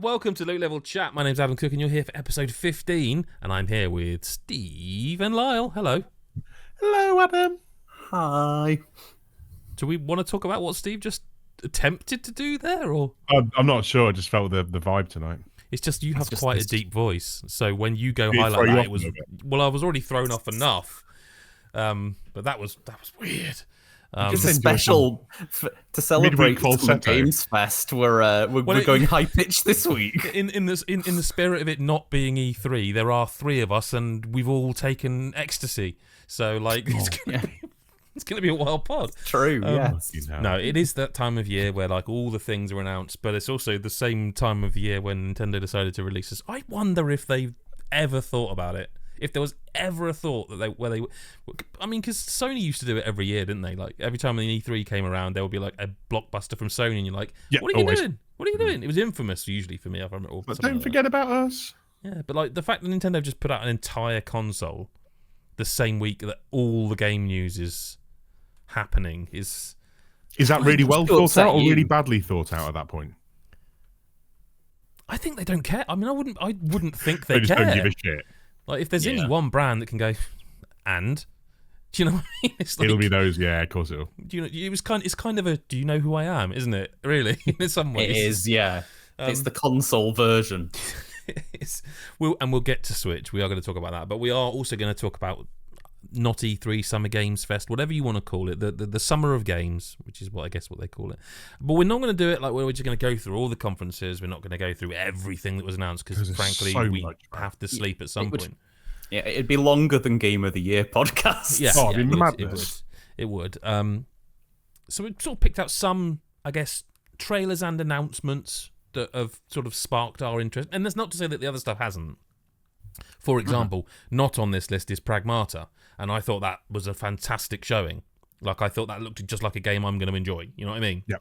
welcome to Low Level Chat. My name's Adam Cook and you're here for episode 15 and I'm here with Steve and Lyle. Hello. Hello, Adam. Hi. Do we want to talk about what Steve just attempted to do there, or? I'm not sure. I just felt the vibe tonight. It's just you have quite a deep voice, so when you go high like that, it was... Well, I was already thrown off enough, but that was weird. It's a special to celebrate Games Fest. We're going high pitch this week. In the spirit of it not being E3, there are three of us, and we've all taken ecstasy. So like, it's gonna be a wild pod. True. Yes. No, it is that time of year where like all the things are announced, but it's also the same time of year when Nintendo decided to release this. I wonder if they ever thought about it. If there was ever a thought that I mean, because Sony used to do it every year, didn't they? Like every time the E3 came around, there would be like a blockbuster from Sony, and you're like, "What are you doing? What are you doing?" It was infamous usually for me. But don't forget about us. Yeah, but like the fact that Nintendo just put out an entire console the same week that all the game news is happening is that really well thought out or really badly thought out at that point? I think they don't care. I mean, I wouldn't think they just care. Don't give a shit. Like, if there's only one brand that can go, and do you know what I mean? It's like, it'll be those, yeah, of course it'll. Do you know? It's kind of a. Do you know who I am? Isn't it? Really, in some ways, it is. Yeah, it's the console version. We'll get to Switch. We are going to talk about that, but we are also going to talk about not E3, Summer Games Fest, whatever you want to call it, the Summer of Games, which is what they call it. But we're not going to do it like we're just going to go through all the conferences. We're not going to go through everything that was announced because frankly we have to sleep at some point. Yeah, it'd be longer than Game of the Year podcast. Yeah, it'd be madness. It would. So we sort of picked out some, I guess, trailers and announcements that have sort of sparked our interest. And that's not to say that the other stuff hasn't. For example, not on this list is Pragmata, and I thought that was a fantastic showing. Like, I thought that looked just like a game I'm going to enjoy. You know what I mean? Yeah.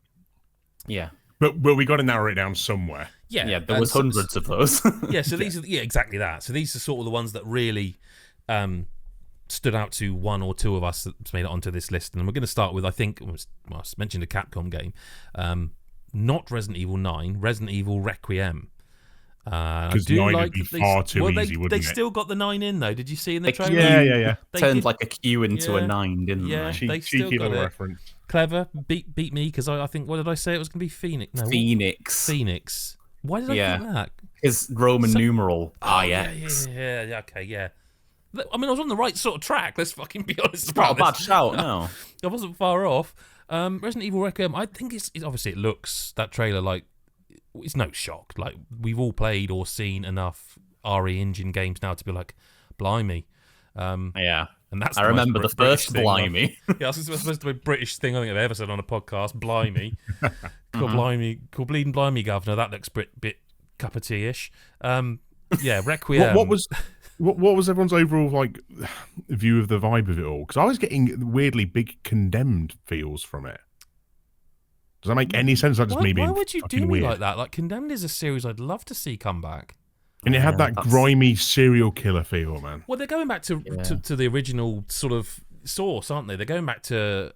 Yeah. But we got to narrow it down somewhere. Yeah, there was hundreds of those. Yeah, so these are exactly that. So these are sort of the ones that really stood out to one or two of us that's made it onto this list. And we're going to start with, I think, I mentioned a Capcom game, not Resident Evil 9, Resident Evil Requiem. Because 9 would be far too easy, wouldn't it? They still got the 9 in, though. Did you see in the trailer? Yeah. They turned like a Q into a 9, didn't they? They still got it. Reference. Clever. Beat me, because I think, what did I say? It was going to be Phoenix. No, Phoenix. Why did I think that? It's Roman numeral IX. Yeah, okay, yeah. I mean, I was on the right sort of track, let's fucking be honest. It's not a bad shout, no. I wasn't far off. Resident Evil Requiem, I think it's obviously it looks, that trailer, like, it's no shock. Like, we've all played or seen enough RE Engine games now to be like, blimey. Yeah. And that's I remember the first blimey. Yeah, that's supposed to be a British thing I think I've ever said on a podcast. Blimey. Cool bleeding blimey, governor. That looks a bit cup of tea-ish. Yeah, Requiem. What was everyone's overall like view of the vibe of it all? Because I was getting weirdly big Condemned feels from it. Does that make any sense? Why would you do me like that? Like, Condemned is a series I'd love to see come back. And it had that grimy serial killer feel, man. Well, they're going back to the original sort of source, aren't they? They're going back to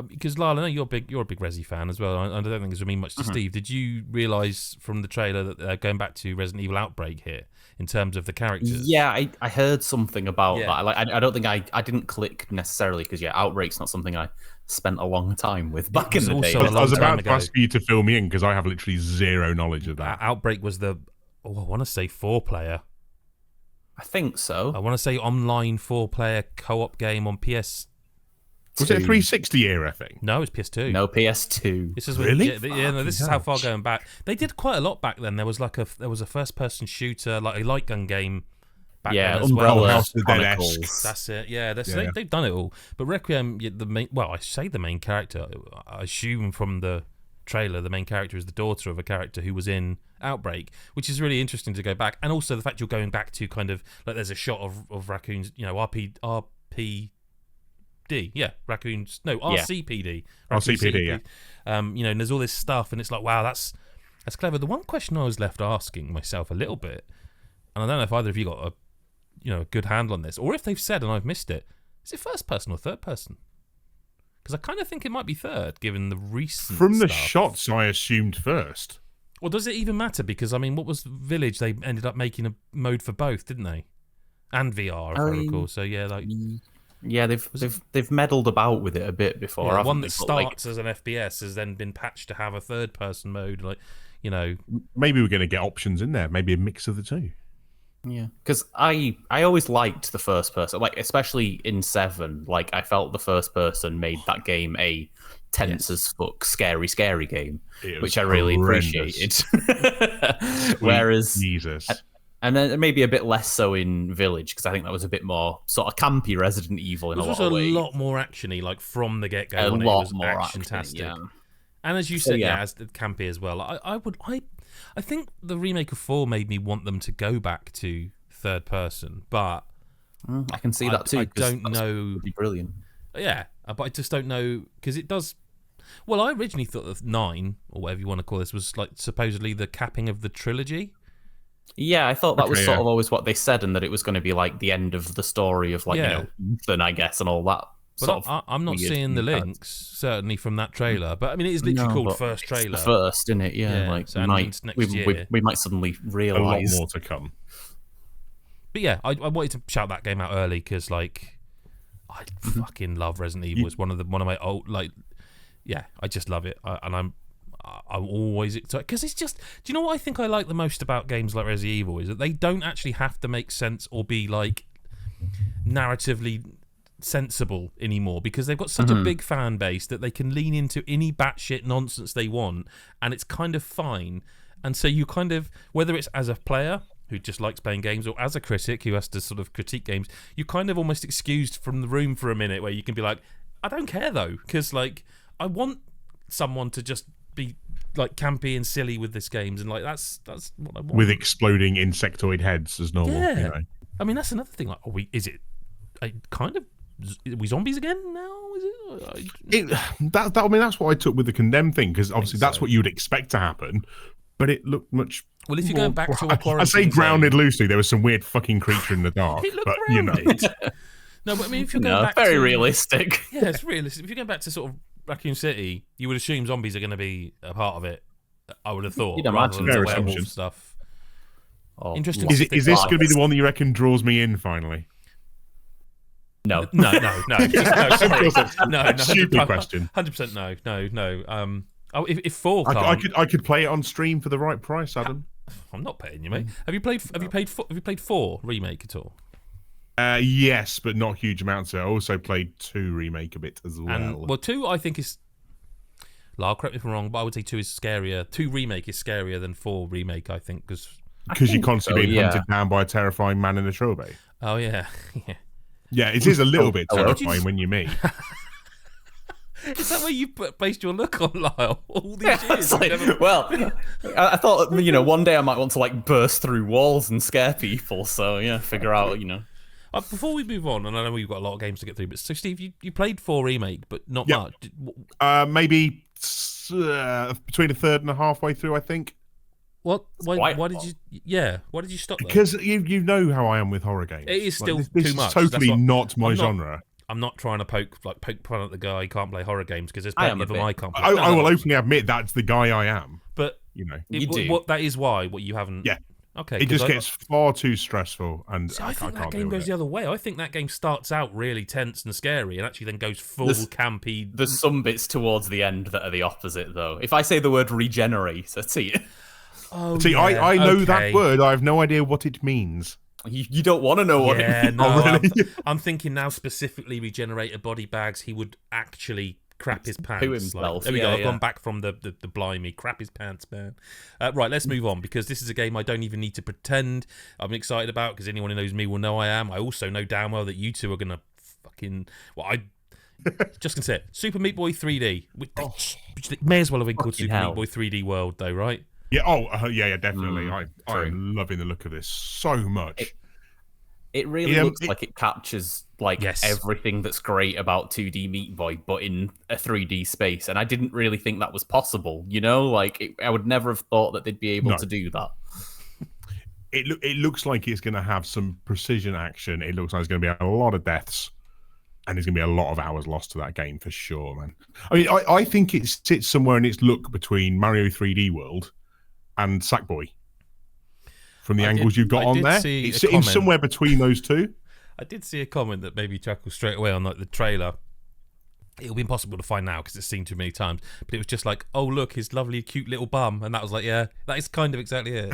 because Lyle, I know you're a big Resi fan as well. I don't think this would mean much to Steve. Did you realise from the trailer that they're going back to Resident Evil Outbreak here in terms of the characters? Yeah, I heard something about that. Like, I don't think I didn't click necessarily because Outbreak's not something I spent a long time with back in the day. I was about to ask you to fill me in because I have literally zero knowledge of that. Outbreak was I want to say 4-player. I think so. I want to say online 4-player co-op game on PS. Was it a 360 era thing? No, it's PS2. No, PS2. This is really? This is how far going back. They did quite a lot back then. There was a first-person shooter, like a light gun game. Back then as Umbrella Chronicles. That's it. Yeah, they've done it all. But Requiem, I say the main character. I assume from the trailer, the main character is the daughter of a character who was in Outbreak, which is really interesting to go back. And also the fact you're going back to kind of like there's a shot of raccoons, RCPD. RCPD, yeah. And there's all this stuff, and it's like, wow, that's clever. The one question I was left asking myself a little bit, and I don't know if either of you got a good handle on this, or if they've said and I've missed it, is it first person or third person? Because I kind of think it might be third, given the recent From the stuff. shots, I assumed first. Well, does it even matter? Because I mean, what was Village? They ended up making a mode for both, didn't they? And VR, if I recall. So yeah, like they've meddled about with it a bit before. Yeah, one that starts as an FPS has then been patched to have a third-person mode, like, you know. Maybe we're going to get options in there. Maybe a mix of the two. Yeah, because I always liked the first person, like especially in 7. Like I felt the first person made that game a tense as fuck, scary game, which I really appreciated. Whereas Jesus. And then maybe a bit less so in Village, because I think that was a bit more sort of campy Resident Evil in a lot of ways. It was also a lot more actiony, like from the get-go. A lot more action-tastic. Yeah. And as you said, as campy as well. I think the remake of 4 made me want them to go back to third person, but I can see that too. I don't know. Would be brilliant. Yeah, but I just don't know because it does. Well, I originally thought that 9 or whatever you want to call this was like supposedly the capping of the trilogy. Yeah, I thought that was sort of always what they said, and that it was going to be like the end of the story of like Ethan, I guess, and all that. But I'm not seeing the links certainly from that trailer. But I mean, it is literally called first trailer. It's the first, isn't it? Yeah, like so we might suddenly realize a lot more to come. But yeah, I wanted to shout that game out early because like I fucking love Resident Evil. It's one of my old I just love it, and I'm always excited because it's just. Do you know what I think I like the most about games like Resident Evil is that they don't actually have to make sense or be like narratively sensible anymore because they've got such a big fan base that they can lean into any batshit nonsense they want, and it's kind of fine. And so you kind of, whether it's as a player who just likes playing games or as a critic who has to sort of critique games, you're kind of almost excused from the room for a minute where you can be like, I don't care though, because like I want someone to just be like campy and silly with this games, and like that's what I want. With exploding insectoid heads as normal. Yeah. You know? I mean that's another thing. Like, are we zombies again now? Is it? I mean that's what I took with the Condemned thing, because obviously that's what you would expect to happen, but it looked much. Well, if you're going back to a quarantine, I say grounded loosely. There was some weird fucking creature in the dark. It looked but grounded. No, but I mean, if you're going back very to, realistic. Yeah, it's realistic. If you're going back to sort of Raccoon City, you would assume zombies are going to be a part of it. I would have thought. You'd imagine fair werewolf assumption. Stuff. Oh, interesting. Is this going to be the one that you reckon draws me in finally? No. No. Sorry. No. Stupid question. 100% no. If 4 can't, I could play it on stream for the right price, Adam. I'm not paying you, mate. Have you played 4 remake at all? Yes, but not huge amounts. I also played 2 remake a bit as well. And 2 I think is. Lyle, correct me if I'm wrong, but I would say 2 is scarier. 2 remake is scarier than 4 remake, I think, because you're constantly being hunted down by a terrifying man in a trilby. Oh yeah. Yeah, it is a little bit terrifying when you meet. Is that where you based your look on, Lyle? All these years. Well, I thought one day I might want to like burst through walls and scare people. So yeah, figure out Before we move on, and I know we've got a lot of games to get through, but so Steve, you played 4 remake, but not much. Maybe between a third and a halfway through, I think. What? Why did you? Yeah, why did you stop? Because you know how I am with horror games. It is still this too much. Is totally not my genre. I'm not trying to poke fun at the guy who can't play horror games because there's plenty of them I can't play. I will openly admit that's the guy I am. But you do. That is why you haven't. Yeah. Okay. It just gets far too stressful, and I think that game goes the other way. I think that game starts out really tense and scary, and actually then goes full campy. There's some bits towards the end that are the opposite, though. If I say the word regenerate, see. Oh, see, yeah. I know that word. I have no idea what it means. You don't want to know what it means. No, really? I'm thinking now specifically regenerator body bags. He would actually crap his pants. Poo himself. There we go. I've gone back from the blimey. Crap his pants, man. Right, let's move on because this is a game I don't even need to pretend I'm excited about because anyone who knows me will know I am. I also know damn well that you two are going to fucking... Well, I just gonna say it. Super Meat Boy 3D. Which may as well have been called Super Meat Boy 3D World though, right? Yeah, yeah, definitely. I'm loving the look of this so much. It really looks like it captures everything that's great about 2D Meat Boy, but in a 3D space. And I didn't really think that was possible. I would never have thought that they'd be able to do that. It looks like it's going to have some precision action. It looks like there's going to be a lot of deaths, and there's going to be a lot of hours lost to that game for sure, man. I mean, I think it sits somewhere in its look between Mario 3D World and Sackboy. From the I angles did- you've got I on did there, see it's a sitting comment. somewhere between those two. I did see a comment that made me chuckle straight away on like the trailer. It'll be impossible to find now because it's seen too many times. But it was just like, oh look, his lovely, cute little bum, and that was like, yeah, that is kind of exactly it.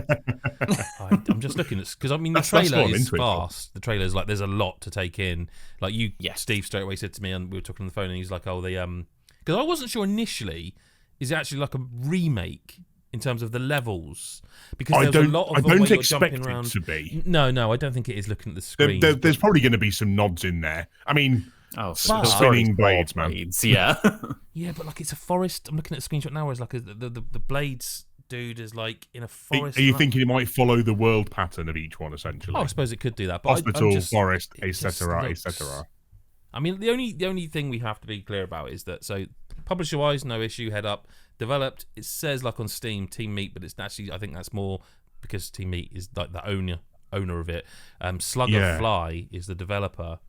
I'm just looking at because I mean the That's what trailer I'm is into it for. fast. The trailer's like there's a lot to take in. Like you, Yes. Steve, straight away said to me, and we were talking on the phone, and he's like, oh, they because I wasn't sure initially, is it actually like a remake in terms of the levels? Because I there's a lot of I the way don't you're expect jumping it around. to be. No, I don't think it is looking at the There, screen. there's probably going to be some nods in there. I mean, Oh, But- spinning blades, man. Yeah. Yeah, but like it's a forest. I'm looking at a screenshot now where it's like the blades dude is like in a forest. Are you and, like- thinking it might follow the world pattern of each one, essentially? Oh, I suppose it could do that. But Hospital, I'm just, forest, it just etc., looks- etc. I mean, the only thing we have to be clear about is that so publisher wise, no issue. Head up, developed. It says like on Steam, Team Meat, but it's actually I think that's more because Team Meat is like the owner of it. Slugger Yeah. Fly is the developer.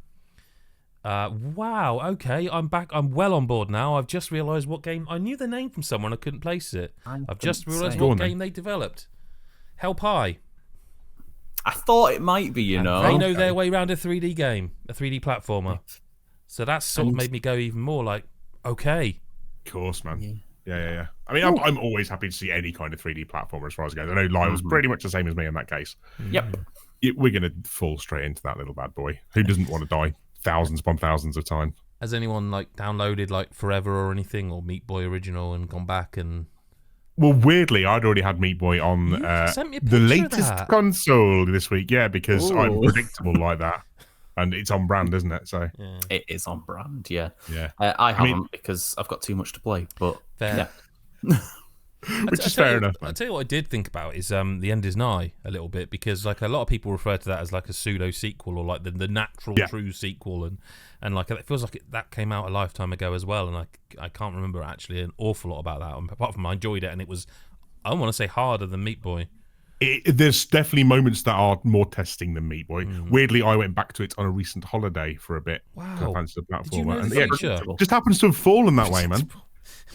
Wow. Okay, I'm back. I'm well on board now. I've just realised what game. I knew the name from someone. I couldn't place it. I've just realised Go what on, then. game they developed. Hell Pie. I thought it might be, you know. They know their way around a 3D game, a 3D platformer. So that sort of made me go even more like, okay. Of course, man. Yeah. I mean, I'm always happy to see any kind of 3D platformer as far as it goes. I know Lyle's pretty much the same as me in that case. Yep. We're going to fall straight into that little bad boy. Who doesn't want to die thousands upon thousands of times? Has anyone like downloaded like Forever or anything or Meat Boy Original and gone back and Well, weirdly, I'd already had Meat Boy on You sent me a the picture of latest that. console this week. Yeah, because I'm Ooh. predictable like that. And it's on brand, isn't it? So, yeah, It is on brand, yeah. yeah. I haven't mean- because I've got too much to play, but fair. yeah. Which I is tell fair you- enough, I man. tell you what I did think about is the end is nigh a little bit because like a lot of people refer to that as like a pseudo sequel or like the natural Yeah. true sequel and like it feels like that came out a lifetime ago as well and I can't remember actually an awful lot about that apart from I enjoyed it and it was I want to say harder than Meat Boy. There's definitely moments that are more testing than Meat Boy. Weirdly, I went back to it on a recent holiday for a bit. 'cause I Wow. fancied the Did you platformer. know And the yeah, feature? it just happens to have fallen that way, man.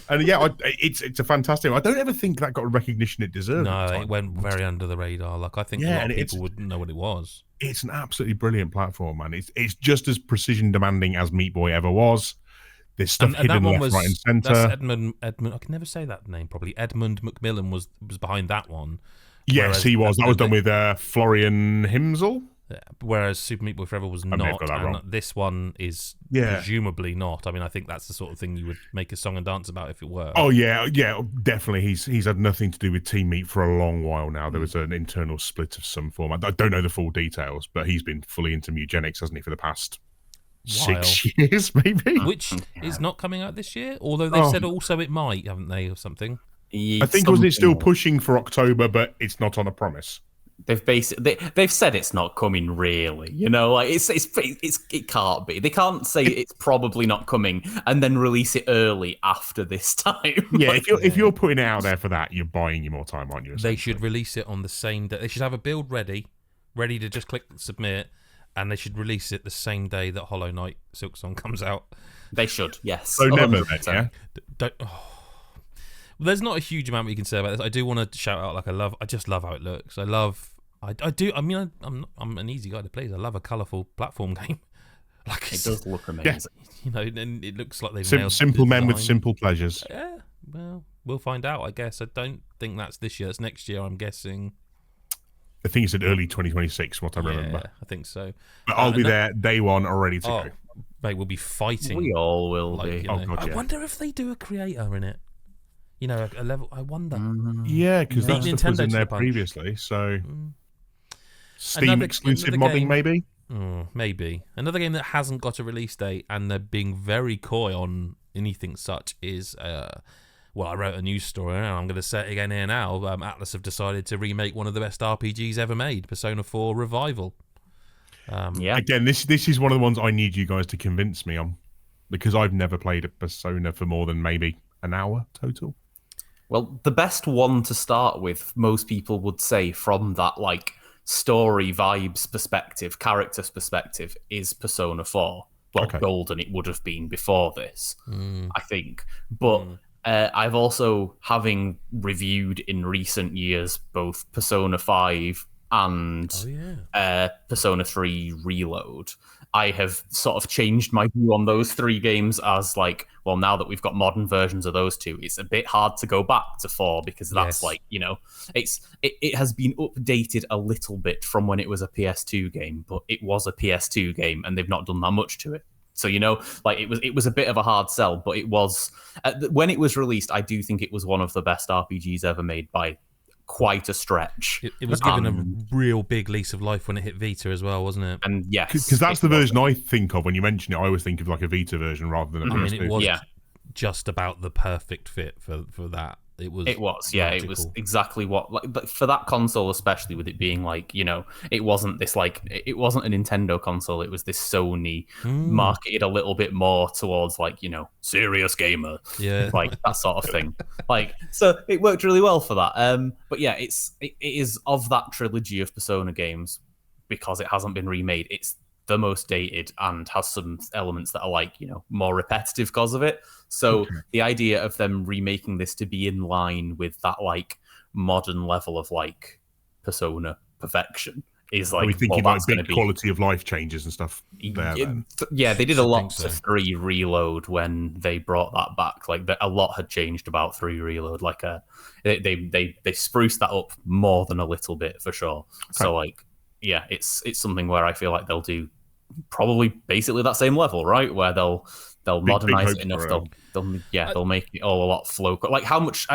And yeah, it's a fantastic. I don't ever think that got a recognition it deserved. No, at the it time. went very under the radar. Like I think Yeah, a lot and of it's- people wouldn't know what it was. It's an absolutely brilliant platform, man. It's just as precision demanding as Meat Boy ever was. There's stuff And that hidden one left, was right, and that's centre. Edmund. I can never say that name properly. Edmund Macmillan was behind that one. Yes, whereas he was. That was done the- with Florian Himsel. Whereas Super Meat Boy Forever was may have not, got that and wrong. this one is Yeah. presumably not. I mean, I think that's the sort of thing you would make a song and dance about if it were. Oh yeah, definitely. He's had nothing to do with Team Meat for a long while now. There was an internal split of some form. I don't know the full details, but he's been fully into Mugenics, hasn't he, for the past 6 years, maybe? Which is not coming out this year, although they Oh. said also it might, haven't they, or something? I think wasn't it still pushing for October, but it's not on a promise. They've said it's not coming really, you know, like it can't be. They can't say it's probably not coming and then release it early after this time. Yeah, Like, if you're putting it out there for that, you're buying you more time, aren't you? They should release it on the same day. They should have a build ready to just click submit, and they should release it the same day that Hollow Knight Silksong comes out. they should, yes. So never then, 100%. yeah. Don't. Well, there's not a huge amount we can say about this. I do want to shout out like I just love how it looks. I do. I mean, I'm an easy guy to please. I love a colourful platform game. Like It it's, does look amazing. you know, and it looks like they've nailed Simple the men with design. simple pleasures. Yeah, well, we'll find out. I guess I don't think that's this year. It's next year. I'm guessing. I think it's in early 2026, what I remember. Yeah, I think so. But I'll be and there day one, all ready to Oh, go. mate, we'll be fighting. We all will like, be. you Oh, know. God, I yeah. wonder if they do a creator in it. You know, a level. I wonder. Yeah, because Beat that stuff was Nintendo in to there the punch. previously. So Steam Another- exclusive another modding, game- maybe. Maybe another game that hasn't got a release date and they're being very coy on anything such is well, I wrote a news story and I'm going to say it again here now. Atlas have decided to remake one of the best RPGs ever made, Persona 4 Revival. Yeah. Again, this is one of the ones I need you guys to convince me on, because I've never played a Persona for more than maybe an hour total. Well, the best one to start with, most people would say, from that like story vibes perspective, characters perspective, is Persona 4. Well, Okay. Golden it would have been before this, I think. But I've also, having reviewed in recent years both Persona 5 and Persona 3 Reload, I have sort of changed my view on those 3 games as like, well, now that we've got modern versions of those 2, it's a bit hard to go back to 4 because that's like, you know, it has been updated a little bit from when it was a PS2 game, but it was a PS2 game and they've not done that much to it. So, you know, like it was a bit of a hard sell, but it was when it was released, I do think it was one of the best RPGs ever made by quite a stretch. It was given a real big lease of life when it hit Vita as well, wasn't it? And yes, because that's the version I think of when you mention it. I always think of like a Vita version rather than a PSP. I mean, it was just about the perfect fit for that. It was magical. It was exactly what, like, but for that console, especially with it being like, you know, it wasn't this like, it wasn't a Nintendo console, it was this Sony marketed a little bit more towards like, you know, serious gamer, like that sort of thing. Like, so it worked really well for that. But yeah, it is of that trilogy of Persona games, because it hasn't been remade, it's the most dated and has some elements that are like, you know, more repetitive because of it. So the idea of them remaking this to be in line with that like modern level of like Persona perfection is like, are we thinking about big quality of life changes and stuff there? Yeah, they did a lot to 3 Reload when they brought that back. Like a lot had changed about 3 Reload. Like they spruced that up more than a little bit for sure. So like, yeah, it's something where I feel like they'll do probably basically that same level, right? Where they'll modernize it enough. They'll make it all a lot flow. Like how much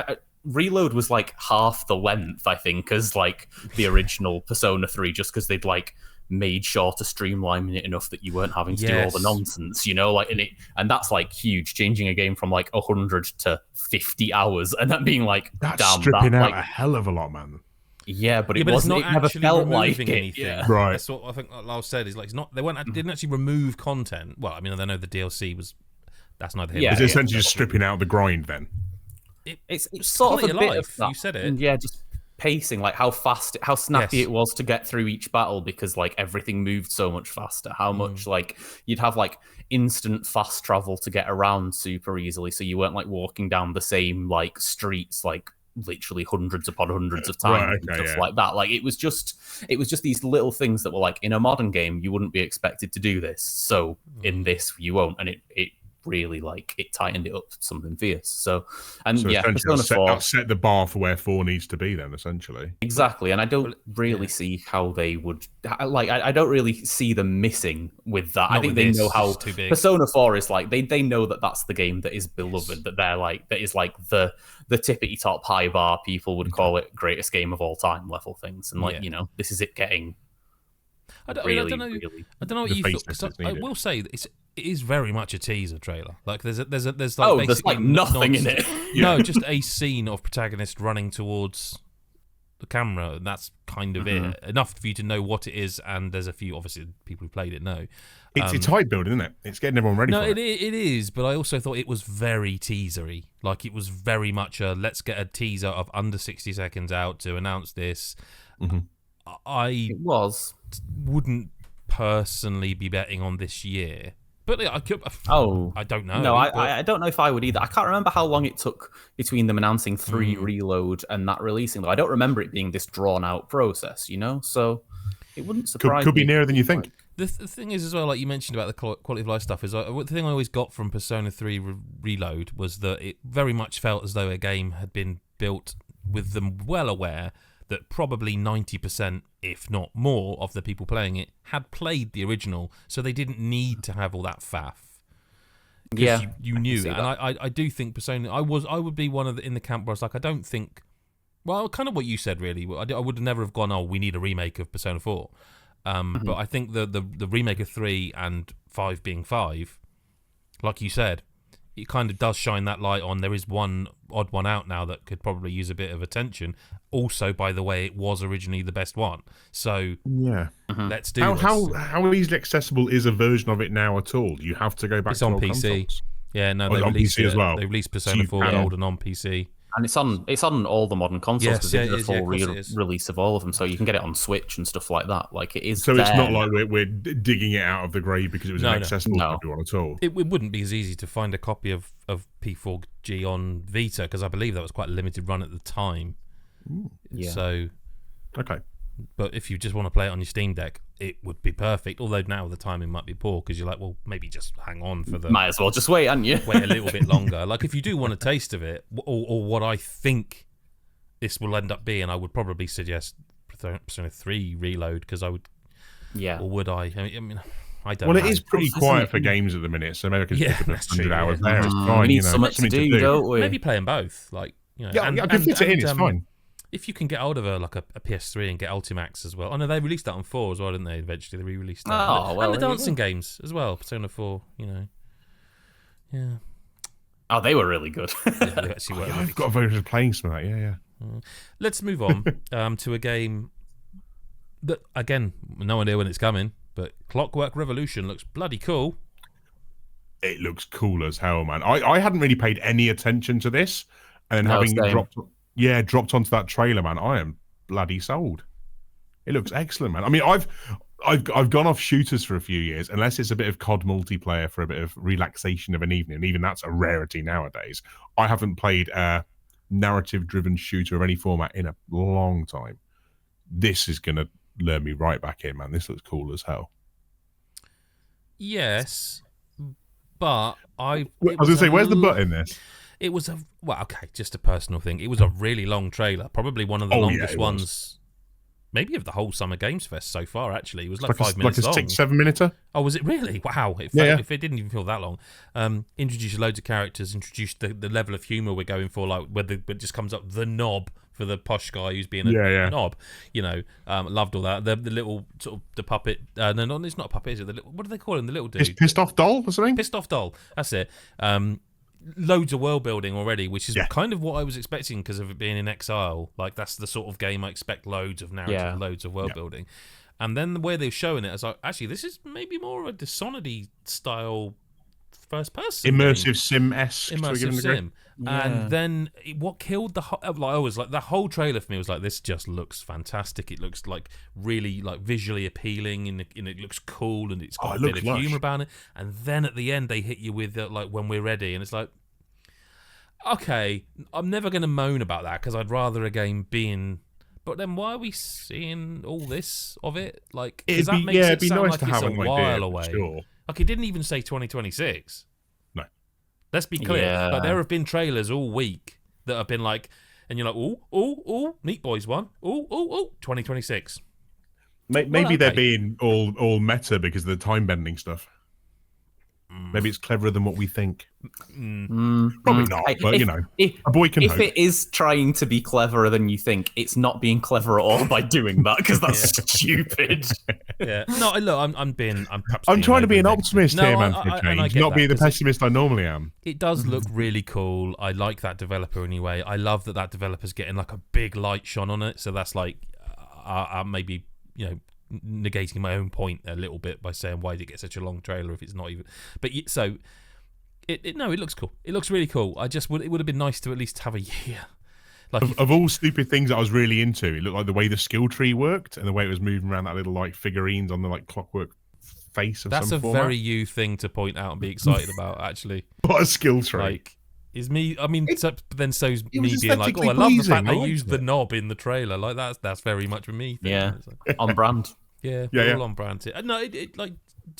Reload was like half the length, I think, as like the original Persona 3, just because they'd like made sure to streamline it enough that you weren't having to do all the nonsense, you know, like and that's like huge, changing a game from like 100 to 50 hours, and that being like, that's stripping out a hell of a lot, man. Yeah, but it wasn't. It never felt like anything. Right. That's what I think. Like Lyle said, is like it's not. They didn't actually remove content. Well, I mean, I know the DLC was. That's neither here. Is it essentially just stripping out the grind then? It's sort of a bit of that. You said it. Yeah, just pacing, like how fast, how snappy it was to get through each battle, because like everything moved so much faster. How much like you'd have like instant fast travel to get around super easily, so you weren't like walking down the same like streets like literally hundreds upon hundreds of times and stuff like that. Like it was just these little things that were like, in a modern game you wouldn't be expected to do this, so in this you won't, and it really like it tightened it up to something fierce. So Persona 4 set the bar for where 4 needs to be then, essentially. Exactly. And I don't really see how they would like, I don't really see them missing with that. I think they know how Persona 4 is like, they know that that's the game that is beloved, that they're like, that is like the tippity top high bar, people would call it greatest game of all time level things, and like, you know, this is it getting I don't know what you thought, because I will say it is very much a teaser trailer. Like there's like there's like nothing in it. No, just a scene of protagonist running towards the camera, and that's kind of it. Enough for you to know what it is, and there's a few obviously people who played it know. It's hype building, isn't it? It's getting everyone ready for it. No, it is, but I also thought it was very teasery. Like it was very much a let's get a teaser of under 60 seconds out to announce this. It wouldn't personally be betting on this year, but I could. I don't know. No, I don't know if I would either. I can't remember how long it took between them announcing 3 Reload and that releasing, though. I don't remember it being this drawn out process, you know. So it wouldn't surprise me. Could be nearer than you think. The thing is as well, like you mentioned about the quality of life stuff, is the thing I always got from Persona 3 Reload was that it very much felt as though a game had been built with them well aware that probably 90%, if not more, of the people playing it had played the original, so they didn't need to have all that faff. Yeah, you knew that. And I do think Persona. I would be one of in the camp where I was like, I don't think. Well, kind of what you said, really. I would never have gone, oh, we need a remake of Persona 4. But I think the remake of 3 and 5 being 5, like you said, it kind of does shine that light on. There is one odd one out now that could probably use a bit of attention. Also, by the way, it was originally the best one. So let's do this. How easily accessible is a version of it now at all? You have to go back. It's on PC. Consoles? Yeah, no, they on released PC it as well. They released Persona 4 Gold and on PC. And it's on all the modern consoles because they did a full is. release of all of them, so you can get it on Switch and stuff like that. Like it is. So it's not there. like we're digging it out of the grave because it was inaccessible to everyone at all. It wouldn't be as easy to find a copy of P4G on Vita because I believe that was quite a limited run at the time. Yeah. So, okay. But if you just want to play it on your Steam Deck, it would be perfect. Although now the timing might be poor because you're like, well, maybe just hang on for the. Might as well just wait, hadn't you? Wait a little bit longer. Like if you do want a taste of it, or what I think this will end up being, I would probably suggest Persona 3 Reload because I would. Yeah. Or would I? I mean, I don't know. Well, it is pretty quiet for games at the minute, so maybe I could pick up 100 hours there. It's fine. We need something to do, don't we? Maybe play them both. Like, you know, yeah, I can fit it in. It's fine. If you can get hold of a PS3 and get Ultimax as well. Oh no, they released that on 4 as well, didn't they? Eventually, they re-released that. And the dancing games as well. Persona 4, you know. Yeah. Oh, they were really good. I've got a version of playing some of that. Yeah. Let's move on to a game that, again, no idea when it's coming, but Clockwork Revolution looks bloody cool. It looks cool as hell, man. I hadn't really paid any attention to this, and then having dropped onto that trailer, man, I am bloody sold. It looks excellent, man. I mean, I've gone off shooters for a few years, unless it's a bit of COD multiplayer for a bit of relaxation of an evening, and even that's a rarity nowadays. I haven't played a narrative-driven shooter of any format in a long time. This is going to lure me right back in, man. This looks cool as hell. Yes, but I was going to say, where's the butt in this? It was just a personal thing. It was a really long trailer, probably one of the longest ones, maybe of the whole Summer Games Fest so far. Actually, it was like 5 minutes long. Like a 6-7 minute. Oh, was it really? Wow! If it didn't even feel that long, introduced loads of characters, introduced the level of humor we're going for, like where it just comes up the knob for the posh guy who's being a knob. You know, loved all that. The little sort of the puppet. No, it's not a puppet. Is it? What do they call him? The little dude. It's pissed off doll or something. Pissed off doll. That's it. Loads of world building already, which is kind of what I was expecting because of it being in Exile. Like that's the sort of game I expect. Loads of narrative, loads of world building, and then the way they're showing it, I was like, actually, this is maybe more of a Dishonored style first person immersive sim-esque. Immersive sim. And then what killed the the whole trailer for me was like, this just looks fantastic. It looks like really like visually appealing and it looks cool and it's got a bit of humor about it. And then at the end they hit you with like when we're ready, and it's like, okay, I'm never going to moan about that because I'd rather a game be in. But then why are we seeing all this of it? Like, because that makes it sound like it's a while away. Sure. Like, it didn't even say 2026. No. Let's be clear. Yeah. Like, there have been trailers all week that have been like, and you're like, ooh, Meat Boys one. Ooh, 2026. Maybe they're being all meta because of the time-bending stuff. Maybe it's cleverer than what we think. Probably not, but a boy can hope. Oh, If it is trying to be cleverer than you think, it's not being clever at all by doing that because that's stupid. Yeah. No, look, I'm trying to be an optimist here, man, for a change, not be the pessimist I normally am. It does look really cool. I like that developer anyway. I love that developer's getting like a big light shone on it. So that's like, maybe, negating my own point a little bit by saying why did it get such a long trailer if it's not even. But so it looks cool. It looks really cool. It would have been nice to at least have a year. Like of all stupid things that I was really into, it looked like the way the skill tree worked and the way it was moving around that little like figurines on the like clockwork face of that's some format. That's a very you thing to point out and be excited about. Actually, what a skill tree! Like, is me? I mean, then so's me being like, oh, I love the fact they used the knob in the trailer. Like that's very much a me thing. Yeah, on brand. Yeah, all on brand. No, it like,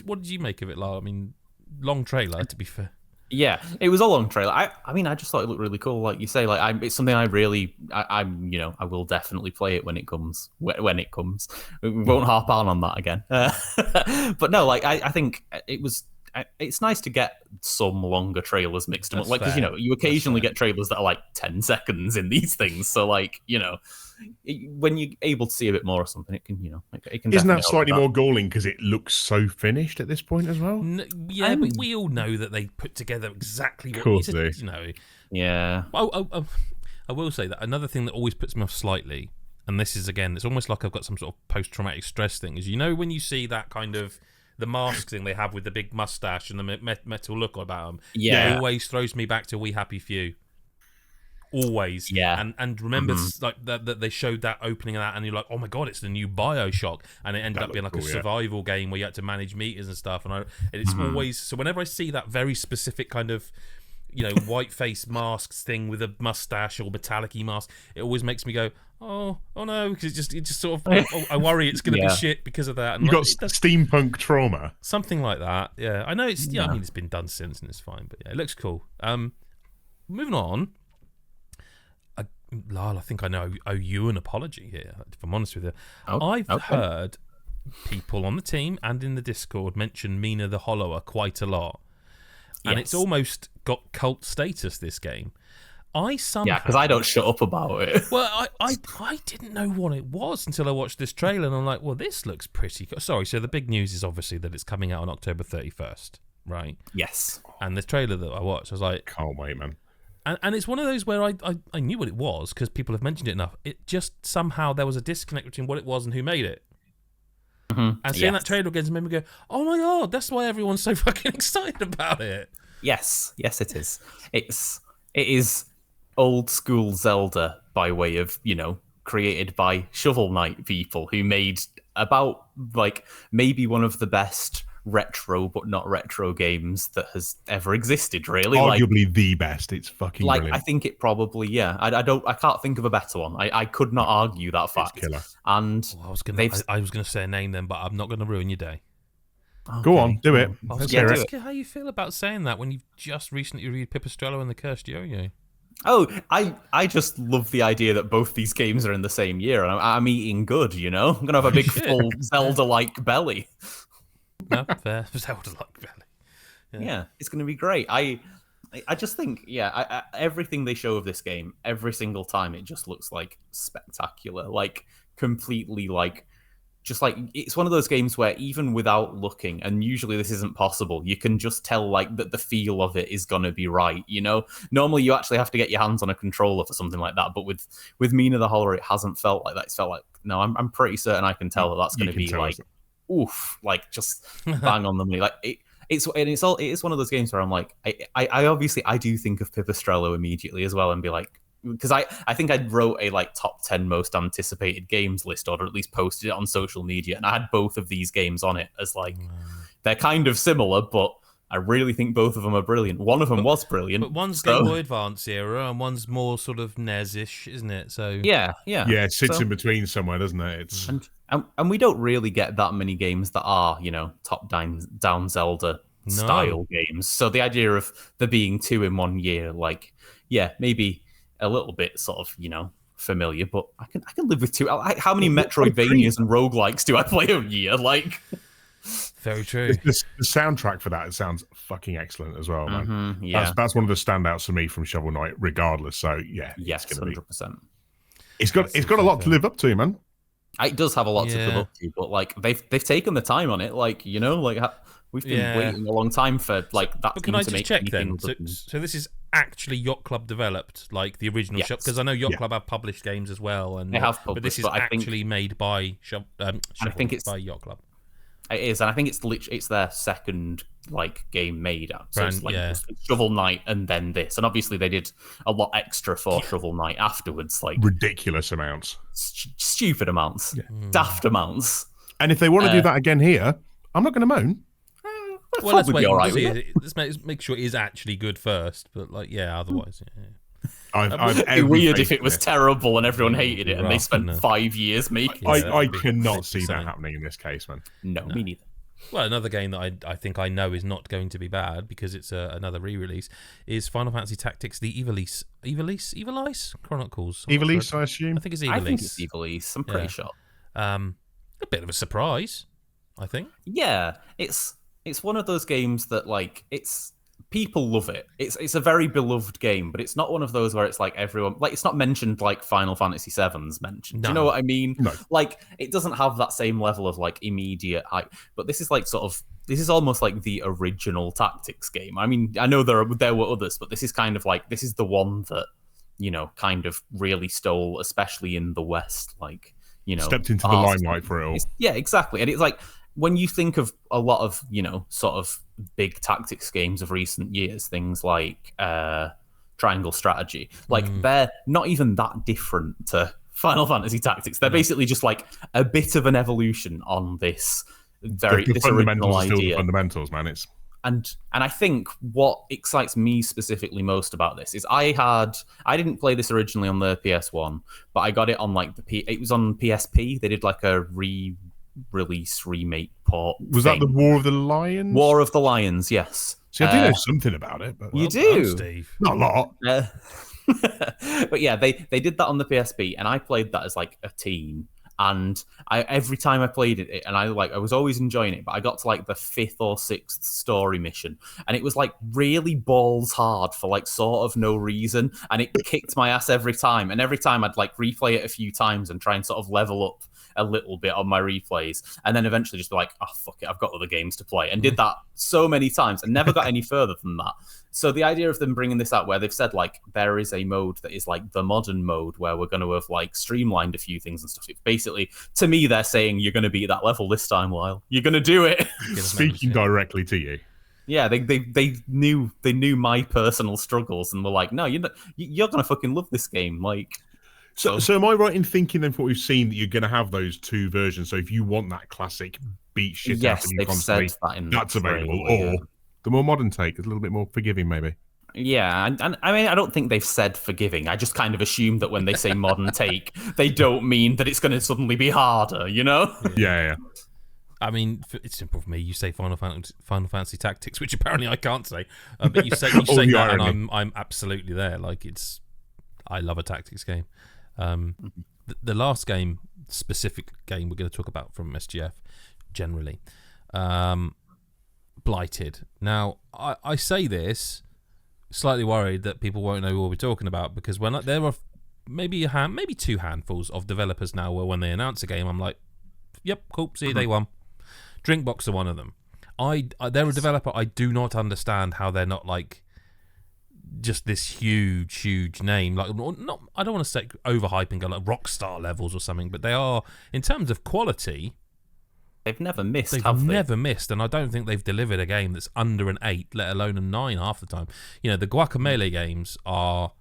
what did you make of it, Lyle? I mean, long trailer, to be fair. Yeah, it was a long trailer. I mean, I just thought it looked really cool. Like you say, like it's something I will definitely play it when it comes. When it comes, we won't harp on that again. But no, like I think it's nice to get some longer trailers mixed up. Like, because you occasionally get trailers that are like 10 seconds in these things. So like when you're able to see a bit more or something, it can it can. Isn't that slightly more galling because it looks so finished at this point as well? But we all know that they put together exactly what. Of course they. Yeah. I will say that another thing that always puts me off slightly, and this is again, it's almost like I've got some sort of post-traumatic stress thing. Is when you see that kind of the mask thing they have with the big mustache and the metal look about them, it always throws me back to We Happy Few. always. Yeah. And remember, like that they showed that opening of that, and you're like, oh my god, it's the new BioShock, and it ended up being like a survival game where you had to manage meters and stuff. And it's always so. Whenever I see that very specific kind of, you know, white face masks thing with a mustache or metallic-y mask, it always makes me go, oh no, because it just sort of I worry it's going to be shit because of that. And you got steampunk trauma, something like that. Yeah, I know it's I mean it's been done since and it's fine, but yeah, it looks cool. Moving on. Lyle, I think I owe you an apology here, if I'm honest with you. I've heard people on the team and in the Discord mention Mina the Hollower quite a lot. And it's almost got cult status, this game. Because I don't shut up about it. Well, I didn't know what it was until I watched this trailer, and I'm like, well, this looks pretty cool. Sorry, so the big news is obviously that it's coming out on October 31st, right? Yes. And the trailer that I watched, I was like... Can't wait, man. And it's one of those where I knew what it was because people have mentioned it enough. It just somehow there was a disconnect between what it was and who made it. And seeing that trailer again made me go, oh my god, that's why everyone's so fucking excited about it. Yes, it is. It is old school Zelda by way of, you know, created by Shovel Knight people who made about like maybe one of the best retro but not retro games that has ever existed, really. Arguably the best. It's fucking brilliant. I think it probably I can't think of a better one. I could not argue that fact. It's killer. And I was gonna say a name then, but I'm not gonna ruin your day. Okay. Go on, do it. Let's ask how you feel about saying that when you've just recently read Pipistrello and the Cursed Yo-Yo. Oh, I just love the idea that both these games are in the same year, and I'm eating good, you know? I'm gonna have a big full Zelda-like belly. No, fair. Zelda-like belly. Yeah, it's gonna be great. I just think, everything they show of this game, every single time, it just looks like spectacular, like completely like. Just like, it's one of those games where even without looking, and usually this isn't possible, you can just tell like that the feel of it is going to be right, you know? Normally you actually have to get your hands on a controller for something like that, but with Mina the Hollower, it hasn't felt like that. It's felt like, no, I'm pretty certain I can tell that that's going to be like, oof, like just bang on the money. Like it is one of those games where I'm like, I obviously, I do think of Pipistrello immediately as well and be like, because I think I wrote a like top 10 most anticipated games list, or at least posted it on social media, and I had both of these games on it as like they're kind of similar, but I really think both of them are brilliant. One of them was brilliant, but one's Game Boy Advance era, and one's more sort of NES-ish, isn't it? So yeah, it sits in between somewhere, doesn't it? It's and we don't really get that many games that are, you know, top-down Zelda style games. So the idea of there being two in 1 year, like, maybe a little bit sort of, you know, familiar, but I can live with two. How many Metroidvanias and roguelikes do I play a year? Like, very true. The soundtrack for that, it sounds fucking excellent as well, man. That's one of the standouts for me from Shovel Knight, regardless. So yes, it's 100%. It's got a lot to live up to, man. It does have a lot to live up to, but like they've taken the time on it, like, you know, like we've been waiting a long time for like that. But can I just check then? So this is actually Yacht Club developed, like the original shop, because I know Yacht Club have published games as well, and they have published, but this is actually made by I think it's by Yacht Club. It is, and I think it's their second like game made. So it's like Shovel Knight and then this, and obviously they did a lot extra for Shovel Knight afterwards, like ridiculous amounts, stupid amounts, daft amounts. And if they want to do that again here, I'm not going to moan. Well, let's wait. Let's make sure it is actually good first. But like, otherwise, it'd be weird if it was terrible and everyone hated it, and they spent 5 years making it. I cannot see that happening in this case, man. No, me neither. Well, another game that I think I know is not going to be bad because it's another re-release is Final Fantasy Tactics: The Ivalice Chronicles. Ivalice, I assume. I think it's Ivalice. I'm pretty sure. A bit of a surprise, I think. Yeah, it's one of those games that like people love it. It's a very beloved game, but it's not one of those where it's like everyone, like, it's not mentioned like Final Fantasy VII's mentioned. No. Do you know what I mean? No. Like, it doesn't have that same level of like immediate hype. But this is like this is almost like the original Tactics game. I mean, I know there were others, but this is kind of like, this is the one that, you know, kind of really stole, especially in the West, like, you know, stepped into the limelight for it all. Yeah, exactly. And it's like, when you think of a lot of, you know, sort of big tactics games of recent years, things like triangle strategy. Like they're not even that different to Final Fantasy Tactics. They're basically just like a bit of an evolution on this the this fundamentals original are still the idea. fundamentals, man. It's And I think what excites me specifically most about this is I didn't play this originally on the PS1, but I got it on like it was on PSP. They did like a re-release remake port. Was that the War of the Lions? War of the Lions, yes. See, I do know something about it, but You Well do, done, Steve. not a lot. But yeah, they did that on the PSP, and I played that as like a teen. And every time I played it, and I was always enjoying it, but I got to like the 5th or 6th story mission, and it was like really balls hard for like sort of no reason, and it kicked my ass every time. And every time I'd like replay it a few times and try and sort of level up a little bit on my replays, and then eventually just be like, oh fuck it, I've got other games to play, and did that so many times and never got any further than that. So the idea of them bringing this out, where they've said like there is a mode that is like the modern mode where we're going to have like streamlined a few things and stuff. It's basically, to me, they're saying you're going to be at that level this time, Lyle. You're going to do it. Speaking directly to you. Yeah, they knew my personal struggles and were like, no, you're going to fucking love this game. Like, so am I right in thinking then, from what we've seen, that you're going to have those two versions? So if you want that classic beat shit out yes, of you they've constantly, said that in that's the available, trailer, or the more modern take is a little bit more forgiving, maybe. Yeah, and I mean, I don't think they've said forgiving. I just kind of assume that when they say modern take, they don't mean that it's going to suddenly be harder, you know? Yeah. I mean, it's simple for me. You say Final Fantasy Tactics, which apparently I can't say, but you say that, and I'm absolutely there. Like I love a tactics game. The last game, specific game we're going to talk about from SGF, generally, Blighted. Now, I say this slightly worried that people won't know what we're talking about, because when there are maybe two handfuls of developers now where when they announce a game, I'm like, yep, cool, see you day one. Drinkbox are one of them. They're a developer. I do not understand how they're not like just this huge name. Like, not, I don't want to say overhyping, go like Rockstar levels or something, but they are, in terms of quality, they've never missed. They've never missed, and I don't think they've delivered a game that's under an 8, let alone a 9 half the time. You know, the Guacamelee games are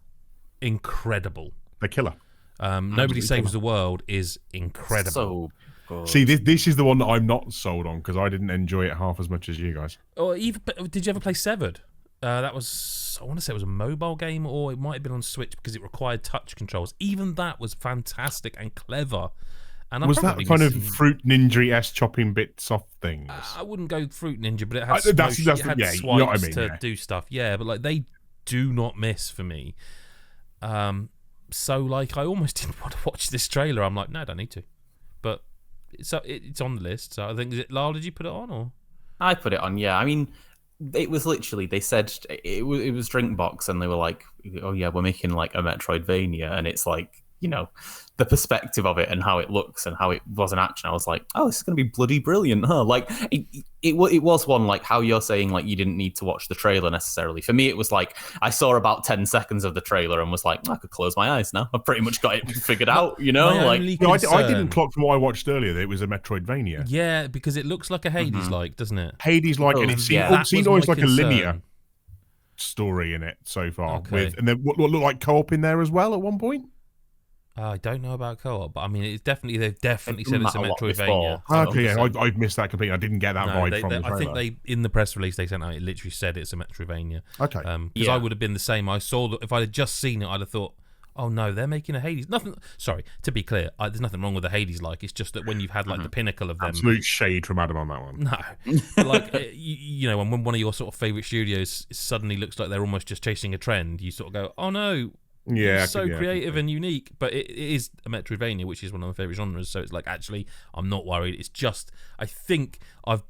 incredible. They're killer. Nobody Saves the World is incredible. So good. See, this is the one that I'm not sold on, because I didn't enjoy it half as much as you guys. Or even, did you ever play Severed? That was, I want to say it was a mobile game, or it might have been on Switch because it required touch controls. Even that was fantastic and clever. And was that kind of Fruit Ninja-esque chopping bits off things? I wouldn't go Fruit Ninja, but it had that's swipes you know what I mean, to do stuff. Yeah, but like they do not miss for me. So like I almost didn't want to watch this trailer. I'm like, no, I don't need to. But it's on the list. So I think, is it Lyle? Did you put it on or? I put it on. Yeah, I mean, it was literally, they said it was Drinkbox, and they were like, oh yeah, we're making like a Metroidvania, and it's like, you know, the perspective of it and how it looks and how it was in action. I was like, oh, this is going to be bloody brilliant, huh? Like, it was one, like how you're saying, like you didn't need to watch the trailer necessarily. For me, it was like, I saw about 10 seconds of the trailer and was like, I could close my eyes now. I've pretty much got it figured out, you know? Like, I didn't clock from what I watched earlier that it was a Metroidvania. Yeah, because it looks like a Hades-like, doesn't it? Hades-like, and it seemed almost like a linear story in it so far. Okay. And then what looked like co-op in there as well at one point? I don't know about co-op, but I mean, they've definitely said it's a Metroidvania. Okay, yeah, I've missed that completely. I didn't get that vibe from the trailer. I think in the press release they sent out, it literally said it's a Metroidvania. Okay. Because I would have been the same. I saw that if I had just seen it, I'd have thought, oh no, they're making a Hades. Nothing. Sorry, to be clear, there's nothing wrong with the Hades-like. It's just that when you've had like the pinnacle of them, absolute shade from Adam on that one. No, like you know, when one of your sort of favorite studios suddenly looks like they're almost just chasing a trend, you sort of go, oh no. Yeah, so creative and unique, but it is a Metroidvania, which is one of my favorite genres. So it's like, actually, I'm not worried. It's just, I think I've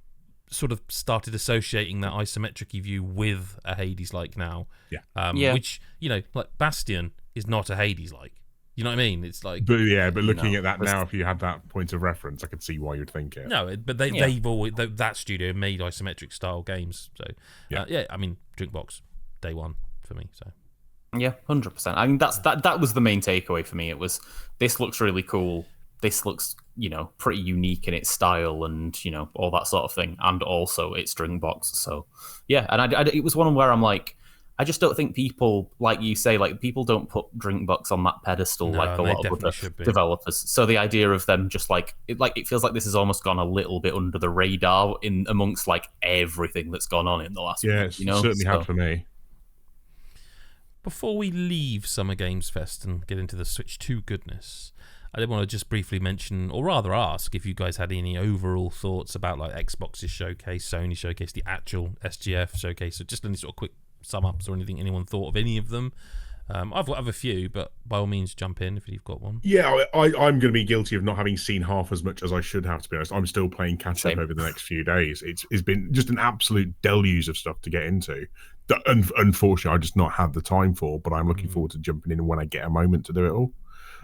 sort of started associating that isometric view with a Hades-like now. Yeah. Which, you know, like Bastion is not a Hades-like. You know what I mean? It's like, but looking at that now, if you had that point of reference, I could see why you'd think it. No, but they've always, that studio made isometric style games. So yeah, I mean, Drinkbox day one for me. So. Yeah, 100%. I mean, that was the main takeaway for me. It was, this looks really cool. This looks, you know, pretty unique in its style and, you know, all that sort of thing. And also it's Drinkbox. So, yeah. And it was one where I'm like, I just don't think people, like you say, like people don't put Drinkbox on that pedestal like a lot of other developers. So the idea of them just like it feels like this has almost gone a little bit under the radar in amongst like everything that's gone on in the last month, you know? Certainly had for me. Before we leave Summer Games Fest and get into the Switch 2 goodness, I did want to just briefly mention, or rather ask, if you guys had any overall thoughts about like Xbox's showcase, Sony showcase, the actual SGF showcase, so just any sort of quick sum ups or anything anyone thought of any of them. I've got a few, but by all means jump in if you've got one. Yeah, I'm going to be guilty of not having seen half as much as I should have, to be honest. I'm still playing catch up over the next few days. It's been just an absolute deluge of stuff to get into that unfortunately I just not had the time for, but I'm looking forward to jumping in when I get a moment to do it all.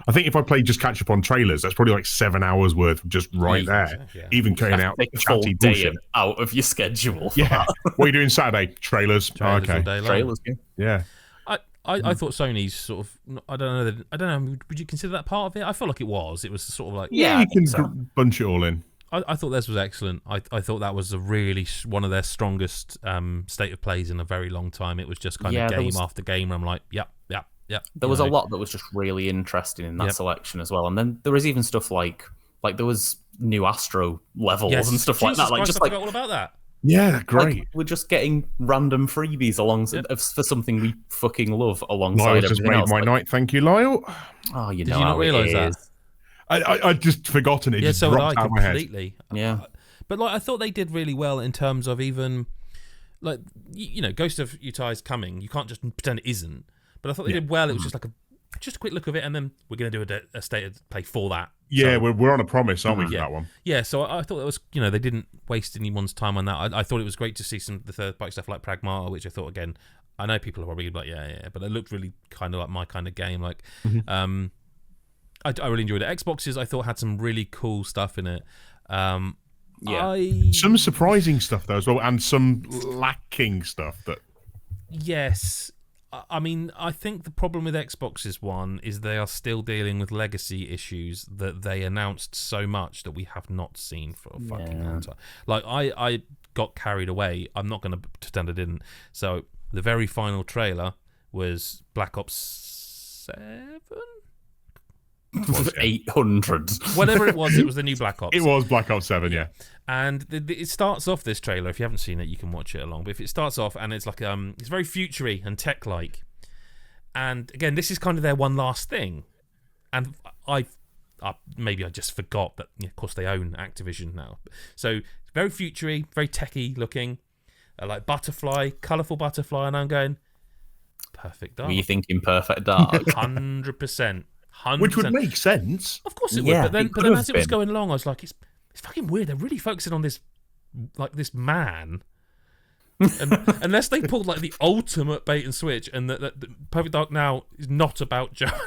I think if I play just catch up on trailers, that's probably like 7 hours worth just right there. Yeah. Even cutting out chatty bullshit out of your schedule. Yeah. What are you doing Saturday? Trailers. Okay. Trailers. Yeah. I thought Sony's sort of, I don't know. Would you consider that part of it? I felt like it was. It was sort of like you can bunch it all in. I thought this was excellent. I thought that was a really one of their strongest state of plays in a very long time. It was just kind of game after game. Where I'm like, yep. There was a lot that was just really interesting in that selection as well. And then there was even stuff like there was new Astro levels and stuff like that. Like Christ, I forgot all about that. Yeah, great. Like, we're just getting random freebies for something we fucking love alongside everything just made else. My night. Thank you, Lyle. Oh, Did you not realise that? I just forgotten it. Just so dropped I out of my completely. Head. Yeah. But like I thought they did really well in terms of even like you know, Ghost of Utah is coming. You can't just pretend it isn't. But I thought they did well. It was just like a quick look of it, and then we're going to do a state of play for that. Yeah, so, we're on a promise, aren't we, for that one? Yeah, so I thought it was, you know, they didn't waste anyone's time on that. I thought it was great to see some of the third-party stuff like Pragmata, which I thought, again, I know people are probably like, yeah, but it looked really kind of like my kind of game. Like, I really enjoyed it. Xboxes, I thought, had some really cool stuff in it. Some surprising stuff, though, as well, and some lacking stuff that... Yes. I mean, I think the problem with Xbox's one is they are still dealing with legacy issues that they announced so much that we have not seen for a fucking long time. Like, I got carried away. I'm not going to pretend I didn't. So, the very final trailer was Black Ops 7? 800. Whatever it was the new Black Ops. It was Black Ops 7, yeah. And it starts off, this trailer, if you haven't seen it, you can watch it along. But if it starts off and it's like it's very futury and tech-like. And again, this is kind of their one last thing. And maybe I just forgot that, of course, they own Activision now. So very futury, very techy looking, like butterfly, colourful butterfly, and I'm going, Perfect Dark. Were you thinking Perfect Dark? 100%. 100%. Which would make sense. Of course it would. But then as it was going along, I was like, it's fucking weird. They're really focusing on this, like, this man. And, unless they pulled like the ultimate bait and switch, and that Perfect Dark now is not about James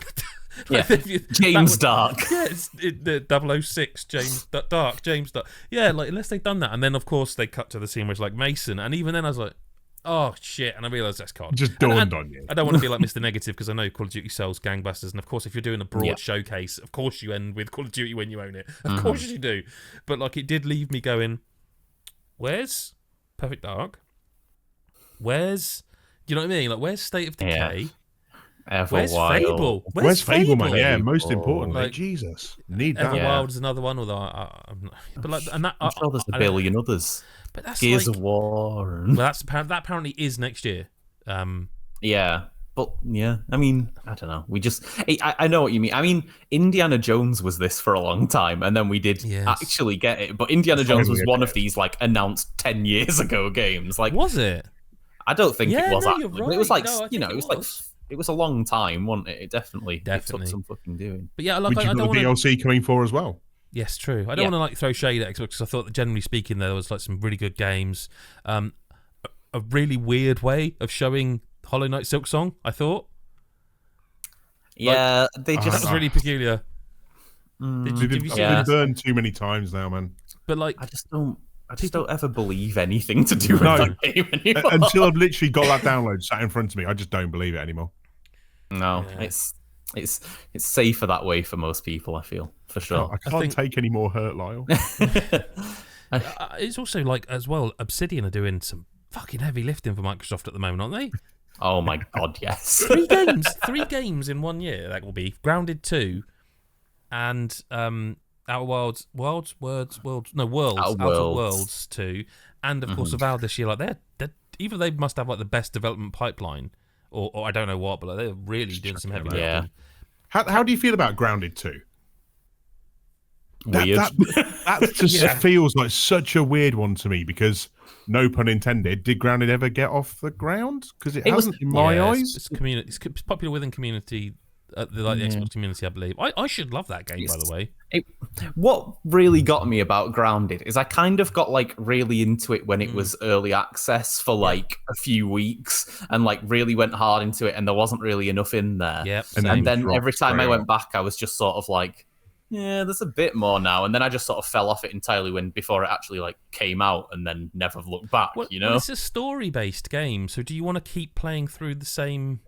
Dark. Yeah, it's the 006 James Dark. Yeah, like unless they've done that, and then of course they cut to the scene where it's like Mason, and even then I was like, oh shit, and I realised that's COD. Just dawned on you. I don't want to be like Mr. Negative because I know Call of Duty sells gangbusters, and of course if you're doing a broad showcase, of course you end with Call of Duty when you own it. Of course you do. But like it did leave me going, where's Perfect Dark? Where's, do you know what I mean? Like, where's State of Decay? Where's Fable? Where's Fable, man? Yeah, most importantly. Like, Jesus. Need that. Everwild is another one, although but like, and that, I'm sure there's a billion others. But that's Gears like, of War. And... Well, that apparently is next year. Yeah. But, yeah, I mean, I don't know. I know what you mean. I mean, Indiana Jones was this for a long time, and then we did actually get it. But Indiana Jones was one of these, like, announced 10 years ago games. Like, was it? I don't think it was. No, actually. right. It was like, it was a long time, wasn't it? It definitely took some fucking doing. But yeah, like, I don't want DLC coming for as well. Yes, true. I don't want to like throw shade at Xbox because I thought that generally speaking there was like some really good games. A really weird way of showing Hollow Knight Silksong, I thought. Yeah, they just that was really peculiar. They've been burned too many times now, man. But like, I just don't ever believe anything to do with that game anymore. Until I've literally got that download sat in front of me, I just don't believe it anymore. No, it's safer that way for most people, I feel, for sure. I can't take any more hurt, Lyle. It's also like, as well, Obsidian are doing some fucking heavy lifting for Microsoft at the moment, aren't they? Oh my god, yes. Three games in 1 year. That will be Grounded 2 and Outer Worlds, Outer Worlds 2, and of course Avowed this year. Like they're either they must have like the best development pipeline, or I don't know what, but like, they're really doing some heavy lifting. Yeah. How do you feel about Grounded 2? Weird. That just feels like such a weird one to me because, no pun intended, did Grounded ever get off the ground? Because it hasn't in my eyes. It's popular within community, the Xbox community, I believe. I should love that game, by the way. What really got me about Grounded is I kind of got like really into it when it was early access for like a few weeks and like really went hard into it and there wasn't really enough in there. Yep. And then every time I went back, I was just sort of like, yeah, there's a bit more now. And then I just sort of fell off it entirely before it actually like came out and then never looked back, you know? Well, it's a story-based game, so do you want to keep playing through the same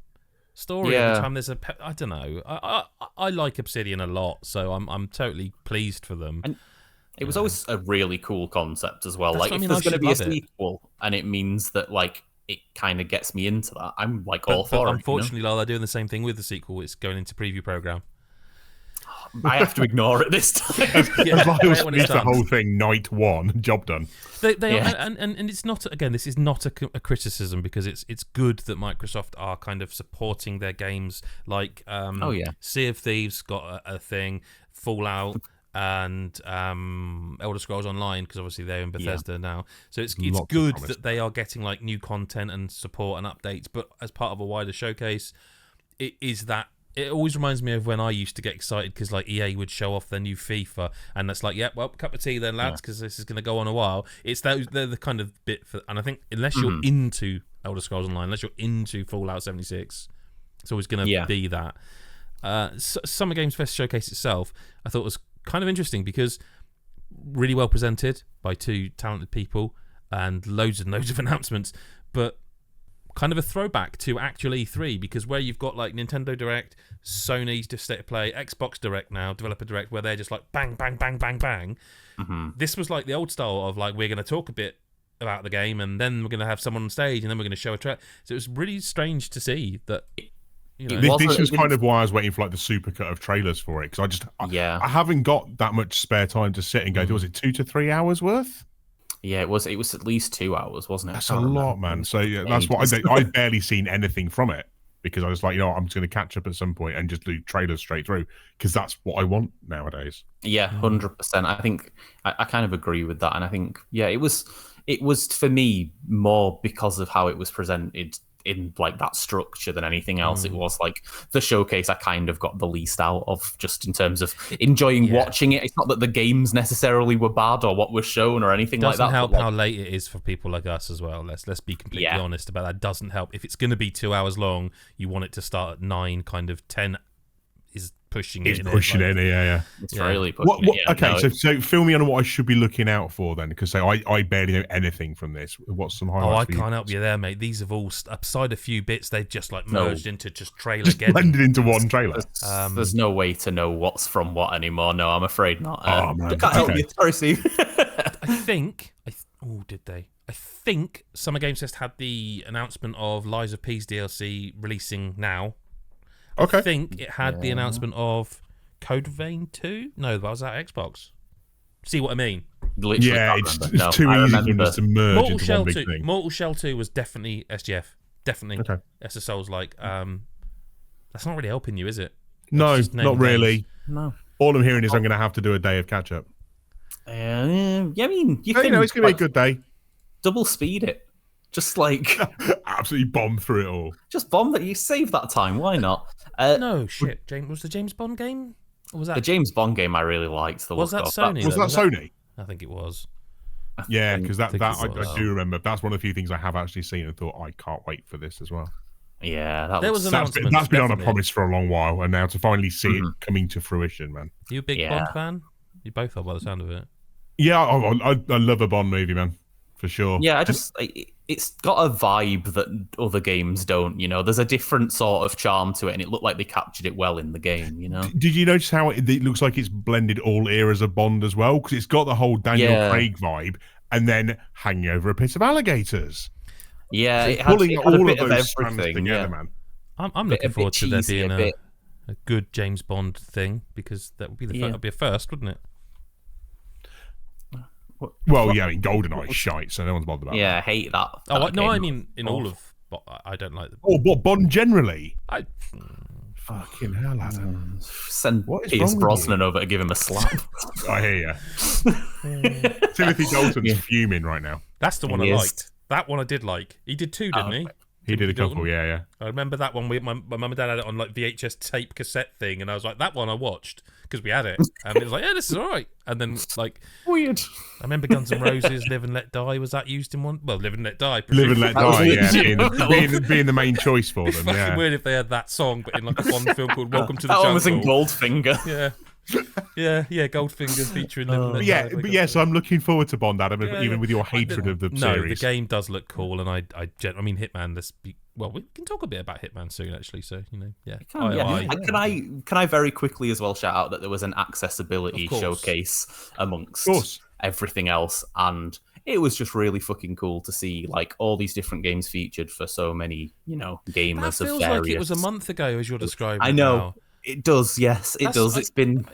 story every time there's I don't know. I like Obsidian a lot, so I'm totally pleased for them. And it was always a really cool concept as well. That's like if there's going to be a sequel and it means that like it kind of gets me into that, I'm like all for it. Unfortunately, they're doing the same thing with the sequel. It's going into preview program. I have to ignore it this time. It's the whole thing, night one, job done. And it's not, again, this is not a criticism because it's good that Microsoft are kind of supporting their games like Sea of Thieves got a thing, Fallout and Elder Scrolls Online, because obviously they're in Bethesda now. So it's good that they are getting like new content and support and updates, but as part of a wider showcase, it always reminds me of when I used to get excited because like EA would show off their new FIFA, and that's like, cup of tea then, lads, because this is going to go on a while. They're the kind of bit for, and I think unless you're into Elder Scrolls Online, unless you're into Fallout 76, it's always going to be that. Summer Games Fest Showcase itself, I thought was kind of interesting because really well presented by two talented people and loads and loads of announcements, but kind of a throwback to actual E3 because where you've got like Nintendo Direct, Sony's just State of Play, Xbox Direct now, Developer Direct, where they're just like bang, bang, bang, bang, bang. This was like the old style of like, we're going to talk a bit about the game and then we're going to have someone on stage and then we're going to show a track. So it was really strange to see that. You know, this was kind of why I was waiting for like the supercut of trailers for it because I haven't got that much spare time to sit and go. Was it 2 to 3 hours worth? Yeah, it was at least 2 hours, wasn't it? That's a lot, man. So yeah, that's what I've barely seen anything from it because I was like, I'm just going to catch up at some point and just do trailers straight through because that's what I want nowadays. Yeah, 100%. I think I kind of agree with that, and I think it was for me more because of how it was presented in like that structure than anything else. It was like the showcase I kind of got the least out of just in terms of enjoying watching it. It's not that the games necessarily were bad or what was shown or anything like that. Doesn't help how late it is for people like us as well. Let's be completely honest about that. Doesn't help. If it's going to be 2 hours long, you want it to start at 9, kind of 10 is pushing it. It's pushing it, It's really pushing it. Okay, so fill me on what I should be looking out for then, because I barely know anything from this. What's some highlights? Oh, I can't help you there, mate. These have all, aside a few bits, they've just like merged into just trailer again. Blended into one trailer. There's no way to know what's from what anymore. No, I'm afraid not. Oh, man. I can't help you. Sorry, Steve. Did they? I think Summer Games Fest had the announcement of Lies of P's DLC releasing now. Okay. I think it had the announcement of Code Vein 2. No, that was at Xbox. See what I mean? Literally it's too easy for us to merge Mortal into Shell one big 2. thing. Mortal Shell 2 was definitely SGF. Definitely. Okay. SSL's like, that's not really helping you, is it? No, not really. Games. No. All I'm hearing is I'm going to have to do a day of catch up. I mean, you know, it's going to be a good day. Double speed it. Just like absolutely bomb through it all. Just bomb that. You save that time. Why not? No shit. Was the James Bond game? Or was that the James Bond game? I really liked. Was that Sony? Was that Sony? I think it was. Yeah, because that I do remember. That's one of the few things I have actually seen and thought I can't wait for this as well. Yeah, that's been on a promise for a long while, and now to finally see it coming to fruition, man. You a big Bond fan? You both are by the sound of it. Yeah, I love a Bond movie, man. For sure. Yeah, it's got a vibe that other games don't, you know. There's a different sort of charm to it, and it looked like they captured it well in the game, you know. Did you notice how it looks like it's blended all eras of Bond as well? Because it's got the whole Daniel Craig vibe, and then hanging over a pit of alligators. Yeah, It's it had, pulling it had a all bit of of those strands everything. together, Yeah. man. I'm looking bit forward to there cheesy, being a a bit- good James Bond thing, because that would be that'd be a first, wouldn't it? Well, yeah, I mean, GoldenEye's shite, so no one's bothered about Yeah, that. I hate that. Oh, that no, game. I mean in all of. I don't like. Oh, but Bond generally. I Fucking hell, Adam. Send What is Pierce wrong with Brosnan over to give him a slap. I hear you. Timothy Dalton's fuming right now. That's the one He I is. liked. That one I did like. He did two, didn't he? He did a couple, Dalton? yeah. I remember that one. My mum and dad had it on like VHS tape cassette thing, and I was like, that one I watched because we had it, and it was like, yeah, this is all right. And then like Weird. I remember Guns N' Roses, "Live and Let Die." Was that used in one? Well, "Live and Let Die." Live and Let That was Die, yeah, legit. being the main choice for It's them, fucking yeah. weird if they had that song, but in like a Bond film called "Welcome to the That Jungle." one was in Goldfinger. Yeah, Goldfinger featuring Live and Let Die. But yeah, so I'm looking forward to Bond, Adam, even with your hatred of the No, series. the game does look cool, and I mean, Hitman. Well, we can talk a bit about Hitman soon, actually. So yeah. Can I very quickly as well shout out that there was an accessibility Of course. showcase amongst Of course. everything else, and it was just really fucking cool to see like all these different games featured for so many, gamers That of feels various. like it was a month ago, as you're describing. I it know now. it does. Yes, it That's- does. It's been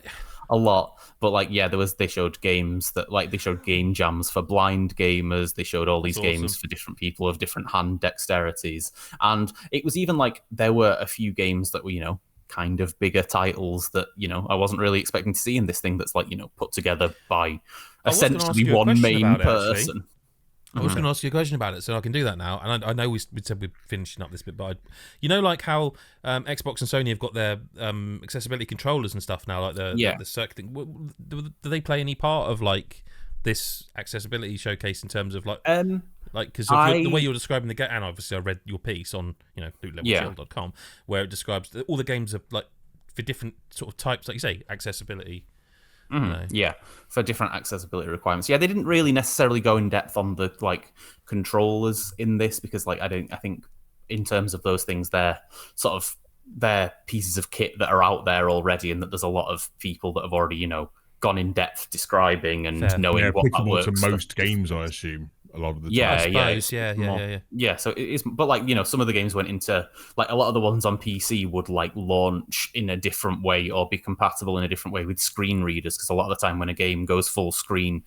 a lot, but like they showed games that they showed game jams for blind gamers. They showed all these That's games awesome. for different people of different hand dexterities, and it was even like there were a few games that were kind of bigger titles that I wasn't really expecting to see in this thing that's like put together by I was gonna ask essentially you a one question main about it, actually. person. I was going to ask you a question about it, so I can do that now. And I know we said we're finishing up this bit, but like how Xbox and Sony have got their accessibility controllers and stuff now, like the circuit thing. Do they play any part of like this accessibility showcase in terms of like because the way you're describing the game? And obviously, I read your piece on bootlevelchill.com where it describes that all the games are like for different sort of types, like you say, accessibility. Yeah, for different accessibility requirements. Yeah, they didn't really necessarily go in depth on the controllers in this because I think in terms of those things they're pieces of kit that are out there already, and that there's a lot of people that have already gone in depth describing and knowing what that applicable works to for. most games, I assume. A lot of the time. Yeah. So it is, but some of the games went into a lot of the ones on PC would launch in a different way or be compatible in a different way with screen readers, because a lot of the time when a game goes full screen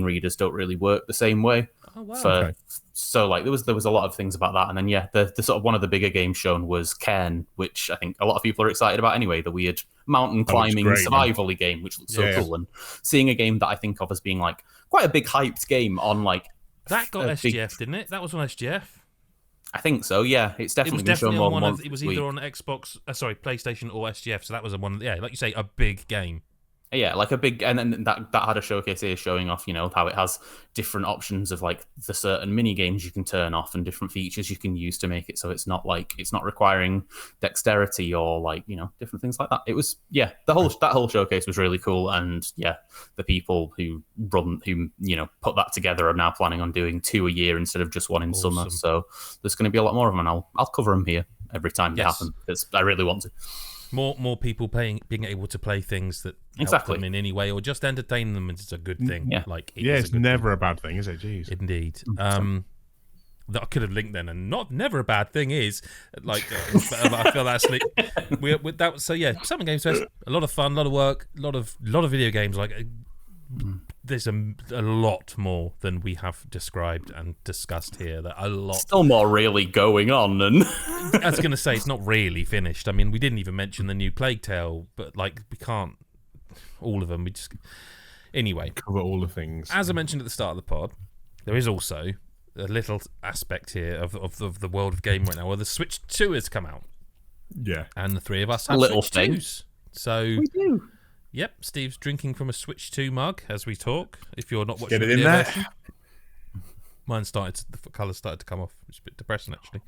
readers don't really work the same way. Oh wow! Okay. So there was a lot of things about that, and then the sort of one of the bigger games shown was Cairn, which I think a lot of people are excited about anyway. The weird mountain climbing survival-y game, which looks so cool, and seeing a game that I think of as being quite a big hyped game on that got SGF, didn't it? That was on SGF. I think so. Yeah, it's definitely been shown more than once. It was either on Xbox, PlayStation, or SGF. So that was one. Yeah, like you say, a big game. Yeah, like a big, and then that had a showcase here showing off, how it has different options of the certain mini games you can turn off and different features you can use to make it so it's not requiring dexterity or different things like that. It was that whole showcase was really cool, and the people who put that together are now planning on doing 2 a year instead of just one in summer. So there's going to be a lot more of them, and I'll cover them here every time they happen because I really want to. More people being able to play things that help them in any way or just entertain them is a good thing. Yeah, it's never a bad thing, is it? Jeez. Indeed. That I could have linked then, and never a bad thing is I feel that's Summer Games Fest, a lot of fun, a lot of work, a lot of video games. There's a lot more than we have described and discussed here. That a lot. Still more really going on, and I was going to say it's not really finished. I mean, we didn't even mention the new Plague Tale, but we can't all of them. We just anyway cover all the things. As I mentioned at the start of the pod, there is also a little aspect here of the world of game right now, where the Switch 2 has come out. Yeah, and the three of us have little Switch thing. 2s. So we do. Yep, Steve's drinking from a Switch 2 mug as we talk. If you're not watching Get it the in video there. version. The colours started to come off. It's a bit depressing, actually.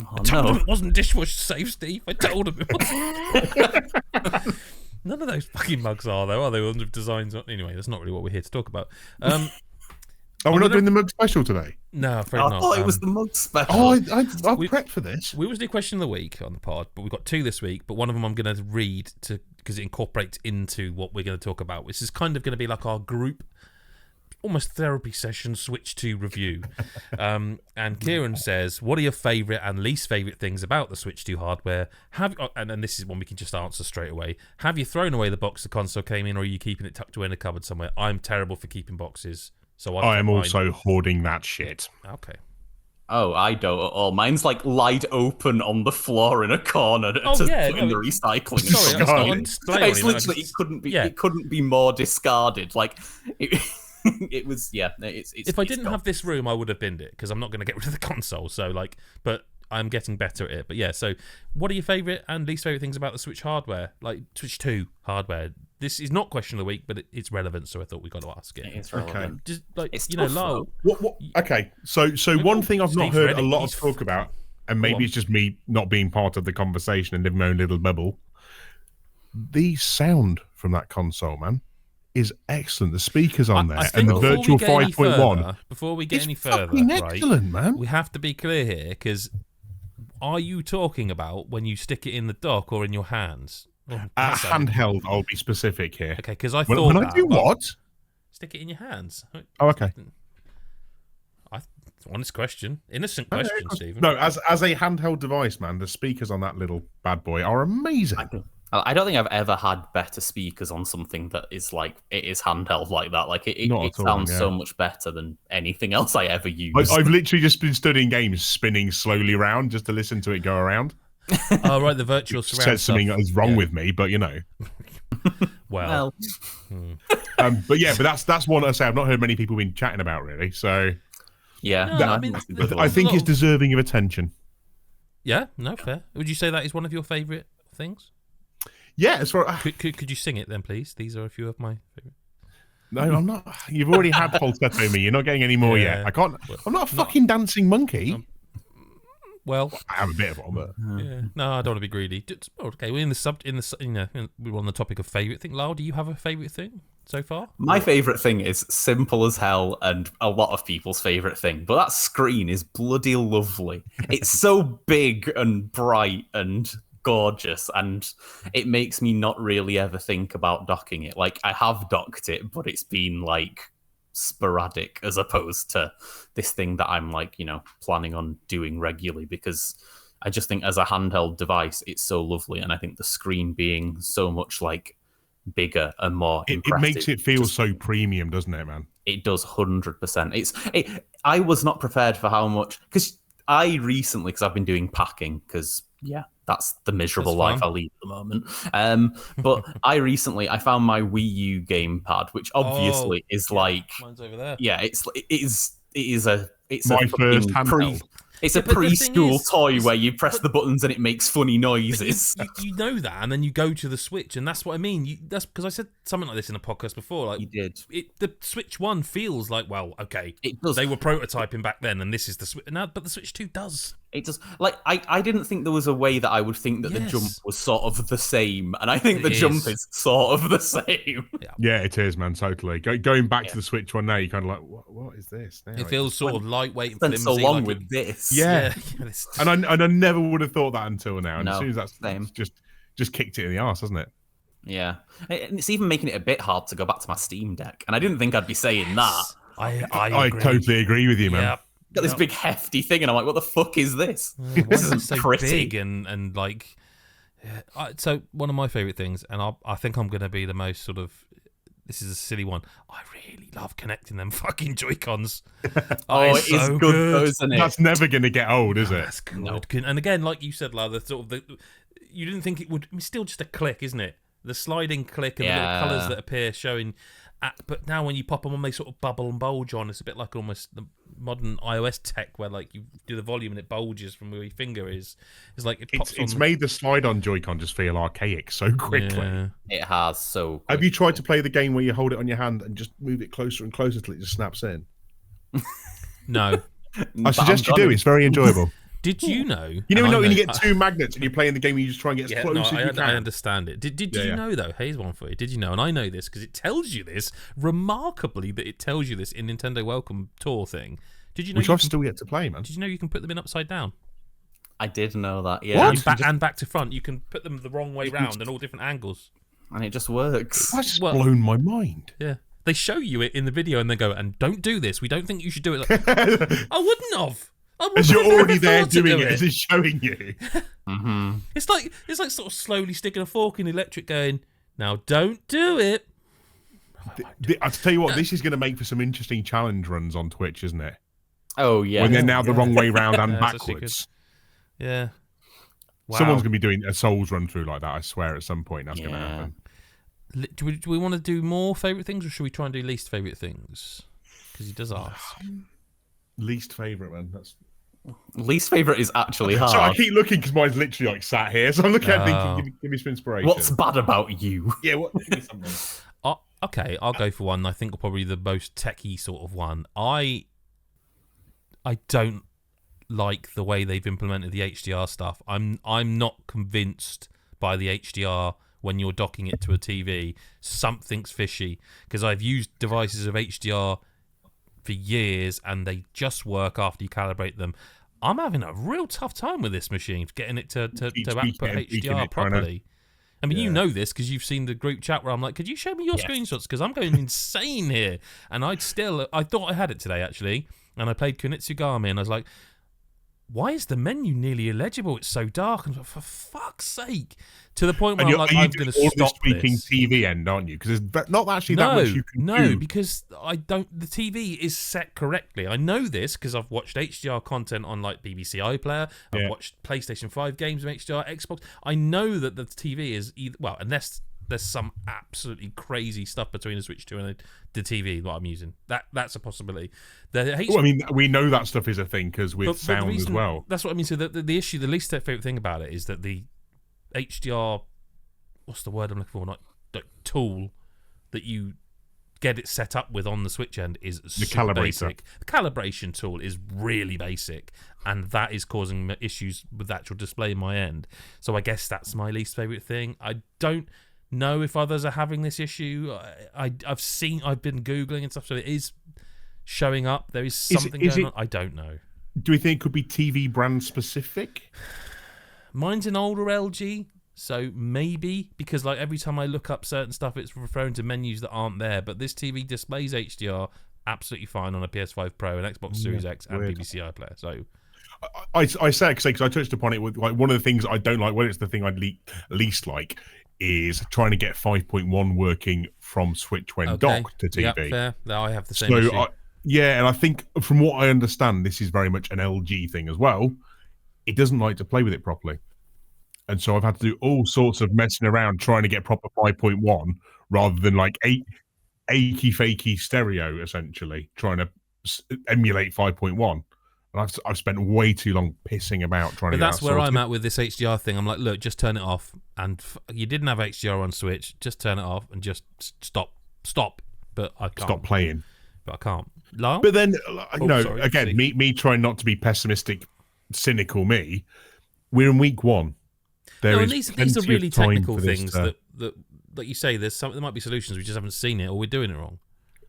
Oh, I told him it wasn't dishwasher safe, Steve. I told him it wasn't. None of those fucking mugs are, though, are they? Ones with designs on. Anyway, that's not really what we're here to talk about. We're not doing the mug special today? No, I'm afraid I not. thought it was the mug special. Oh, I prepped for this. We always do question of the week on the pod, but we've got 2 this week. But one of them I'm going to read because it incorporates into what we're going to talk about. This is kind of going to be like our group almost therapy session Switch 2 review. And Kieran says, what are your favourite and least favourite things about the Switch 2 hardware? And this is one we can just answer straight away. Have you thrown away the box the console came in, or are you keeping it tucked away in a cupboard somewhere? I'm terrible for keeping boxes. So I am also hoarding that shit. Okay. Oh, I don't at all. Mine's like light open on the floor in a corner in the recycling. Sorry, it's literally it couldn't be more discarded. Like it was. Yeah, it's. If I didn't have this room, I would have binned it because I'm not going to get rid of the console. So but I'm getting better at it. But yeah, so what are your favourite and least favourite things about the Switch hardware? Like Switch 2 hardware. This is not question of the week, but it's relevant, so I thought we got to ask it. It's relevant. Okay. Just Lyle. Okay, so one thing I've not heard a lot of talk about, and maybe it's just me not being part of the conversation and living my own little bubble. The sound from that console, man, is excellent. The speakers on there and the Virtual 5.1. Before we get any further, excellent, man. We have to be clear here, because are you talking about when you stick it in the dock or in your hands? Handheld, I'll be specific here. Okay, because I thought when I do what? Stick it in your hands. Oh, okay. Honest question. Innocent question, Stephen. No, as a handheld device, man, the speakers on that little bad boy are amazing. I don't think I've ever had better speakers on something that is like it is handheld like that. Like it sounds so much better than anything else I ever use. I've literally just been studying games, spinning slowly around just to listen to it go around. Oh right, the virtual surround said something is wrong with me, but you know. well. But that's one I say I've not heard many people been chatting about really. So yeah, I think it's deserving of attention. Yeah, no, fair. Would you say that is one of your favourite things? Yeah, as far could you sing it then, please? These are a few of my favourite. No, I'm not. You've already had falsetto me. You're not getting any more yet. I can't. I'm not a fucking dancing monkey. Well, I am a bit of one, but no, I don't want to be greedy. Okay, we're we're on the topic of favourite thing. Lyle, do you have a favourite thing so far? My favourite thing is simple as hell, and a lot of people's favourite thing. But that screen is bloody lovely. It's so big and bright and gorgeous, and it makes me not really ever think about docking it. Like I have docked it, but it's been like sporadic as opposed to this thing that I'm like, planning on doing regularly, because I just think as a handheld device, it's so lovely. And I think the screen being so much like bigger and more impressive, it makes it feel so premium, doesn't it, man? It does 100%. I was not prepared for how much, because I recently, because I've been doing packing, because that's the miserable life I lead at the moment. But I found my Wii U gamepad, which obviously is like mine's over there. Yeah, it's my first handheld. It's a preschool toy where you press the buttons and it makes funny noises. You know that, and then you go to the Switch, and that's what I mean. That's because I said something like this in a podcast before. Like you did. The Switch 1 feels like, well, okay, it does. They were prototyping back then, and this is the Switch now, but the Switch 2 does. It does. Like I didn't think there was a way that I would think that the jump was sort of the same, and I think the jump is sort of the same. Yeah, it is, man. Totally. Going back to the Switch 1 now, you're kind of like, what is this? Now? It feels sort of lightweight and flimsy. So long with this. Yeah. And I never would have thought that until now. And as soon as that's just kicked it in the arse, hasn't it? Yeah. And it's even making it a bit hard to go back to my Steam Deck. And I didn't think I'd be saying that. I totally agree with you, man. Yeah. Got this big hefty thing, and I'm like, what the fuck is this? This isn't so pretty. Big and like... so one of my favourite things, and I think I'm going to be the most sort of... This is a silly one. I really love connecting them fucking Joy-Cons. It's so good, isn't it? That's never going to get old, is it? That's good. No. And again, like you said, Lara, you didn't think it would... It's still just a click, isn't it? The sliding click and the little colours that appear showing... but now when you pop them on, they sort of bubble and bulge on. It's a bit like almost the modern iOS tech where like you do the volume and it bulges from where your finger is. It's like it's made the slide-on Joy-Con just feel archaic so quickly. Yeah. It has so quickly. Have you tried to play the game where you hold it on your hand and just move it closer and closer till it just snaps in? No. I suggest you do. It's very enjoyable. Did you know? You know when you get two magnets and you're playing the game and you just try and get as close as you can? I understand it. Did you know, though? Here's one for you. Did you know, and I know this because it tells you this, remarkably that it tells you this in Nintendo Welcome Tour thing. Did you know? Which I've still yet to play, man. Did you know you can put them in upside down? I did know that, yeah. And back to front. You can put them the wrong way round and all different angles. And it just works. That's just blown my mind. Yeah. They show you it in the video and they go, and don't do this. We don't think you should do it. Like, I wouldn't have. As you're already there doing it, as it's showing you. It's like sort of slowly sticking a fork in the electric, going, now don't do it. I'll tell you what, this is going to make for some interesting challenge runs on Twitch, isn't it? Oh yeah. When they're now the wrong way round and backwards. Yeah. Wow. Someone's going to be doing a Souls run through like that. I swear, at some point that's going to happen. Do we want to do more favourite things, or should we try and do least favourite things? Because he does ask. Least favourite, man. That's least favourite is actually hard. So I keep looking because mine's literally like sat here. So I'm looking at it thinking, give me some inspiration. What's bad about you? Yeah, what? Give me something. Okay, I'll go for one. I think probably the most techie sort of one. I don't like the way they've implemented the HDR stuff. I'm not convinced by the HDR when you're docking it to a TV. Something's fishy, because I've used devices of HDR for years and they just work after you calibrate them. I'm having a real tough time with this machine, getting it to output HDR properly. I mean, you know this because you've seen the group chat where I'm like, could you show me your screenshots? Because I'm going insane here. And I thought I had it today, actually. And I played Kunitsugami and I was like, why is the menu nearly illegible? It's so dark. And for fuck's sake. To the point where I'm like, I'm going to stop tweaking this. TV end, aren't you? Because there's not actually that much you can do. No, because the TV is set correctly. I know this because I've watched HDR content on like BBC iPlayer. I've watched PlayStation 5 games with HDR, Xbox. I know that the TV is unless there's some absolutely crazy stuff between the Switch 2 and the TV that I'm using. That's a possibility. I mean, we know that stuff is a thing because with sound as well. That's what I mean. So the issue, the least favourite thing about it is that the HDR, what's the word I'm looking for? Not tool that you get it set up with on the Switch end is super basic. The calibration tool is really basic, and that is causing issues with the actual display in my end. So I guess that's my least favourite thing. I don't know if others are having this issue. I've been Googling and stuff, so it is showing up. There is something going on. I don't know. Do we think it could be TV brand specific? Mine's an older LG, so maybe, because like every time I look up certain stuff, it's referring to menus that aren't there. But this TV displays HDR absolutely fine on a PS5 Pro, and Xbox Series X, and BBC iPlayer. So I say it because I touched upon it with like one of the things I don't like. Well, it's the thing I least like is trying to get 5.1 working from Switch when docked to TV. Yeah, fair. I have the same issue. And I think from what I understand, this is very much an LG thing as well. It doesn't like to play with it properly. And so I've had to do all sorts of messing around trying to get proper 5.1 rather than like achy fakey stereo, essentially, trying to emulate 5.1. And I've spent way too long pissing about trying to get that that's where I'm at with this HDR thing. I'm like, look, just turn it off. And you didn't have HDR on Switch. Just turn it off and just stop. But I can't. Stop playing. But I can't. Lyle? But then, again, me trying not to be pessimistic, cynical me, we're in week one. These are really technical things that you say. There might be solutions, we just haven't seen it, or we're doing it wrong.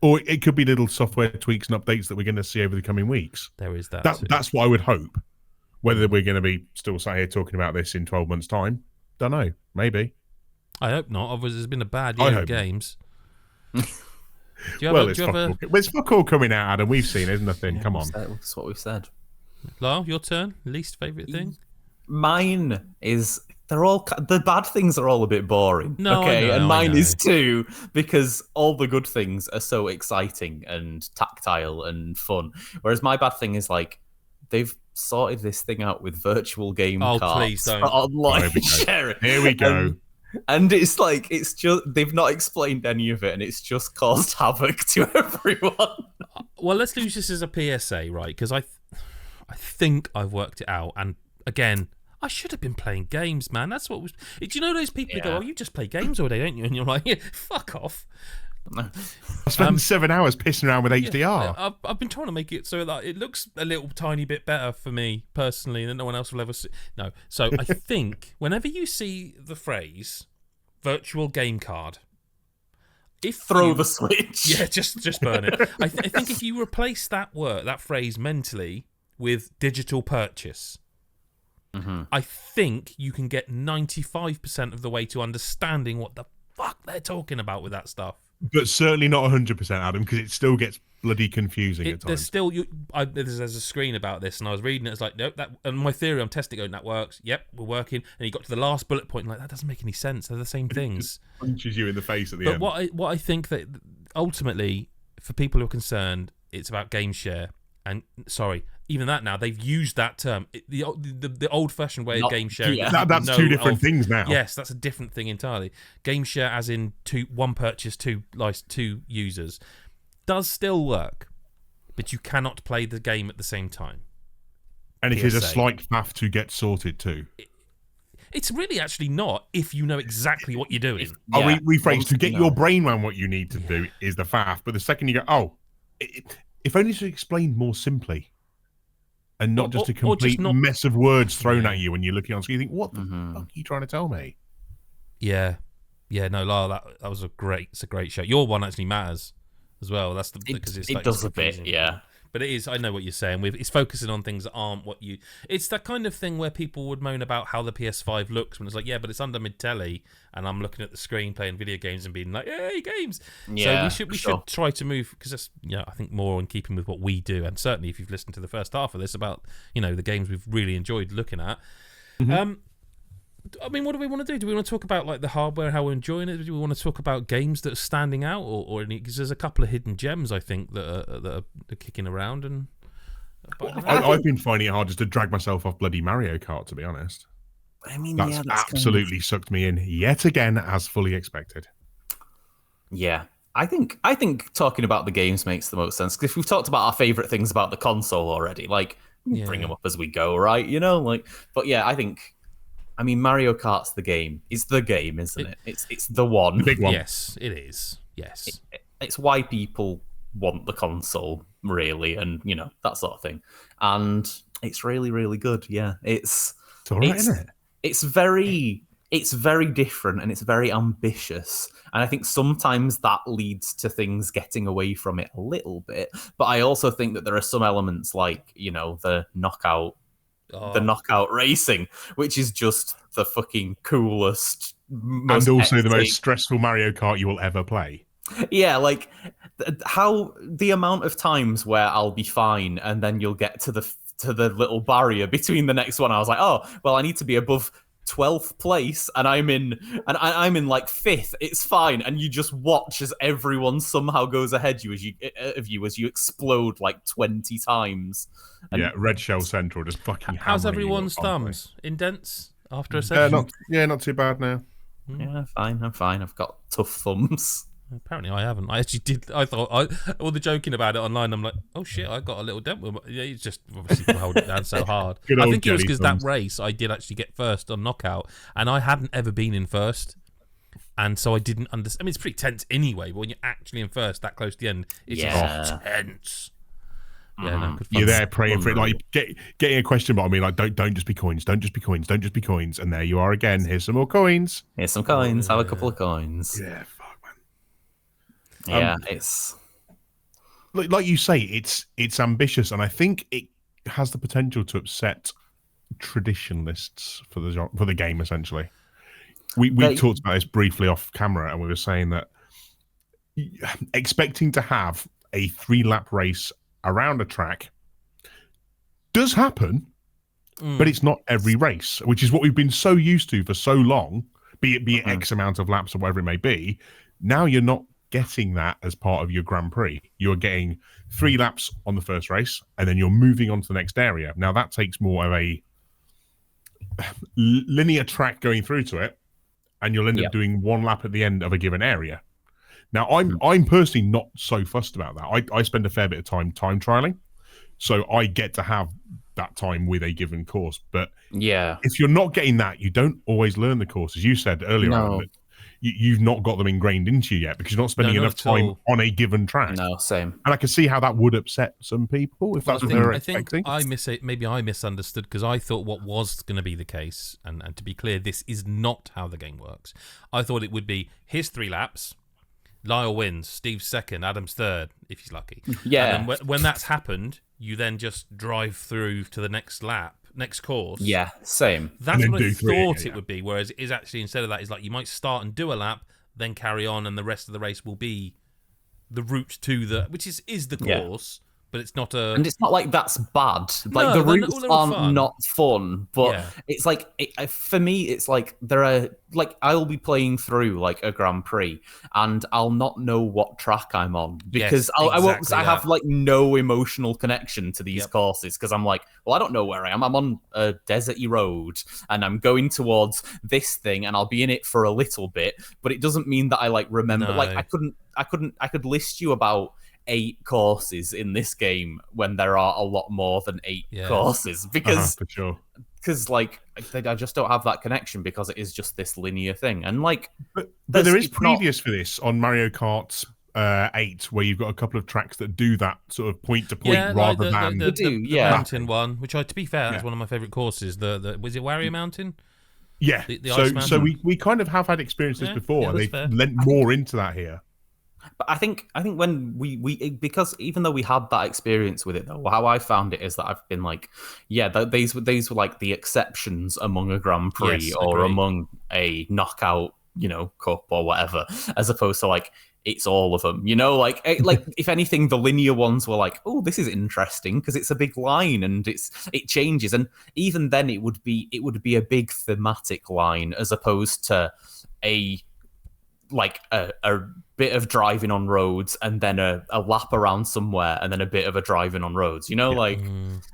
Or it could be little software tweaks and updates that we're going to see over the coming weeks. There is that. That's what I would hope. Whether we're going to be still sat here talking about this in 12 months' time, don't know. Maybe. I hope not. Otherwise, it's been a bad year of games. It's fuck all coming out, Adam. We've seen it. There's nothing. Come on. That's what we've said. Lyle, your turn. Least favourite thing? Mine is... the bad things are all a bit boring. No, okay, and mine is too, because all the good things are so exciting and tactile and fun. Whereas my bad thing is like they've sorted this thing out with virtual game cards please don't. for online sharing. Here we go. And it's like they've not explained any of it, and it's just caused havoc to everyone. Well, let's use this as a PSA, right? Because I think I've worked it out, and again, I should have been playing games, man. That's what was. Do you know those people who go, "Oh, you just play games all day, don't you?" And you're like, "Yeah, fuck off." I spent 7 hours pissing around with HDR. I've been trying to make it so that it looks a little tiny bit better for me personally, and no one else will ever see. No, so I think whenever you see the phrase "virtual game card," throw the switch. Yeah, just burn it. I think if you replace that phrase mentally with digital purchase. Mm-hmm. I think you can get 95% of the way to understanding what the fuck they're talking about with that stuff. but certainly not 100%, Adam, because it still gets bloody confusing at times. There's still there's a screen about this, and I was reading it. It's like, nope, that. And my theory, I'm testing it, going, that works. Yep, we're working. And he got to the last bullet point, and like, that doesn't make any sense. They're the same things. Punches you in the face at the end. But what I think that ultimately, for people who are concerned, it's about game share. And sorry, even that now they've used that term. The old-fashioned way of game sharing. Yeah. That's two different things now. Yes, that's a different thing entirely. Game share, as in one purchase, two users, does still work, but you cannot play the game at the same time. And it is a slight faff to get sorted too. It's really actually not if you know exactly what you're doing. I'll rephrase, to get your brain around what you need to do is the faff, but the second you go, if only to explain more simply and not just a complete mess of words thrown at you when you're looking on screen, you think, what the fuck are you trying to tell me? Yeah, no, Lara, that was a great show. Your one actually matters as well. That's because it does a bit, yeah. But it is. I know what you're saying. It's focusing on things that aren't what you. It's that kind of thing where people would moan about how the PS5 looks when it's like, yeah, but it's under mid telly, and I'm looking at the screen playing video games and being like, yay, games. Yeah, so we should try to move, because that's I think more in keeping with what we do, and certainly if you've listened to the first half of this about the games we've really enjoyed looking at. Mm-hmm. I mean, what do we want to do? Do we want to talk about like the hardware, how we're enjoying it? Do we want to talk about games that are standing out, or because there's a couple of hidden gems I think that are kicking around? And I've been finding it hard just to drag myself off bloody Mario Kart, to be honest. I mean, that's absolutely sucked me in yet again, as fully expected. Yeah, I think talking about the games makes the most sense, because if we've talked about our favorite things about the console already, like bring them up as we go, right? But yeah, I mean, Mario Kart's the game. It's the game, isn't it? It's the one. The big one. Yes, it is. Yes. It's why people want the console, really, and, that sort of thing. And it's really, really good, yeah. It's all right, isn't it? It's very different, and it's very ambitious. And I think sometimes that leads to things getting away from it a little bit. But I also think that there are some elements like, the knockout racing, which is just the fucking coolest, most and also hectic. The most stressful Mario Kart you will ever play. Yeah, like how the amount of times where I'll be fine, and then you'll get to the little barrier between the next one. I was like, oh, well, I need to be above 12th place, and I'm in like 5th. It's fine, and you just watch as everyone somehow goes ahead of you as you explode like 20 times. And Red Shell Central just fucking. How's everyone's thumbs? Indents after a session? Not too bad now. Yeah, fine. I'm fine. I've got tough thumbs. Apparently I haven't. I actually did. I thought all the joking about it online. I'm like, oh shit, I got a little dent. Yeah, it's just obviously people hold it down so hard. I think it was because that race I did actually get first on knockout, and I hadn't ever been in first, and so I didn't understand. I mean, it's pretty tense anyway, but when you're actually in first, that close to the end, it's just tense. Yeah, no, you're there praying for it, like getting a question about me, like don't just be coins, don't just be coins, don't just be coins, and there you are again. Here's some more coins. Here's some coins. Have a couple of coins. Yeah. Yeah, it's like you say, it's ambitious, and I think it has the potential to upset traditionalists for the game. Essentially, we talked about this briefly off camera, and we were saying that expecting to have a 3-lap race around a track does happen, but it's not every race, which is what we've been so used to for so long. Be it X amount of laps or whatever it may be. Now you're not getting that as part of your Grand Prix. You're getting 3 laps on the first race, and then you're moving on to the next area. Now that takes more of a linear track going through to it, and you'll end up doing 1 lap at the end of a given area. Now I'm personally not so fussed about that. I spend a fair bit of time trialing, so I get to have that time with a given course. But if you're not getting that, you don't always learn the course, as you said earlier on. You've not got them ingrained into you yet, because you're not spending enough time on a given track. No, same. And I can see how that would upset some people if that's what they're expecting. I misunderstood, because I thought what was going to be the case, and to be clear, this is not how the game works. I thought it would be, here's 3 laps, Lyle wins, Steve's second, Adam's third, if he's lucky. Yeah. And then when that's happened, you then just drive through to the next lap, next course. Yeah, same. That's what I thought it would be, whereas it is actually, instead of that, is like you might start and do a lap, then carry on, and the rest of the race will be the route to which is the course. But it's not and it's not like that's bad. Like No, the they're routes fun. aren't not fun, but it's like for me, it's like there are like I'll be playing through like a Grand Prix, and I'll not know what track I'm on because I have like no emotional connection to these courses because I'm like, well, I don't know where I am. I'm on a deserty road, and I'm going towards this thing, and I'll be in it for a little bit, but it doesn't mean that I like remember. No. Like I could list you about 8 courses in this game when there are a lot more than 8 courses because for sure. Because like I just don't have that connection because it is just this linear thing and like but there is previous for this on Mario Kart 8 where you've got a couple of tracks that do that sort of point to point rather than the mountain one, which to be fair that's one of my favorite courses. The was it Wario Mountain? Yeah. The Ice Mountain? So we kind of have had experiences before. They've lent more into that here. But I think when we because even though we had that experience with it though, how I found it is that I've been like, these were like the exceptions among a Grand Prix or among a knockout, cup or whatever, as opposed to like it's all of them, like if anything, the linear ones were like, oh, this is interesting because it's a big line and it changes, and even then it would be a big thematic line as opposed to a bit of driving on roads and then a lap around somewhere and then a bit of a driving on roads.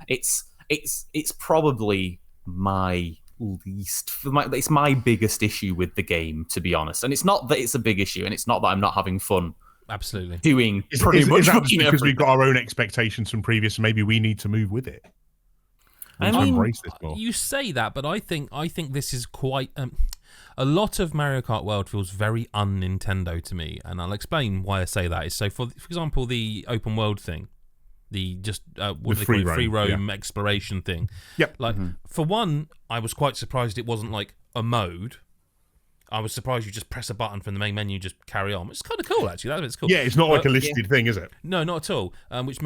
It's probably my least. It's my biggest issue with the game, to be honest. And it's not that it's a big issue, and it's not that I'm not having fun. Absolutely, doing pretty much because we've got our own expectations from previous. Maybe we need to move with it. Embrace this more. You say that, but I think this is quite. A lot of Mario Kart World feels very un-Nintendo to me, and I'll explain why I say that. Is so, for example, the open world thing, the free roam exploration thing. Yep. Like for one, I was quite surprised it wasn't like a mode. I was surprised you just press a button from the main menu, just carry on. It's kind of cool, actually. It's cool. Yeah, it's not like a listed thing, is it? No, not at all. Which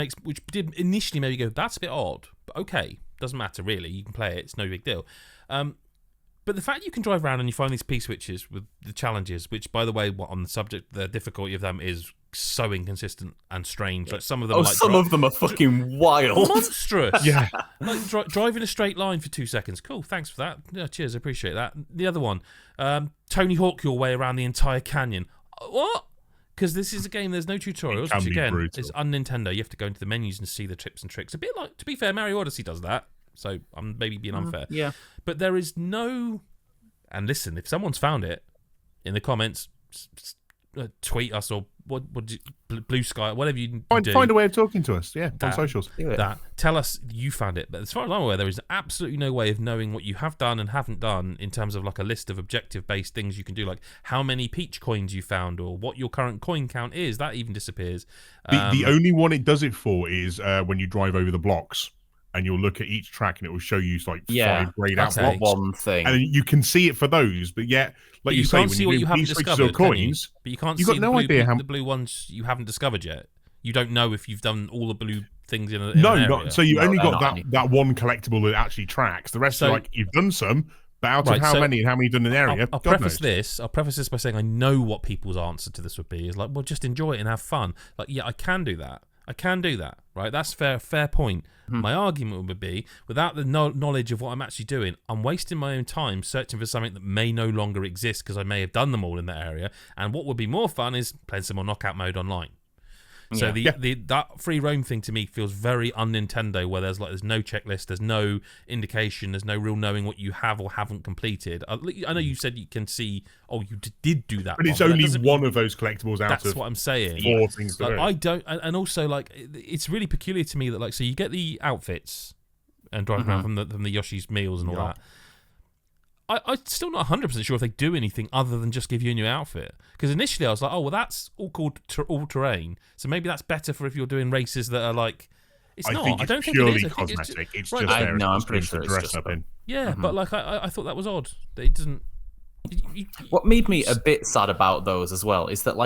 did initially maybe go, that's a bit odd, but okay, doesn't matter really. You can play it; it's no big deal. But the fact you can drive around and you find these P-switches with the challenges, which, by the way, on the subject, the difficulty of them is so inconsistent and strange. Like some of them, of them are fucking wild, monstrous. Yeah, like driving a straight line for 2 seconds. Cool, thanks for that. Yeah, cheers, I appreciate that. The other one, Tony Hawk your way around the entire canyon. What? Because this is a game, there's no tutorials, which again is un-Nintendo. You have to go into the menus and see the tips and tricks. A bit like, to be fair, Mario Odyssey does that. So I'm maybe being unfair. Yeah. But there is no... And listen, if someone's found it, in the comments, tweet us or Blue Sky, whatever you do. Find a way of talking to us, on socials. Tell us you found it. But as far as I'm aware, there is absolutely no way of knowing what you have done and haven't done in terms of like a list of objective-based things you can do, like how many peach coins you found or what your current coin count is. That even disappears. The only one it does it for is when you drive over the blocks. And you'll look at each track, and it will show you like 5 grayed out blocks. One thing, and you can see it for those. But like you say, can't when see you what do you haven't discovered, coins, but you can't. You've see got no idea how the blue ones you haven't discovered yet. You don't know if you've done all the blue things in an area. Not so you only got that one collectible that actually tracks. The rest are like you've done some, but out of how many and how many done in an area. I'll preface this by saying I know what people's answer to this would be. Is like, well, just enjoy it and have fun. Like, yeah, I can do that. Right? That's fair point. My argument would be, without the knowledge of what I'm actually doing, I'm wasting my own time searching for something that may no longer exist because I may have done them all in that area. And what would be more fun is playing some more knockout mode online. So that free roam thing to me feels very un-Nintendo, where there's no checklist, there's no indication, there's no real knowing what you have or haven't completed. I know you said you can see, you did do that, but it's only one of those collectibles out of. That's what I'm saying. 4 things to do. I don't, and also it's really peculiar to me that so you get the outfits and drive around from the Yoshi's meals and all that. I'm still not 100% sure if they do anything other than just give you a new outfit. Because initially I was like, that's all called all-terrain. So maybe that's better for if you're doing races that are like... I don't think it is. Purely cosmetic. It's just there. No, I'm pretty sure it's dress just up in. Yeah, but I thought that was odd. That it doesn't... What made me a bit sad about those as well is that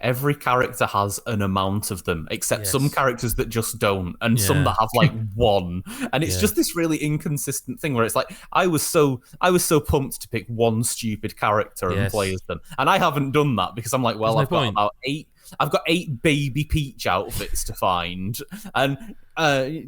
every character has an amount of them, except some Yes. characters that just don't, and some Yeah. that have like one. And it's Yeah. just this really inconsistent thing where it's like I was so pumped to pick one stupid character and Yes. play as them, and I haven't done that because I'm like, well, There's I've no got point. about 8. I've got 8 baby Peach outfits to find, and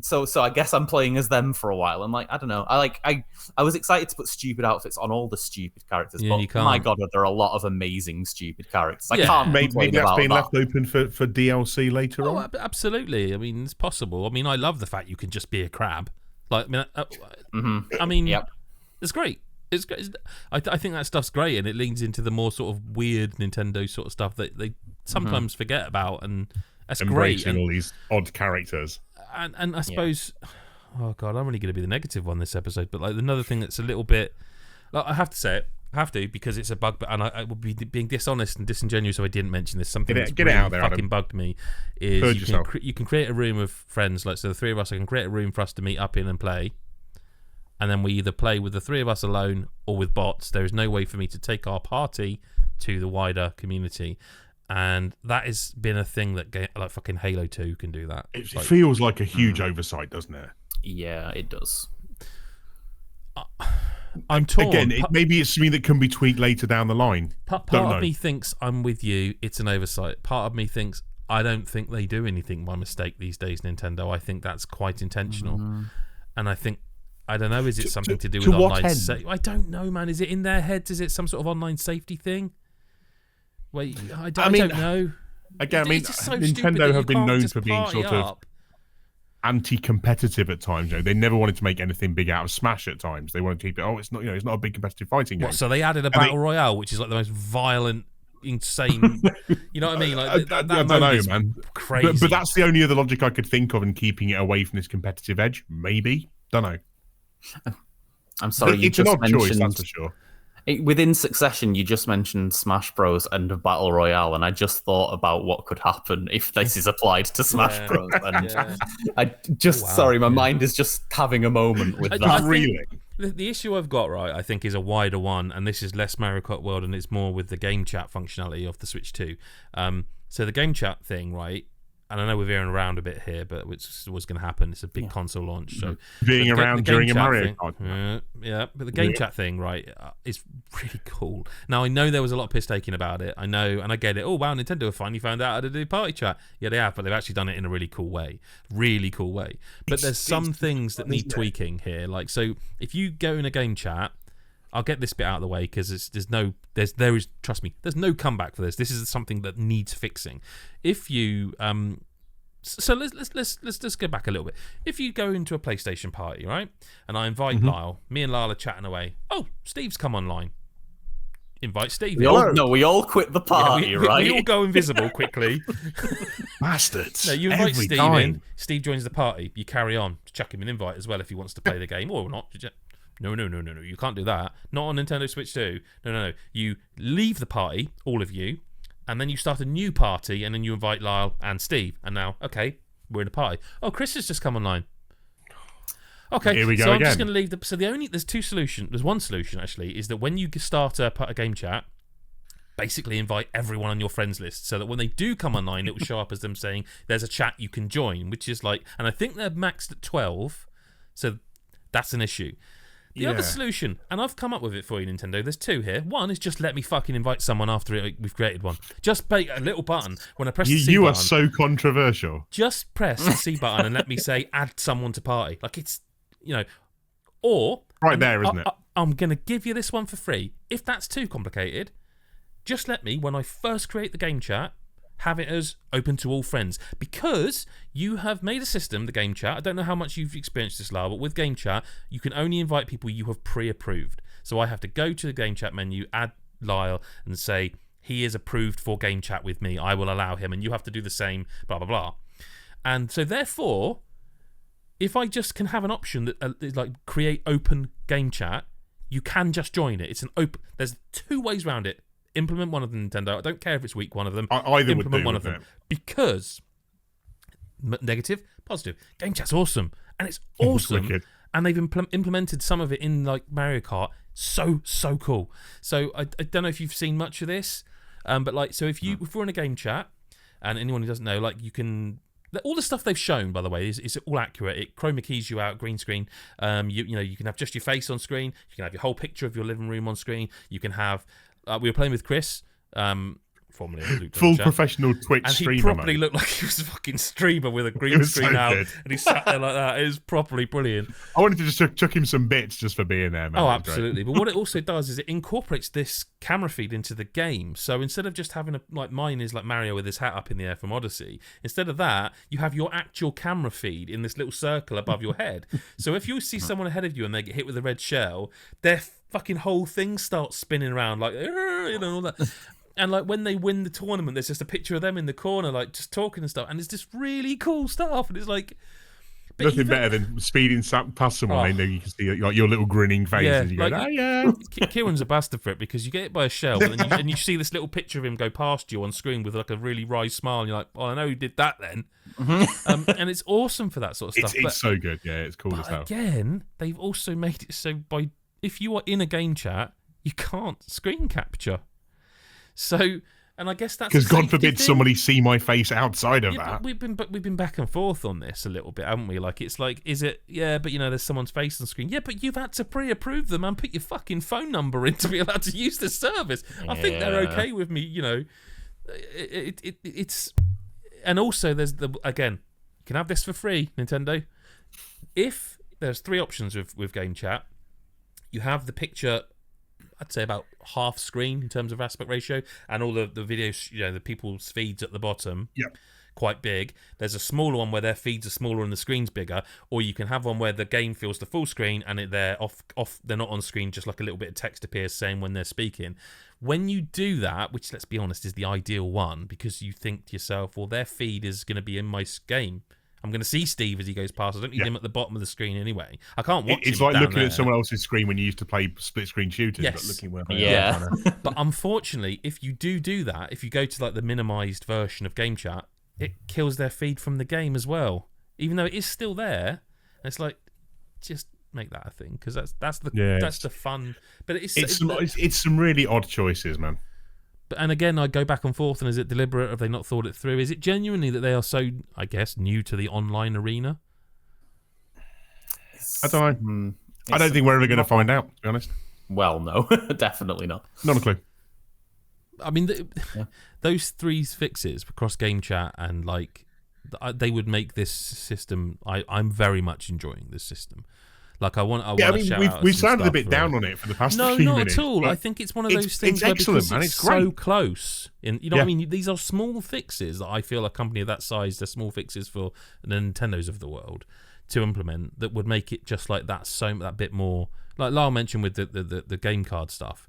so I guess I'm playing as them for a while. I'm like, I don't know. I was excited to put stupid outfits on all the stupid characters, Yeah, but you can't. my god, are there a lot of amazing stupid characters? I Yeah. can't Maybe complain that's about being that. left open for DLC later Oh, on. absolutely. I mean, it's possible. I mean, I love the fact you can just be a crab. Like, Mm-hmm. I mean, Yep. it's great. It's great. I think that stuff's great, and it leads into the more sort of weird Nintendo sort of stuff that they sometimes forget about, and that's great. Embracing all these odd characters. And I suppose, oh god, I'm really going to be the negative one this episode. But like another thing that's a little bit, like, I have to say it, I have to because it's a bug. And I would be being dishonest and disingenuous if I didn't mention this. Something that's get it really out there, fucking Adam. bugged me Heard is yourself. you can create a room of friends. Like so, the three of us, I can create a room for us to meet up in and play. And then we either play with the three of us alone or with bots. There is no way for me to take our party to the wider community. And that has been a thing that like fucking Halo 2 can do that. It Like, feels like a huge oversight, doesn't it? Yeah, it does. I'm torn. Again, maybe it's something that can be tweaked later down the line. Part Don't of know. me thinks I'm with you. It's an oversight. Part of me thinks I don't think they do anything by mistake these days, Nintendo. I think that's quite intentional. And I think, I don't know, is it something to do with to what online end? safety? I don't know, man. Is it in their heads? Is it some sort of online safety thing? Wait, I don't know. Again, I mean, It's just so stupid that Nintendo you have been can't known just for being party sort of up. anti-competitive at times. You know, they never wanted to make anything big out of Smash at times. They wanted to keep it. Oh, it's not. You know, it's not a big competitive fighting game. What, so they added a battle royale, which is like the most violent, insane. You know what I mean? Like I that don't mode know, is man. crazy. But that's the only other logic I could think of in keeping it away from this competitive edge. Maybe. Don't know. I'm sorry, you It's an just odd mentioned choice, that's for sure. within Succession. You just mentioned Smash Bros. And a Battle Royale, and I just thought about what could happen if this is applied to Smash Yeah. Bros. And Yeah. I just Wow. sorry, my mind is just having a moment with I that. think Really? the issue I've got, right, I think is a wider one, and this is less Mario Kart World, and it's more with the game chat functionality of the Switch 2. So the game chat thing, right, and I know we're veering around a bit here, but it's what's going to happen. It's a big console launch. So Being the ga- around the game during a chat Mario thing- Kart. yeah, but the game Yeah. chat thing, right, is really cool. Now, I know there was a lot of piss taken about it. I know, and I get it. Oh, wow, Nintendo have finally found out how to do party chat. Yeah, they have, but they've actually done it in a really cool way. Really cool way. But there's some things that need tweaking here. Like, so if you go in a game chat, I'll get this bit out of the way because trust me, there's no comeback for this. This is something that needs fixing. If you so let's just go back a little bit. If you go into a PlayStation party, right, and I invite Lyle, me and Lyle are chatting away. Oh, Steve's come online. Invite Steve. We all quit the party, right? We all go invisible quickly. Bastards. No, you invite Every Steve time. in. Steve joins the party. You carry on. Chuck him an invite as well if he wants to play the game or not. No. You can't do that. Not on Nintendo Switch 2. No. You leave the party, all of you, and then you start a new party, and then you invite Lyle and Steve. And now, okay, we're in a party. Oh, Chris has just come online. Okay, Here we go so I'm just again. going to leave there's two solutions. There's one solution, actually, is that when you start a game chat, basically invite everyone on your friends list so that when they do come online, it will show up as them saying there's a chat you can join, which is like, and I think they're maxed at 12, so that's an issue. The other solution, and I've come up with it for you, Nintendo, there's two here. One is just let me fucking invite someone after we've created one. Just bait a little button. When I press the C You button, are so controversial. just press the C button and let me say add someone to party. Like it's, or... Right there, isn't it? I'm going to give you this one for free. If that's too complicated, just let me, when I first create the game chat, have it as open to all friends. Because you have made a system, the game chat. I don't know how much you've experienced this, Lyle, but with game chat, you can only invite people you have pre-approved. So I have to go to the game chat menu, add Lyle, and say, he is approved for game chat with me. I will allow him, and you have to do the same, blah, blah, blah. And so therefore, if I just can have an option that is like create open game chat, you can just join it. It's an open. There's two ways around it. Implement one of them, Nintendo. I don't care if it's weak one of them. Either would Implement do, one of them wouldn't it? because negative, positive. Game chat's awesome, and it's awesome. Wicked. And they've implemented some of it in like Mario Kart. So cool. So I don't know if you've seen much of this. But like, so if we're in a game chat, and anyone who doesn't know, like, you can. All the stuff they've shown, by the way, is all accurate. It chroma keys you out, green screen. You can have just your face on screen. You can have your whole picture of your living room on screen. You can have. We were playing with Chris, formerly of Luke full Chat, professional Twitch and streamer. He properly looked like he was a fucking streamer with a green screen out, and he sat there like that. It was properly brilliant. I wanted to just chuck him some bits just for being there, man. Oh, absolutely. But what it also does is it incorporates this camera feed into the game. So instead of just having like mine is like Mario with his hat up in the air from Odyssey, instead of that, you have your actual camera feed in this little circle above your head. So if you see someone ahead of you and they get hit with a red shell, their fucking whole thing starts spinning around like, all that. And like when they win the tournament, there's just a picture of them in the corner, like just talking and stuff, and it's just really cool stuff. And it's like nothing better than speeding past someone, and then you can see like your little grinning face, and you go, Kieran's a bastard for it because you get hit by a shell, and you see this little picture of him go past you on screen with like a really wry smile, and you're like, "Oh, I know who did that then." And it's awesome for that sort of stuff. It's so good, yeah, it's cool as hell. Again, they've also made it so if you are in a game chat, you can't screen capture. So, and I guess that's because God forbid somebody see my face outside of that. We've been back and forth on this a little bit, haven't we? Like, it's like, is it? Yeah, but there's someone's face on the screen. Yeah, but you've had to pre-approve them and put your fucking phone number in to be allowed to use the service. I think they're okay with me. It's, and also there's again, you can have this for free, Nintendo. If there's 3 options with game chat, you have the picture. I'd say about half screen in terms of aspect ratio, and all the videos, the people's feeds at the bottom, quite big. There's a smaller one where their feeds are smaller and the screen's bigger, or you can have one where the game feels the full screen and they're off. They're not on screen, just like a little bit of text appears saying when they're speaking. When you do that, which let's be honest is the ideal one, because you think to yourself, well, their feed is going to be in my game. I'm going to see Steve as he goes past. I don't need him at the bottom of the screen anyway. I can't watch him. It's like down looking there. at someone else's screen when you used to play split-screen shooters. Yes. But looking where But unfortunately, if you do that, if you go to like the minimized version of game chat, it kills their feed from the game as well. Even though it is still there, it's like, just make that a thing, because that's the fun. But it's some really odd choices, man. And again, I go back and forth, and is it deliberate? Have they not thought it through? Is it genuinely that they are so, I guess, new to the online arena? I don't know. I don't think we're ever going to find out, to be honest. Well, no, definitely not. Not a clue. I mean, those 3 fixes across game chat and like they would make this system. I'm very much enjoying this system. Like I want to shout out. We've sounded a bit down on it for the past few minutes. No, not at all. I think it's one of those things where because it's so close. What I mean? These are small fixes that I feel a company of that size, they're small fixes for the Nintendos of the world to implement that would make it just like that, that bit more. Like Lyle mentioned with the game card stuff,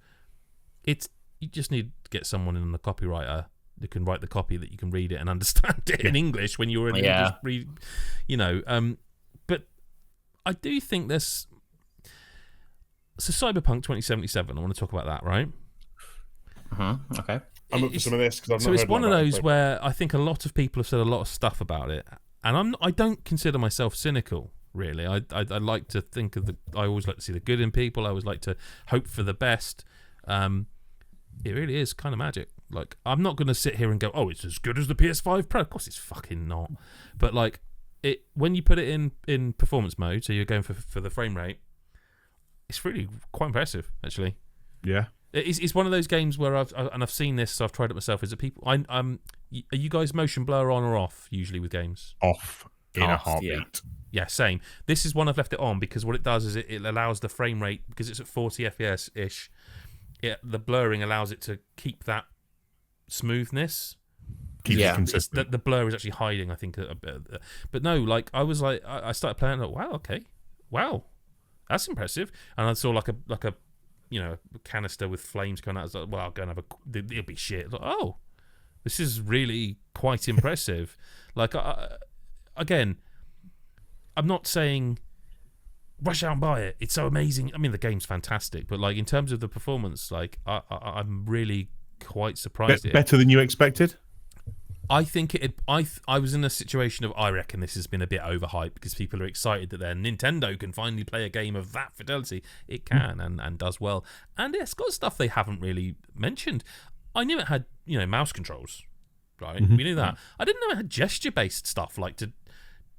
you just need to get someone in the copywriter who can write the copy that you can read it and understand it in English when you're in English. But I do think there's. So Cyberpunk 2077, I want to talk about that, right? Okay. I'm up for some of this because I've not So heard it's one of about those where I think a lot of people have said a lot of stuff about it, and I don't consider myself cynical. Really, I like to think of I always like to see the good in people. I always like to hope for the best. It really is kind of magic. Like, I'm not going to sit here and go, oh, it's as good as the PS5 Pro. Of course, it's fucking not. But like, when you put it in performance mode, so you're going for the frame rate, it's really quite impressive, actually. Yeah. It's one of those games where I've seen this, so I've tried it myself. Is it people? Are you guys motion blur on or off usually with games? Off in a heartbeat. Yeah, same. This is one I've left it on because what it does is it allows the frame rate, because it's at 40 FPS ish. The blurring allows it to keep that smoothness. Keep it consistent. The blur is actually hiding, I think, a bit. But no, like I was like, I started playing. Like, wow, that's impressive. And I saw like a canister with flames coming out. I was like, well, I'll go and have it'll be shit. Like, oh, this is really quite impressive. Like, again, I'm not saying rush out and buy it. It's so amazing. I mean, the game's fantastic, but like in terms of the performance, like I'm really quite surprised. Better than you expected? I think I was in a situation of, I reckon this has been a bit overhyped because people are excited that their Nintendo can finally play a game of that fidelity. It can and does well. And it's got stuff they haven't really mentioned. I knew it had mouse controls, right? Mhm. We knew that. I didn't know it had gesture-based stuff, like to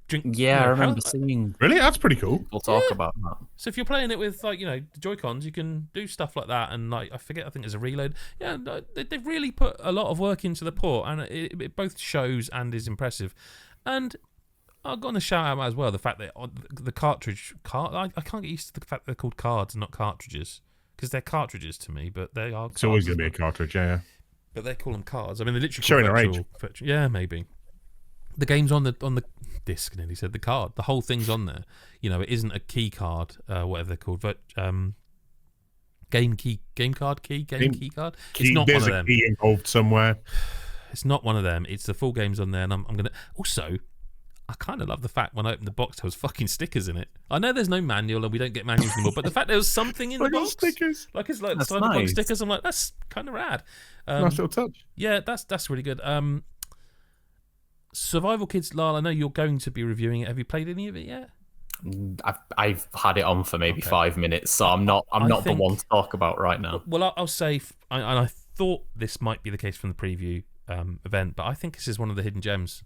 drink. Yeah, I remember seeing Really, that's pretty cool. people talk about that. So if you're playing it with the Joy-Cons, you can do stuff like that, and I think there's a reload. Yeah, they've really put a lot of work into the port, and it both shows and is impressive. And I'm going to shout out as well the fact that the cartridge I can't get used to the fact that they're called cards and not cartridges, because they're cartridges to me, but they are. It's always going to be a cartridge, yeah. But they call them cards. I mean, they literally Showing call our age. Yeah, maybe. The game's on the disc, nearly said the card. The whole thing's on there. It isn't a key card, whatever they're called, but game key card. It's not There's one of them. a key involved somewhere. It's not one of them. It's the full game's on there, and I'm gonna also. I kind of love the fact when I opened the box there was fucking stickers in it. I know there's no manual and we don't get manuals anymore, but the fact there was something in the box, stickers, it's like that's Cyberpunk nice. stickers. I'm like, that's kind of rad. Nice little touch. Yeah, that's really good. Survival Kids, Lyle, I know you're going to be reviewing it. Have you played any of it yet? I've had it on for maybe 5 minutes, so I'm not the one to talk about right now. Well, I'll say, and I thought this might be the case from the preview event, but I think this is one of the hidden gems.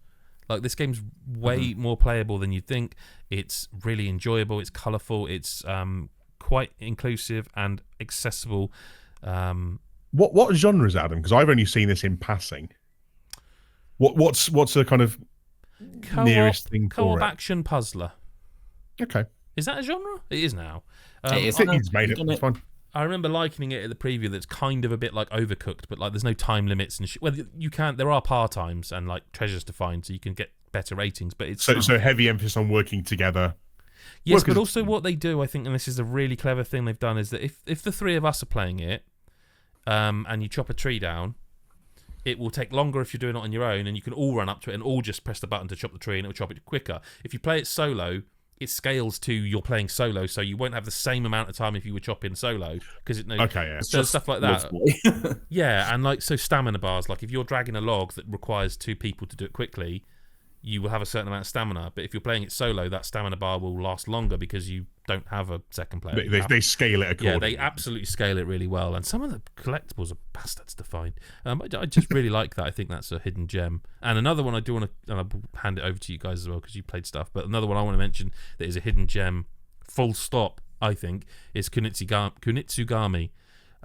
Like, this game's way more playable than you'd think. It's really enjoyable. It's colourful. It's quite inclusive and accessible. What genre is it, Adam? Because I've only seen this in passing. What's the kind of nearest thing for co-op it? action puzzler. Okay. Is that a genre? It is now. It is. He's made it. It's fine. I remember likening it at the preview that's kind of a bit like Overcooked, but like there's no time limits and well, you can. There are par times and like treasures to find, so you can get better ratings. But it's so heavy emphasis on working together. Yes, but also what they do, I think, and this is a really clever thing they've done, is that if the three of us are playing it, and you chop a tree down, it will take longer if you're doing it on your own, and you can all run up to it and all just press the button to chop the tree, and it will chop it quicker. If you play it solo, it scales to you're playing solo, so you won't have the same amount of time if you were chopping solo because it knows stuff like that. Yeah, and like so stamina bars, like if you're dragging a log that requires two people to do it quickly, you will have a certain amount of stamina. But if you're playing it solo, that stamina bar will last longer because you don't have a second player. They scale it accordingly. Yeah, they absolutely scale it really well. And some of the collectibles are bastards to find. I just really like that. I think that's a hidden gem. And another one I do want to, and I'll hand it over to you guys as well because you played stuff. But another one I want to mention that is a hidden gem, full stop, I think, is Kunitsugami.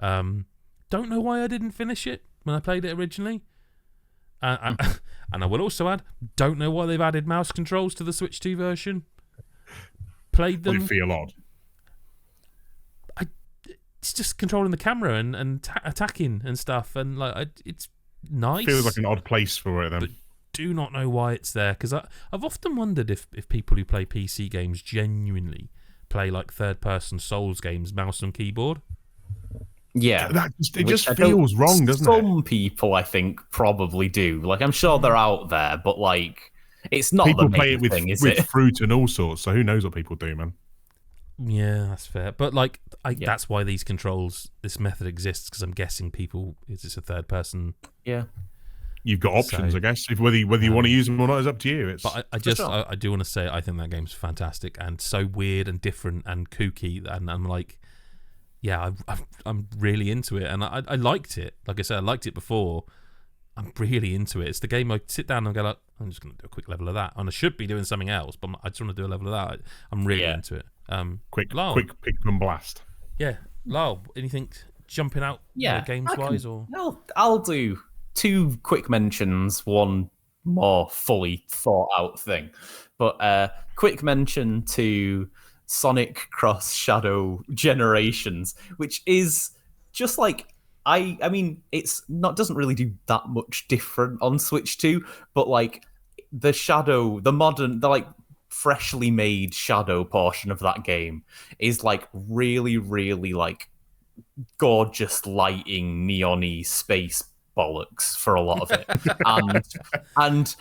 Don't know why I didn't finish it when I played it originally. And I will also add, don't know why they've added mouse controls to the Switch 2 version. Played them. They feel odd. It's just controlling the camera and attacking and stuff, and like it's nice. Feels like an odd place for it then. But do not know why it's there, because I've often wondered if people who play PC games genuinely play like third-person Souls games, mouse and keyboard. Yeah, it just feels wrong, doesn't it? Some people, I think, probably do. Like, I'm sure they're out there, but like, it's not people the play main it thing, is with it? fruit and all sorts. So who knows what people do, man? Yeah, that's fair. But like, that's why these controls, this method exists, because I'm guessing it's a third person. Yeah, you've got options, I guess. Whether you want to use them or not is up to you. But I do want to say I think that game's fantastic and so weird and different and kooky, and I'm like, yeah, I'm really into it, and I liked it. Like I said, I liked it before. I'm really into it. It's the game I sit down and go like, I'm just going to do a quick level of that, and I should be doing something else, but I just want to do a level of that. I'm really into it. Quick pick and blast. Yeah, Lyle, anything jumping out? Games wise, or I'll do two quick mentions, one more fully thought out thing, but quick mention to Sonic Cross Shadow Generations, which is just like I mean, it's not doesn't really do that much different on Switch 2, but like the like freshly made Shadow portion of that game is like really, really like gorgeous lighting, neon-y space bollocks for a lot of it, and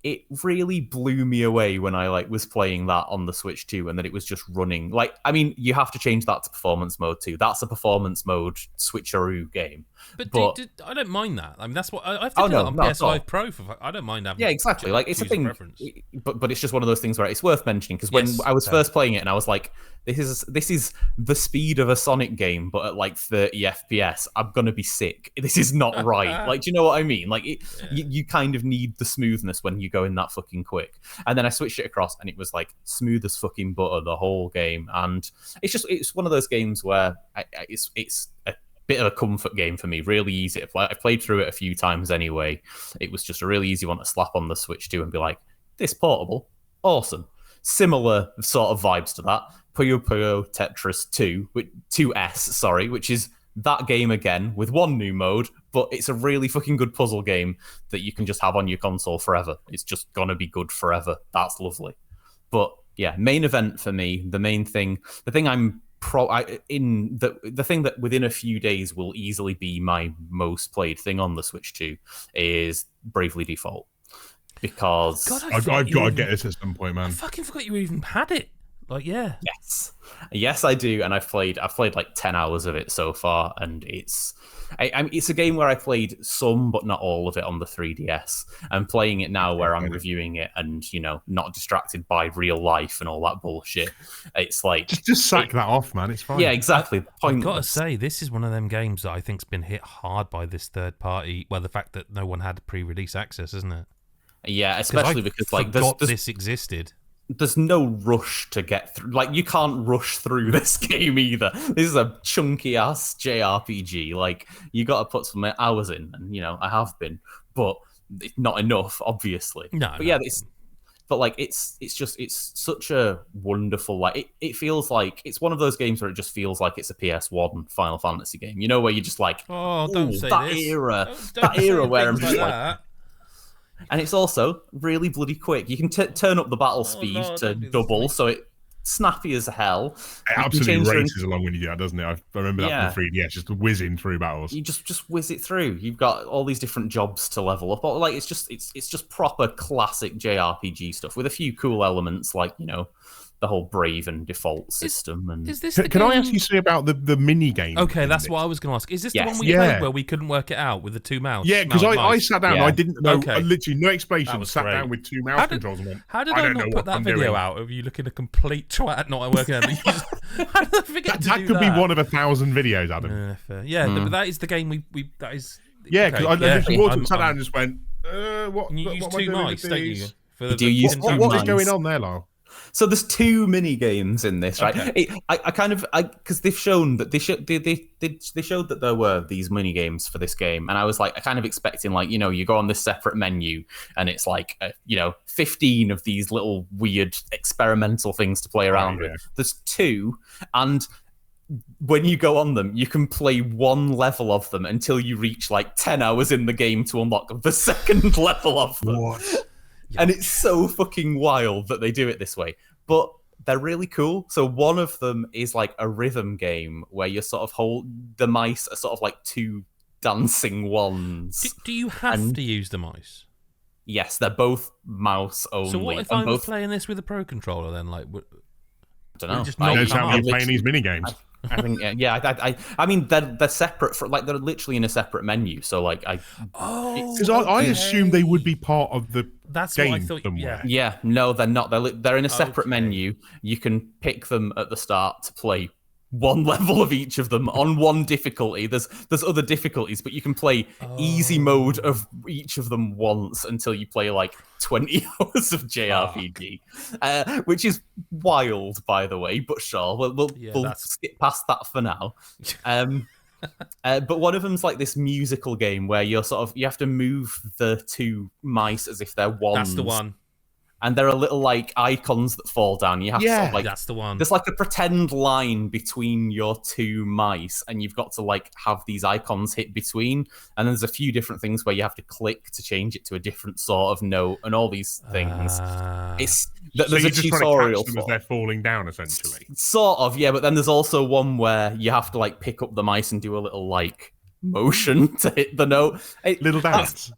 it really blew me away when I like was playing that on the Switch 2, and then it was just running. Like, I mean, you have to change that to performance mode too. That's a performance mode switcheroo game. But I don't mind that. I mean, that's what I have to do on PS5 Pro. I don't mind having. Yeah, exactly. Like, it's a thing. Preference. But it's just one of those things where it's worth mentioning, because when I was first playing it and I was like, this is the speed of a Sonic game, but at like 30 FPS. I'm gonna be sick. This is not right. Like, do you know what I mean? Like, you kind of need the smoothness when you go in that fucking quick. And then I switched it across, and it was like smooth as fucking butter the whole game. And it's one of those games where it's a bit of a comfort game for me. Really easy to play. I've played through it a few times anyway. It was just a really easy one to slap on the Switch 2 and be like, this portable, awesome. Similar sort of vibes to that. Puyo Puyo Tetris 2S, which is that game again with one new mode, but it's a really fucking good puzzle game that you can just have on your console forever. It's just gonna be good forever. That's lovely. But yeah, main event for me, the main thing, the thing I'm the thing that within a few days will easily be my most played thing on the Switch 2 is Bravely Default. Because God, I've got to get this at some point, man. I fucking forgot you even had it. Like, yeah. Yes, I do, and I've played like 10 hours of it so far, and it's a game where I played some, but not all of it on the 3DS. I'm playing it now where I'm reviewing it, and not distracted by real life and all that bullshit. It's like just sack that off, man. It's fine. Yeah, exactly. I've got to say, this is one of them games that I think's been hit hard by this third party. Well, the fact that no one had pre-release access, isn't it? Yeah, especially because like this existed. There's no rush to get through. Like, you can't rush through this game either. This is a chunky ass JRPG. Like, you got to put some hours in, and I have been, but not enough, obviously. No, but yeah, it's such a wonderful, like, it feels like it's one of those games where it just feels like it's a PS1 Final Fantasy game. Where you're just like, don't say that this. era where I'm just like. That. And it's also really bloody quick. You can turn up the battle speed to double, so it's snappy as hell. It absolutely races along when you do that, doesn't it? I remember that from the 3DS, just whizzing through battles. You just whiz it through. You've got all these different jobs to level up. Like, it's just proper classic JRPG stuff with a few cool elements, like the whole Brave and Default system. And is this can I ask you something about the mini game? Okay, that's what I was going to ask. Is this the one we played where we couldn't work it out with the two mouse? Yeah, because I sat down and I didn't know. Okay. Literally no explanation. Sat down with two mouse controls and went, how did I not put that video out of you looking a complete twat not working out? How did I forget that could be one of 1,000 videos, Adam. But that is the game we that is. Yeah, because I literally walked and sat down and just went, what? You use two mice, don't you? What is going on there, Lyle? So there's two mini games in this, right? Okay. Because they've shown that they showed that there were these mini games for this game, and I was like, I kind of expecting like, you go on this separate menu, and it's like 15 of these little weird experimental things to play around with. There's two, and when you go on them, you can play one level of them until you reach like 10 hours in the game to unlock the second level of them. What? And it's so fucking wild that they do it this way. But they're really cool. So one of them is like a rhythm game where you sort of hold the mice are sort of like two dancing ones. Do you have to use the mice? Yes, they're both mouse only. So what if I was playing this with a pro controller then? Like, I don't know. I know how you're playing these mini games. I think I mean they're separate they're literally in a separate menu. So like because I assumed they would be part of the That's game what I thought. somewhere. Yeah, no, they're not. They're in a separate menu. You can pick them at the start to play one level of each of them on one difficulty. There's other difficulties, but you can play easy mode of each of them once until you play like 20 hours of JRPG, which is wild, by the way. But sure, we'll skip past that for now. But one of them's like this musical game where you have to move the two mice as if they're wands. That's the one. And there are little like icons that fall down. You have to sort of, like, that's the one. There's like a pretend line between your two mice, and you've got to like have these icons hit between. And there's a few different things where you have to click to change it to a different sort of note, and all these things. There's a tutorial for them as they're falling down, essentially. Sort of, yeah. But then there's also one where you have to like pick up the mice and do a little like motion to hit the note. Little dance.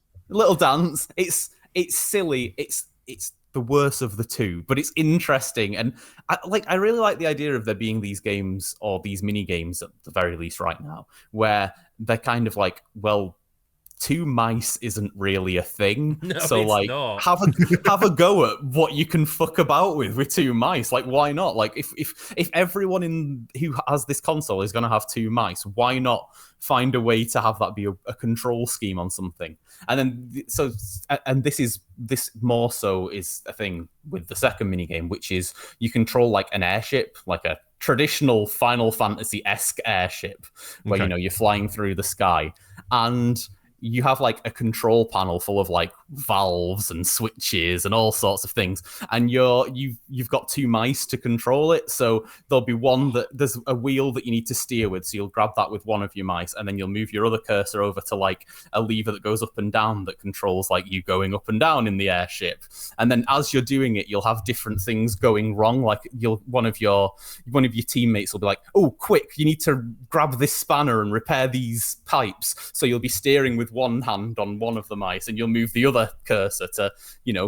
It's silly. It's the worst of the two, but it's interesting, and I really like the idea of there being these games or these mini games at the very least right now, where they're kind of like, well, two mice isn't really a thing. No, so it's like not. have a go at what you can fuck about with two mice. Like, why not? Like, if everyone who has this console is going to have two mice, why not find a way to have that be a control scheme on something? And then this more so is a thing with the second minigame, which is you control like an airship, like a traditional Final Fantasy-esque airship, where you're flying through the sky, and you have like a control panel full of like valves and switches and all sorts of things, and you've got two mice to control it. So there'll be there's a wheel that you need to steer with, so you'll grab that with one of your mice, and then you'll move your other cursor over to like a lever that goes up and down that controls like you going up and down in the airship. And then as you're doing it, you'll have different things going wrong. Like one of your teammates will be like, "Oh, quick, you need to grab this spanner and repair these pipes." So you'll be steering with one hand on one of the mice, and you'll move the other cursor to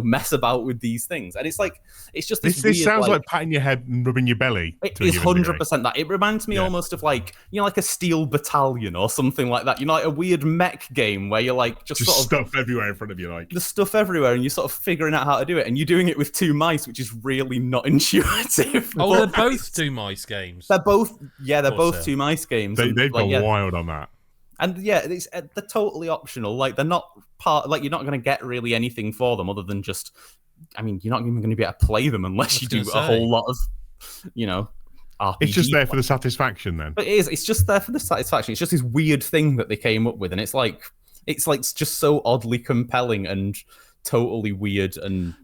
mess about with these things. And it's like, it's just this weird, sounds like patting your head and rubbing your belly. It is 100% that. It reminds me almost of like like a Steel Battalion or something like that. Like a weird mech game where you're like just sort of stuff everywhere in front of you, like the stuff everywhere, and you're sort of figuring out how to do it, and you're doing it with two mice, which is really not intuitive. Oh, they're both two mice games. They're both two mice games. They've gone wild on that. And they're totally optional. Like, they're not part. Like, you're not going to get really anything for them other than just. I mean, you're not even going to be able to play them unless you do a whole lot of, RPG. It's just there for the satisfaction, then. But it is. It's just there for the satisfaction. It's just this weird thing that they came up with, and it's just so oddly compelling and totally weird and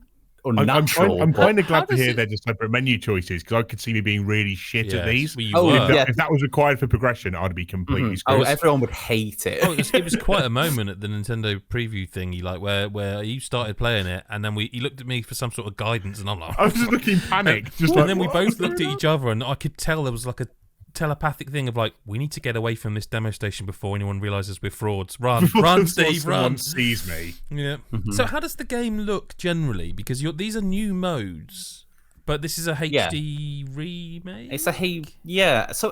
unnatural. I'm kind of glad to hear they're just separate menu choices, because I could see me being really shit at these. If that was required for progression, I'd be completely screwed. Oh, everyone would hate it. It was quite a moment at the Nintendo preview thingy, like where you started playing it, and then he looked at me for some sort of guidance, and I'm like, I was just looking panicked. And then we both looked at each other, and I could tell there was like a telepathic thing of like, we need to get away from this demo station before anyone realizes we're frauds. Run, Steve, run! Sees me. Yeah. So how does the game look generally? Because these are new modes, but this is a HD remake. So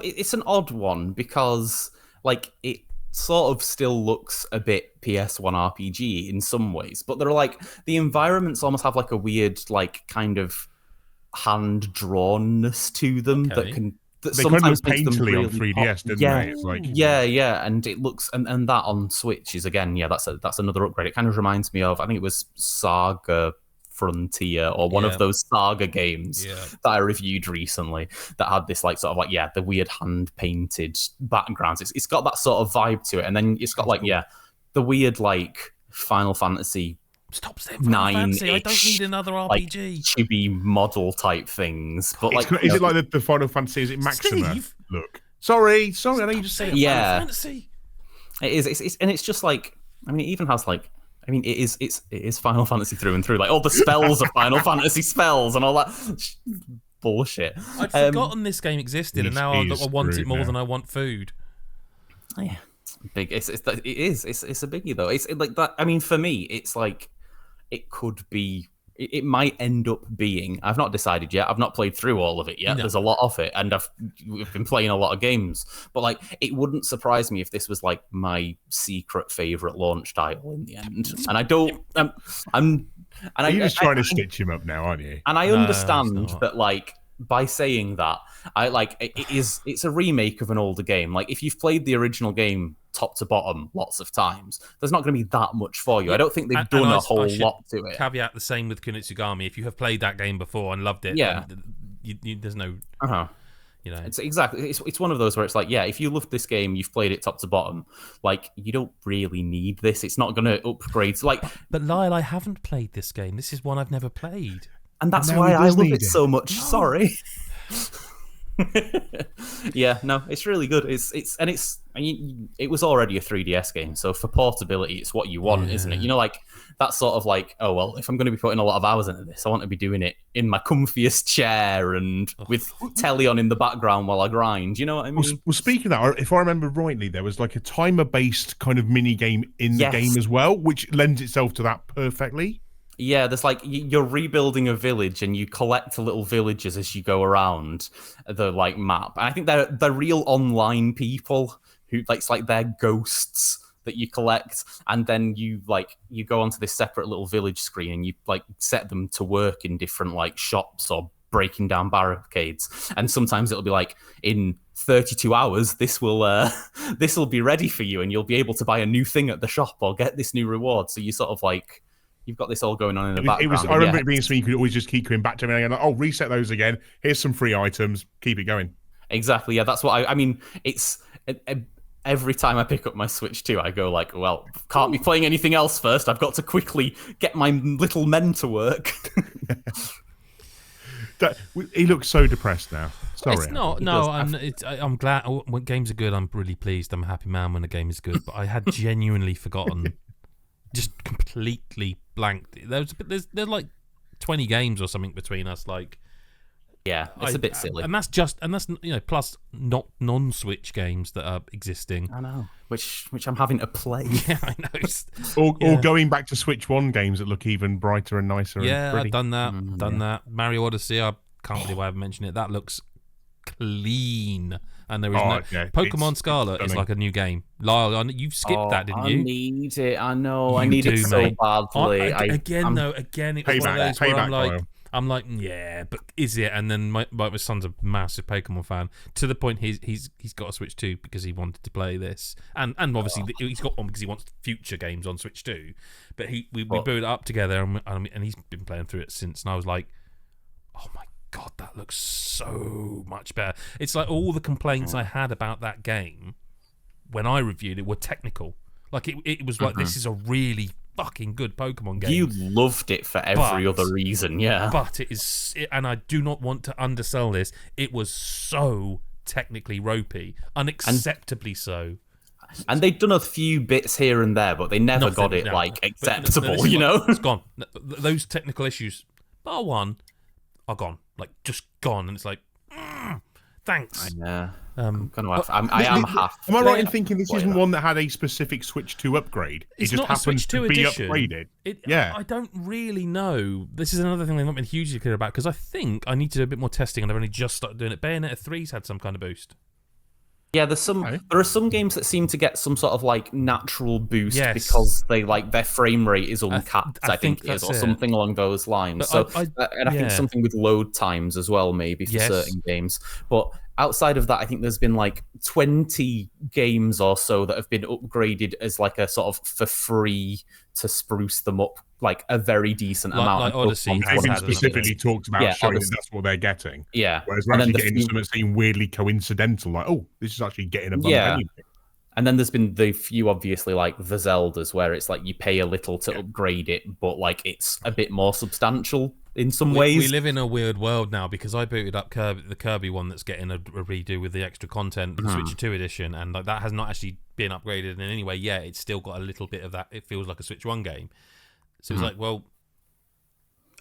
it's an odd one because like it sort of still looks a bit PS1 RPG in some ways, but they're like the environments almost have like a weird like kind of hand drawnness to them that can. They sometimes kind of look painterly on 3DS, didn't they? It's like, and it looks and that on Switch is again, that's another upgrade. It kind of reminds me of, I think it was Saga Frontier or one of those Saga games that I reviewed recently that had this like sort of like the weird hand painted backgrounds. It's got that sort of vibe to it, and then it's got like the weird like Final Fantasy. Stop saying Final Fantasy. I don't need another RPG. Like, chibi model type things. But like, is it like the Final Fantasy? Is it Maxima? Steve? Look. Sorry. I know you just said Final Fantasy. It is. And it's just like, I mean, it even has like, I mean, it is Final Fantasy through and through. Like all the spells are Final Fantasy spells and all that bullshit. I'd forgotten this game existed, and now I want it more than I want food. Yeah. Big. It's a biggie though. It's like that. I mean, for me, it's like. It could be. It might end up being. I've not decided yet. I've not played through all of it yet. No. There's a lot of it, and we've been playing a lot of games. But like, it wouldn't surprise me if this was like my secret favorite launch title in the end. And I don't. You're just trying to stitch him up now, aren't you? And I understand that, like, by saying that, I like it's a remake of an older game. Like, if you've played the original game top to bottom lots of times, there's not going to be that much for you. I don't think they've done a whole lot to it. Caveat the same with Kunitsugami. If you have played that game before and loved it, there's no it's exactly it's one of those where it's like, if you loved this game, you've played it top to bottom, like, you don't really need this. It's not going to upgrade. Like, but Lyle, I haven't played this game. This is one I've never played, and that's why I love it so much. No. Sorry. It's really good. It was already a 3DS game, so for portability, it's what you want, isn't it? You know, like that sort of like, oh well, if I'm going to be putting a lot of hours into this, I want to be doing it in my comfiest chair and with telly on in the background while I grind. You know what I mean? Well, speaking of that, if I remember rightly, there was like a timer-based kind of mini game in the game as well, which lends itself to that perfectly. Yeah, there's like, you're rebuilding a village and you collect little villages as you go around the like map. And I think they're real online people who, like, it's like they're ghosts that you collect, and then you go onto this separate little village screen and you like set them to work in different like shops or breaking down barricades, and sometimes it'll be like, in 32 hours this will be ready for you and you'll be able to buy a new thing at the shop or get this new reward. So you sort of like, you've got this all going on in the background. I remember it being something you could always just keep going back to and going, oh, reset those again, here's some free items, keep it going. Exactly, yeah, that's what I mean. It's every time I pick up my Switch 2, I go like, well, can't be playing anything else first, I've got to quickly get my little men to work. He looks so depressed now. Sorry. It's not. No, I'm glad. When games are good, I'm really pleased. I'm a happy man when a game is good. But I had genuinely forgotten, just completely blanked. There's like 20 games or something between us. Like, yeah, it's a bit silly. And that's plus not non-Switch games that are existing. I know, which I'm having to play. Yeah, I know. Or going back to Switch 1 games that look even brighter and nicer. Yeah, and pretty. I've done that. That. Mario Odyssey, I can't believe I haven't mentioned it. That looks clean. And there is Pokemon Scarlet is like a new game. Lyle, you skipped that, didn't you? I need it. I know. I need it so badly. Again, it was one of those where I'm like, yeah, but is it? And then my son's a massive Pokemon fan, to the point he's got a Switch 2 because he wanted to play this, and obviously he's got one because he wants future games on Switch 2. But we booted it up together, and he's been playing through it since. And I was like, oh my God, that looks so much better. It's like all the complaints I had about that game when I reviewed it were technical. Like it was like, this is a really fucking good Pokemon game. You loved it for every other reason, yeah. But and I do not want to undersell this, it was so technically ropey, unacceptably so. And they'd done a few bits here and there, but they never got it acceptable, you know? It's gone. Those technical issues, bar one, are gone. Like, just gone. And it's like, thanks. Yeah. I am half. Am I right in thinking this isn't one that had a specific Switch 2 upgrade? It's just not happens a Switch 2 to be edition. Upgraded. I don't really know. This is another thing I've not been hugely clear about, because I think I need to do a bit more testing, and I've only just started doing it. Bayonetta 3's had some kind of boost. Yeah, there are some games that seem to get some sort of like natural boost because they like their frame rate is uncapped, I think it is, or something along those lines. But I think something with load times as well, maybe for certain games. But outside of that, I think there's been like 20 games or so that have been upgraded as like a sort of for free to spruce them up like a very decent amount. Like Odyssey, specifically talked about showing that that's what they're getting. Yeah, whereas we're actually getting something that seemed weirdly coincidental. Like, oh, this is actually getting a bump anyway. And then there's been the few, obviously, like the Zeldas, where it's like you pay a little to upgrade it, but like it's a bit more substantial in some ways. We live in a weird world now, because I booted up the Kirby one that's getting a redo with the extra content, the Switch 2 edition, and like, that has not actually been upgraded in any way yet. It's still got a little bit of that. It feels like a Switch 1 game. So it's like, well,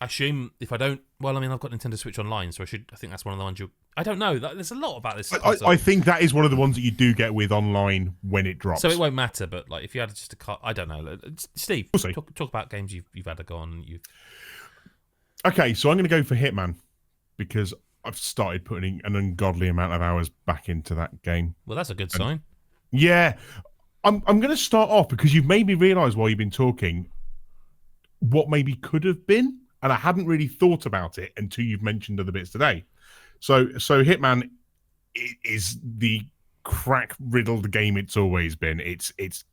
I assume if I don't, well, I mean, I've got Nintendo Switch Online, so I think that's one of the ones I don't know. There's a lot about this. I think that is one of the ones that you do get with online when it drops. So it won't matter, but like if you had just a cut, I don't know. Steve, talk about games you've had to go on. Okay, so I'm going to go for Hitman, because I've started putting an ungodly amount of hours back into that game. Well, that's a good sign. Yeah. I'm going to start off because you've made me realise while you've been talking what maybe could have been, and I hadn't really thought about it until you've mentioned other bits today. So Hitman is the crack-riddled game it's always been. It's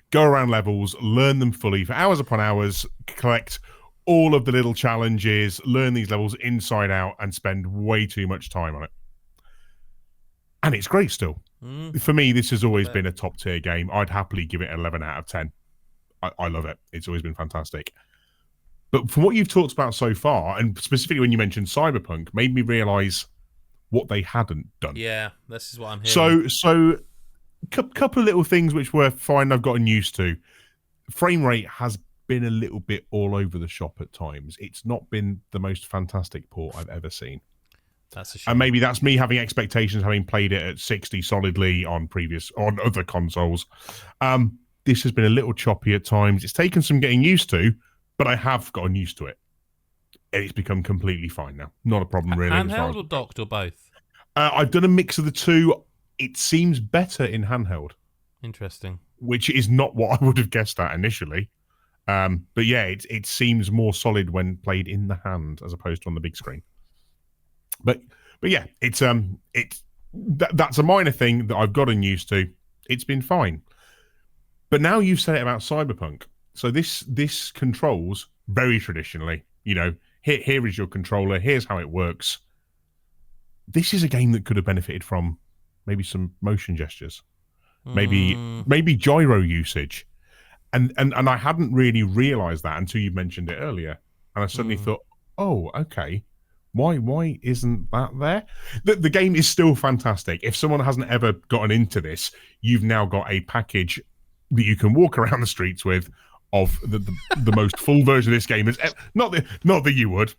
go around levels, learn them fully for hours upon hours, collect all of the little challenges, learn these levels inside out, and spend way too much time on it. And it's great still. For me, this has always been a top-tier game. I'd happily give it 11 out of 10. I love it. It's always been fantastic. But from what you've talked about so far, and specifically when you mentioned Cyberpunk, made me realise what they hadn't done. Yeah, this is what I'm hearing. So couple of little things which were fine, I've gotten used to. Frame rate has been a little bit all over the shop at times. It's not been the most fantastic port I've ever seen. That's a shame. And maybe that's me having expectations, having played it at 60 solidly on other consoles. This has been a little choppy at times. It's taken some getting used to, but I have gotten used to it. And it's become completely fine now. Not a problem, really. Handheld or docked or both? I've done a mix of the two. It seems better in handheld. Interesting. which is not what I would have guessed at initially. But yeah, it seems more solid when played in the hand as opposed to on the big screen. But yeah, that's a minor thing that I've gotten used to. It's been fine. But now you've said it about Cyberpunk. So this controls very traditionally. You know, here is your controller. Here's how it works. This is a game that could have benefited from maybe some motion gestures, maybe gyro usage, and I hadn't really realized that until you mentioned it earlier, and I suddenly thought, oh, okay, why isn't that there? The game is still fantastic. If someone hasn't ever gotten into this, you've now got a package that you can walk around the streets with of the most full version of this game. Not that you would.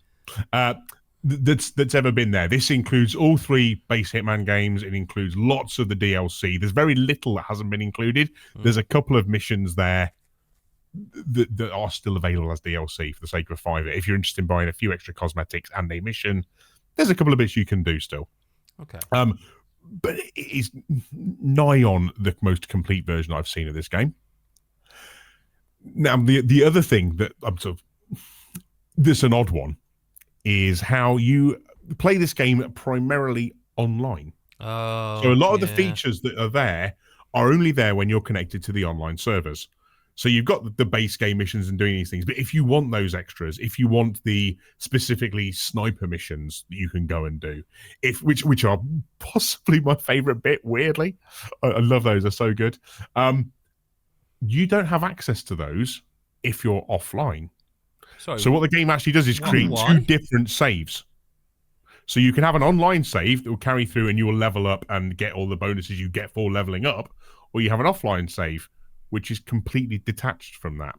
That's ever been there. This includes all 3 base Hitman games. It includes lots of the DLC. There's very little that hasn't been included. There's a couple of missions there that are still available as DLC for the sake of $5. If you're interested in buying a few extra cosmetics and a mission, there's a couple of bits you can do still. Okay. But it is nigh on the most complete version I've seen of this game. Now, the other thing that this an odd one, is how you play this game primarily online. Oh, so a lot of the features that are there are only there when you're connected to the online servers. So you've got the base game missions and doing these things, but if you want those extras, if you want the specifically sniper missions that you can go and do, which are possibly my favorite bit, weirdly. I love those, they're so good. You don't have access to those if you're offline. Sorry, so what the game actually does is create 2 different saves. So you can have an online save that will carry through and you will level up and get all the bonuses you get for leveling up, or you have an offline save, which is completely detached from that.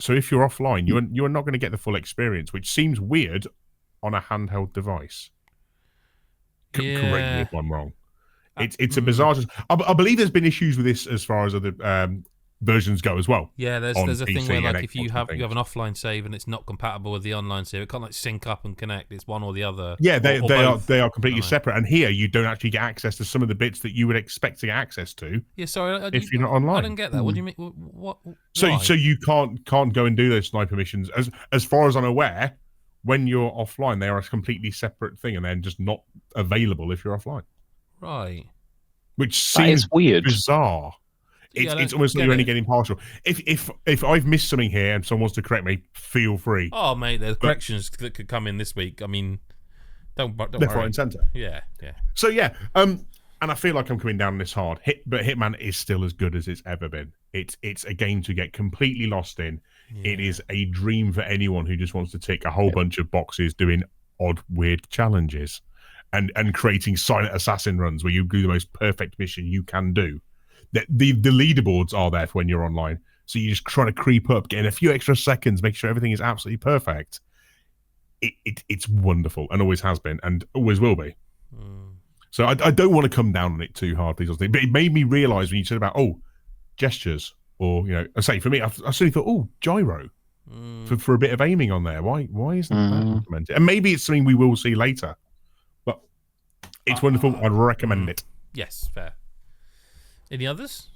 So if you're offline, you're not going to get the full experience, which seems weird on a handheld device. Correct me if I'm wrong. It's a bizarre... I believe there's been issues with this as far as other... versions go as well. Yeah, there's a PC thing where like if Xbox you have an offline save and it's not compatible with the online save, it can't like sync up and connect. It's one or the other. Yeah, they are completely Right. separate. And here you don't actually get access to some of the bits that you would expect to get access to. Yeah, sorry, if you're not online. I don't get that. What do you mean? What? So you can't go and do those sniper missions. As far as I'm aware, when you're offline, they are a completely separate thing, and they're just not available if you're offline. Right. Which seems weird, bizarre. It's almost like you're only getting partial. If I've missed something here and someone wants to correct me, feel free. Oh, mate, there's corrections that could come in this week. I mean, don't left, worry. right, and centre. Yeah. So yeah, and I feel like I'm coming down this hard. But Hitman is still as good as it's ever been. It's a game to get completely lost in. Yeah. It is a dream for anyone who just wants to tick a whole bunch of boxes, doing odd, weird challenges, and creating silent assassin runs where you do the most perfect mission you can do. The leaderboards are there for when you're online, so you just try to creep up, getting a few extra seconds, make sure everything is absolutely perfect. It's wonderful and always has been and always will be. So I don't want to come down on it too hard, please. But it made me realise when you said about gestures, or I say for me, I suddenly thought gyro for a bit of aiming on there. Why isn't that implemented? And maybe it's something we will see later, but it's wonderful. I'd recommend it. Yes, fair. Any others?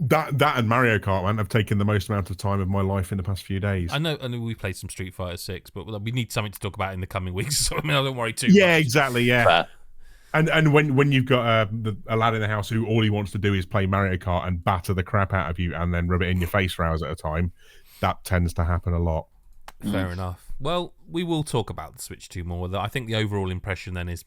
That and Mario Kart, man, have taken the most amount of time of my life in the past few days. I know we played some Street Fighter 6, but we need something to talk about in the coming weeks. So I don't worry too much. Yeah, exactly. Yeah. Fair. And when you've got a lad in the house who all he wants to do is play Mario Kart and batter the crap out of you and then rub it in your face for hours at a time, that tends to happen a lot. Fair enough. Well, we will talk about the Switch 2 more. I think the overall impression then is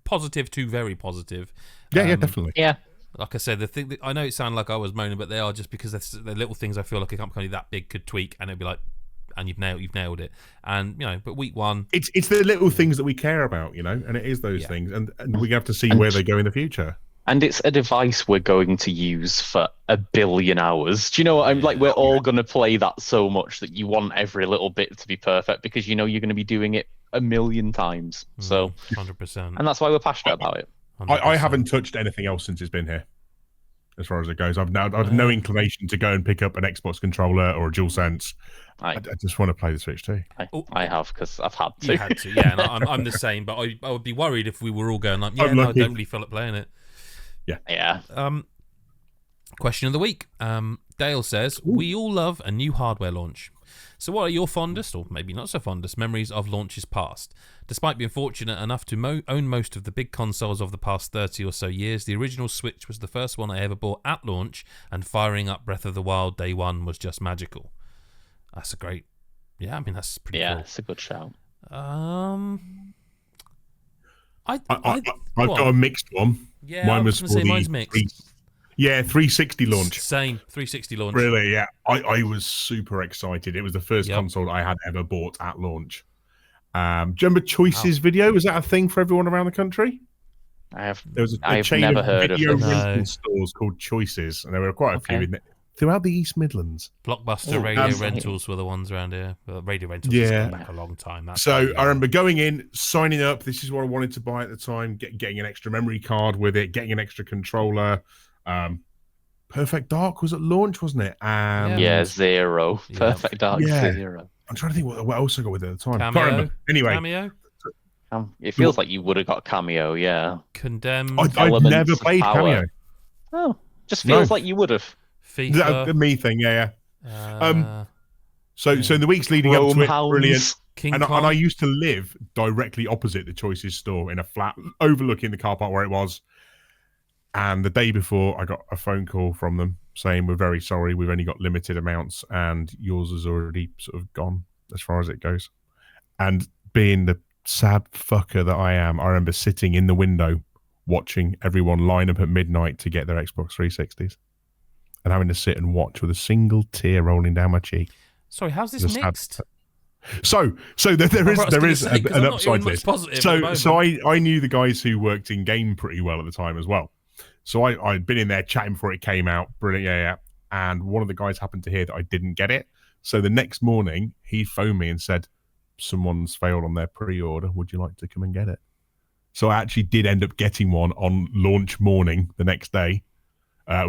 positive to very positive. Yeah, definitely. Yeah. Like I said, the thing I know it sounded like I was moaning, but they are just because they're little things I feel like a company that big could tweak, and it'd be like, and you've nailed it. And but week one, it's the little things that we care about, and it is those things, and we have to see where they go in the future. And it's a device we're going to use for 1 billion hours. Do you know what I'm like? We're all going to play that so much that you want every little bit to be perfect because you're going to be doing it 1 million times. So 100%, and that's why we're passionate about it. I haven't touched anything else since it's been here. As far as it goes, I've no inclination to go and pick up an Xbox controller or a DualSense. I just want to play the Switch too. I have because I've had to. You had to, yeah. And I'm the same, but I would be worried if we were all going like, I don't really feel like playing it. Yeah. Question of the week. Dale says, we all love a new hardware launch. So what are your fondest, or maybe not so fondest, memories of launches past? Despite being fortunate enough to own most of the big consoles of the past 30 or so years, the original Switch was the first one I ever bought at launch, and firing up Breath of the Wild day one was just magical. That's a great... Yeah, I mean, that's pretty cool. Yeah, it's a good shout. I've got a mixed one. Yeah, mine was for mine's mixed. 360 launch. Same, 360 launch. Really, yeah. I was super excited. It was the first console I had ever bought at launch. Do you remember Choices video? Was that a thing for everyone around the country? I've chain never of heard of video this. rental stores called Choices, and there were quite a few in there, throughout the East Midlands. Blockbuster Radio Rentals were the ones around here. Well, Radio Rentals has gone back a long time. I remember going in, signing up. This is what I wanted to buy at the time. Getting an extra memory card with it, getting an extra controller. Perfect Dark was at launch, wasn't it? Zero. Perfect Dark Zero. I'm trying to think what else I got with it at the time. Cameo? Can't remember. Anyway, Cameo? It feels like you would have got Cameo, yeah. Condemned. I've never played Cameo. Oh, just feels like you would have. FIFA. The me thing, So in the weeks leading up to it, brilliant. And I used to live directly opposite the Choices store in a flat overlooking the car park where it was. And the day before, I got a phone call from them saying, we're very sorry, we've only got limited amounts and yours is already sort of gone as far as it goes. And being the sad fucker that I am, I remember sitting in the window watching everyone line up at midnight to get their Xbox 360s and having to sit and watch with a single tear rolling down my cheek. Sorry, how's this mixed? So there is an upside to this. So I knew the guys who worked in game pretty well at the time as well. So I'd been in there chatting before it came out. Brilliant, yeah. And one of the guys happened to hear that I didn't get it. So the next morning, he phoned me and said, someone's failed on their pre-order. Would you like to come and get it? So I actually did end up getting one on launch morning the next day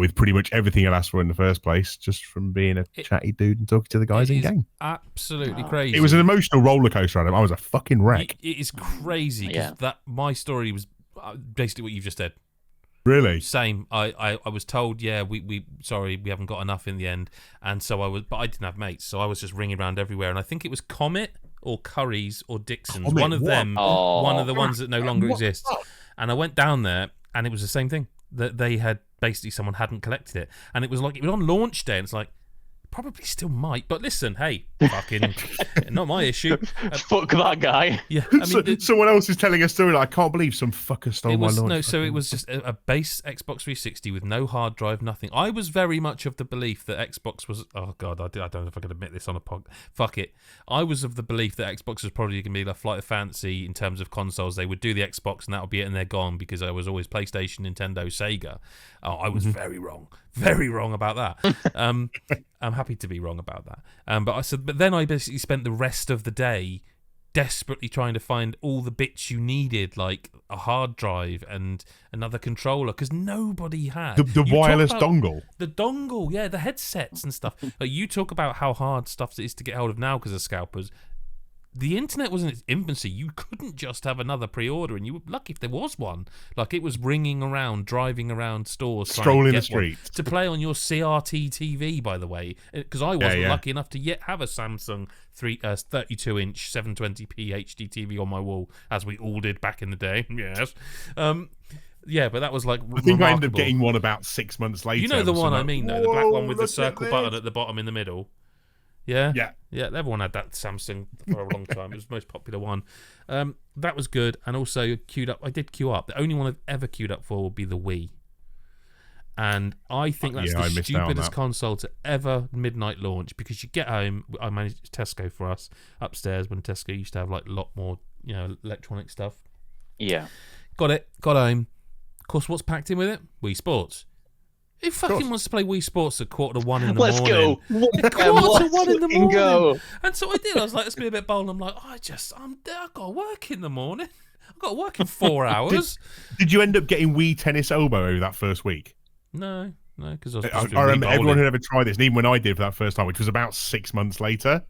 with pretty much everything I'd asked for in the first place, just from being a chatty dude and talking to the guys in game. Absolutely crazy. It was an emotional roller coaster, Adam. I was a fucking wreck. It is crazy because my story was basically what you've just said. Really? Same. I was told, we sorry, we haven't got enough in the end, and so but I didn't have mates, so I was just ringing around everywhere, and I think it was Comet or Curry's or Dixon's, one of them, one of the ones that no longer exists. And I went down there, and it was the same thing that they had basically someone hadn't collected it, and it was like it was on launch day, and it's like. Probably still might, but listen, hey, fucking, not my issue. Fuck that guy. Yeah, I mean, someone else is telling a story. Like, I can't believe some fucker stole my launch. No, so it was just a base Xbox 360 with no hard drive, nothing. I was very much of the belief that Xbox was. Oh god, I don't know if I can admit this on a pod. Fuck it. I was of the belief that Xbox was probably going to be like flight of fancy in terms of consoles. They would do the Xbox and that'll be it, and they're gone because I was always PlayStation, Nintendo, Sega. Oh, I was very wrong about that. I'm happy to be wrong about that. But then I basically spent the rest of the day desperately trying to find all the bits you needed, like a hard drive and another controller, because nobody had the wireless dongle. The dongle, yeah, the headsets and stuff. Like, you talk about how hard stuff is to get hold of now because of scalpers. The internet was in its infancy. You couldn't just have another pre-order, and you were lucky if there was one. Like, it was ringing around, driving around stores, strolling the streets to play on your CRT TV. By the way, because I wasn't lucky enough to yet have a Samsung 32-inch 720p HD TV on my wall, as we all did back in the day. Yes, yeah, but that was like. I think I ended up getting one about 6 months later. You know the one I mean, though, the black one with the circle button at the bottom in the middle. Yeah. Everyone had that Samsung for a long time. It was the most popular one. That was good, and also queued up. I did queue up. The only one I've ever queued up for would be the Wii, and I think that's the stupidest console to ever midnight launch, because you get home. I managed Tesco for us upstairs when Tesco used to have like a lot more, electronic stuff. Yeah, got it. Got home. Of course, what's packed in with it? Wii Sports. Who fucking wants to play Wii Sports at 1:45 in the morning? Let's go. 1:45 in the morning. Go. And so I did. I was like, let's be a bit bold. I'm like, I've got to work in the morning. I've got to work in 4 hours. Did you end up getting Wii Tennis Elbow over that first week? No, because I remember everyone who ever tried this, and even when I did for that first time, which was about 6 months later,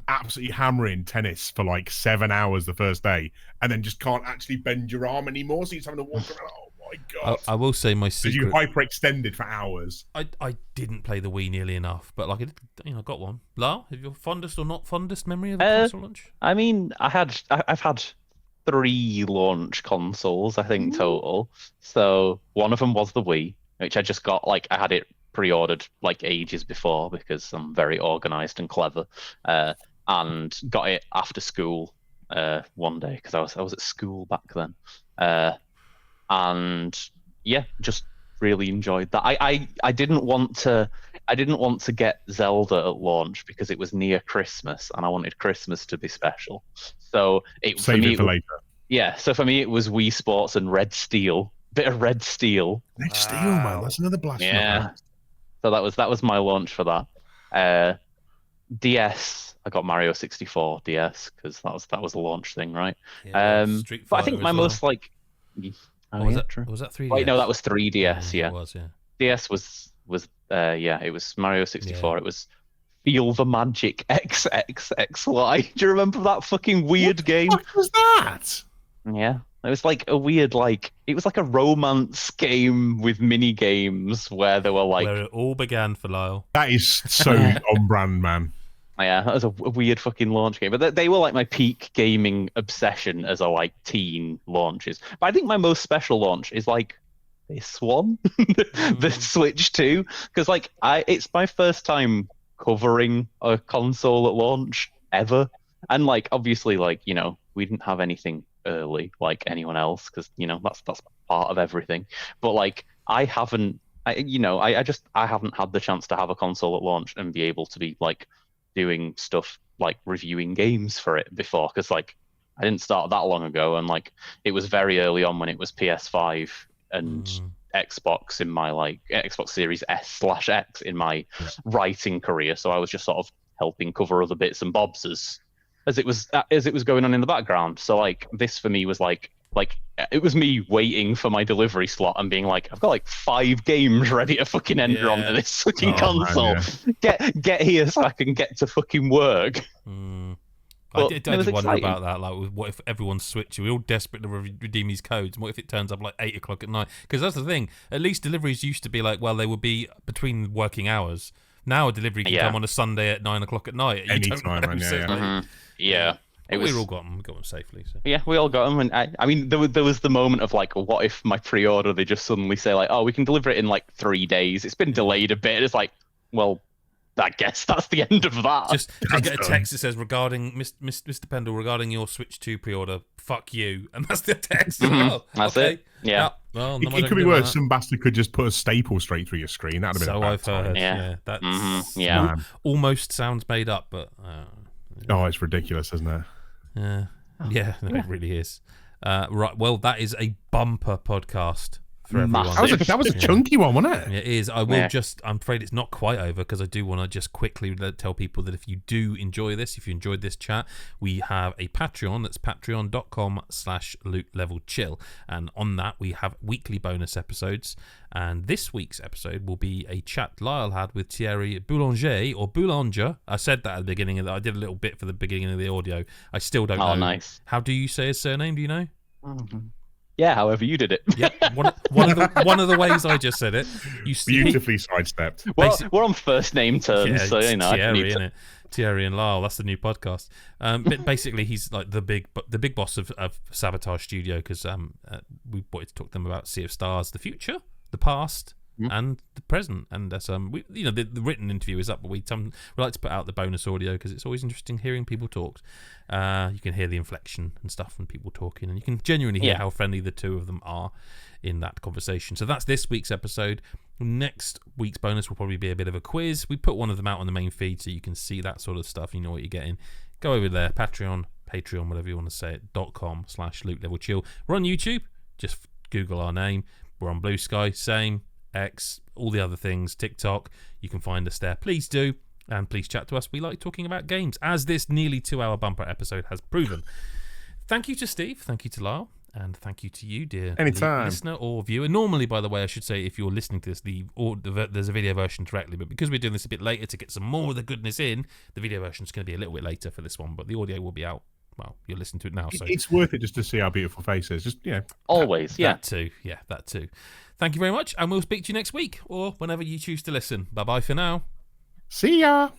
absolutely hammering tennis for like 7 hours the first day, and then just can't actually bend your arm anymore, so you're just having to walk around. Oh my god! I will say my Did you secret. hyperextended for hours? I didn't play the Wii nearly enough, but like I got one. Lau, have your fondest or not fondest memory of a console launch? I mean, I've had 3 launch consoles, I think, total. So one of them was the Wii, which I just got, like, I had it pre-ordered like ages before because I'm very organized and clever, and got it after school one day because I was at school back then, and yeah, just really enjoyed that. I didn't want to get Zelda at launch because it was near Christmas and I wanted Christmas to be special. So Save it for later. Yeah, so for me it was Wii Sports and Red Steel. Bit of Red Steel. Red Steel, man. That's another blast. Yeah. So that was my launch for that. DS, I got Mario 64 DS because that was a launch thing, right? Yeah, but I think my most like. Was that 3DS? Wait, no, that was 3DS. Yeah, it was. Yeah. DS was it was Mario 64. Yeah. It was Feel the Magic XXXY. Do you remember that fucking weird game? What was that? Yeah. It was like a weird, it was like a romance game with mini games where they were like. Where it all began for Lyle. That is so on brand, man. Yeah, that was a weird fucking launch game. But they were like my peak gaming obsession as a teen launches. But I think my most special launch is like this one, the Switch 2. Because it's my first time covering a console at launch ever. And obviously we didn't have anything early like anyone else because that's part of everything, but I haven't had the chance to have a console at launch and be able to be doing stuff like reviewing games for it before because I didn't start that long ago and it was very early on when it was PS5 and Xbox in my Xbox Series S/X in my writing career, so I was just sort of helping cover other bits and bobs as it was going on in the background. So this for me was it was me waiting for my delivery slot and being I've got 5 games ready to fucking enter onto this fucking console. Man, yeah. Get here so I can get to fucking work. I did wonder about that. What if everyone's switching? We're all desperate to redeem these codes. And what if it turns up 8 o'clock at night? Because that's the thing. At least deliveries used to be they would be between working hours. Now a delivery can come on a Sunday at 9 o'clock at night. Anytime, man. Yeah. We all got them. We got them safely. So. Yeah, we all got them. And I mean, there was the moment of what if my pre-order, they just suddenly say oh, we can deliver it in 3 days. It's been delayed a bit. It's well, I guess that's the end of that. Just get a text that says regarding Mr. Pendle regarding your Switch 2 pre-order. Fuck you, and that's the text. That's it. Yeah. Well, it could be worse. Some bastard could just put a staple straight through your screen. That'd have been I've heard. Yeah. That's almost sounds made up, but. Oh, it's ridiculous, isn't it? Yeah, it really is. Right, well, that is a bumper podcast for everyone. That was a chunky one, wasn't it? It is. I will I'm afraid it's not quite over because I do want to just quickly tell people that if you do enjoy this, if you enjoyed this chat, we have a Patreon. That's patreon.com/lootlevelchill. And on that, we have weekly bonus episodes. And this week's episode will be a chat Lyle had with Thierry Boulanger. I said that at the beginning I did a little bit for the beginning of the audio. I still don't know. Oh, nice. How do you say his surname? Do you know? Yeah, however you did it. Yep, one of the ways I just said it. Beautifully sidestepped. Well, we're on first name terms, so Thierry, isn't it? Thierry and Lyle. That's the new podcast. But basically, he's the big boss of Sabotage Studio because we wanted to talk to them about Sea of Stars, the future, the past, and the present. And that's the written interview is up, but we like to put out the bonus audio because it's always interesting hearing people talk. You can hear the inflection and stuff when people talking, and you can genuinely hear how friendly the two of them are in that conversation. So that's this week's episode. Next week's bonus will probably be a bit of a quiz. We put one of them out on the main feed so you can see that sort of stuff. You know what you're getting. Go over there, Patreon, whatever you want to say it, .com/lootlevelchill. We're on YouTube. Just Google our name. We're on Blue Sky, same, X, all the other things, TikTok. You can find us there. Please do. And please chat to us. We like talking about games, as this nearly 2-hour bumper episode has proven. Thank you to Steve. Thank you to Lyle. And thank you to you, dear listener or viewer. Normally, by the way, I should say, if you're listening to this, there's a video version directly. But because we're doing this a bit later to get some more of the goodness in, the video version is going to be a little bit later for this one. But the audio will be out well, you'll listen to it now. So it's worth it just to see our beautiful faces. Just Always, yeah. That too. Yeah, that too. Thank you very much, and we'll speak to you next week or whenever you choose to listen. Bye bye for now. See ya.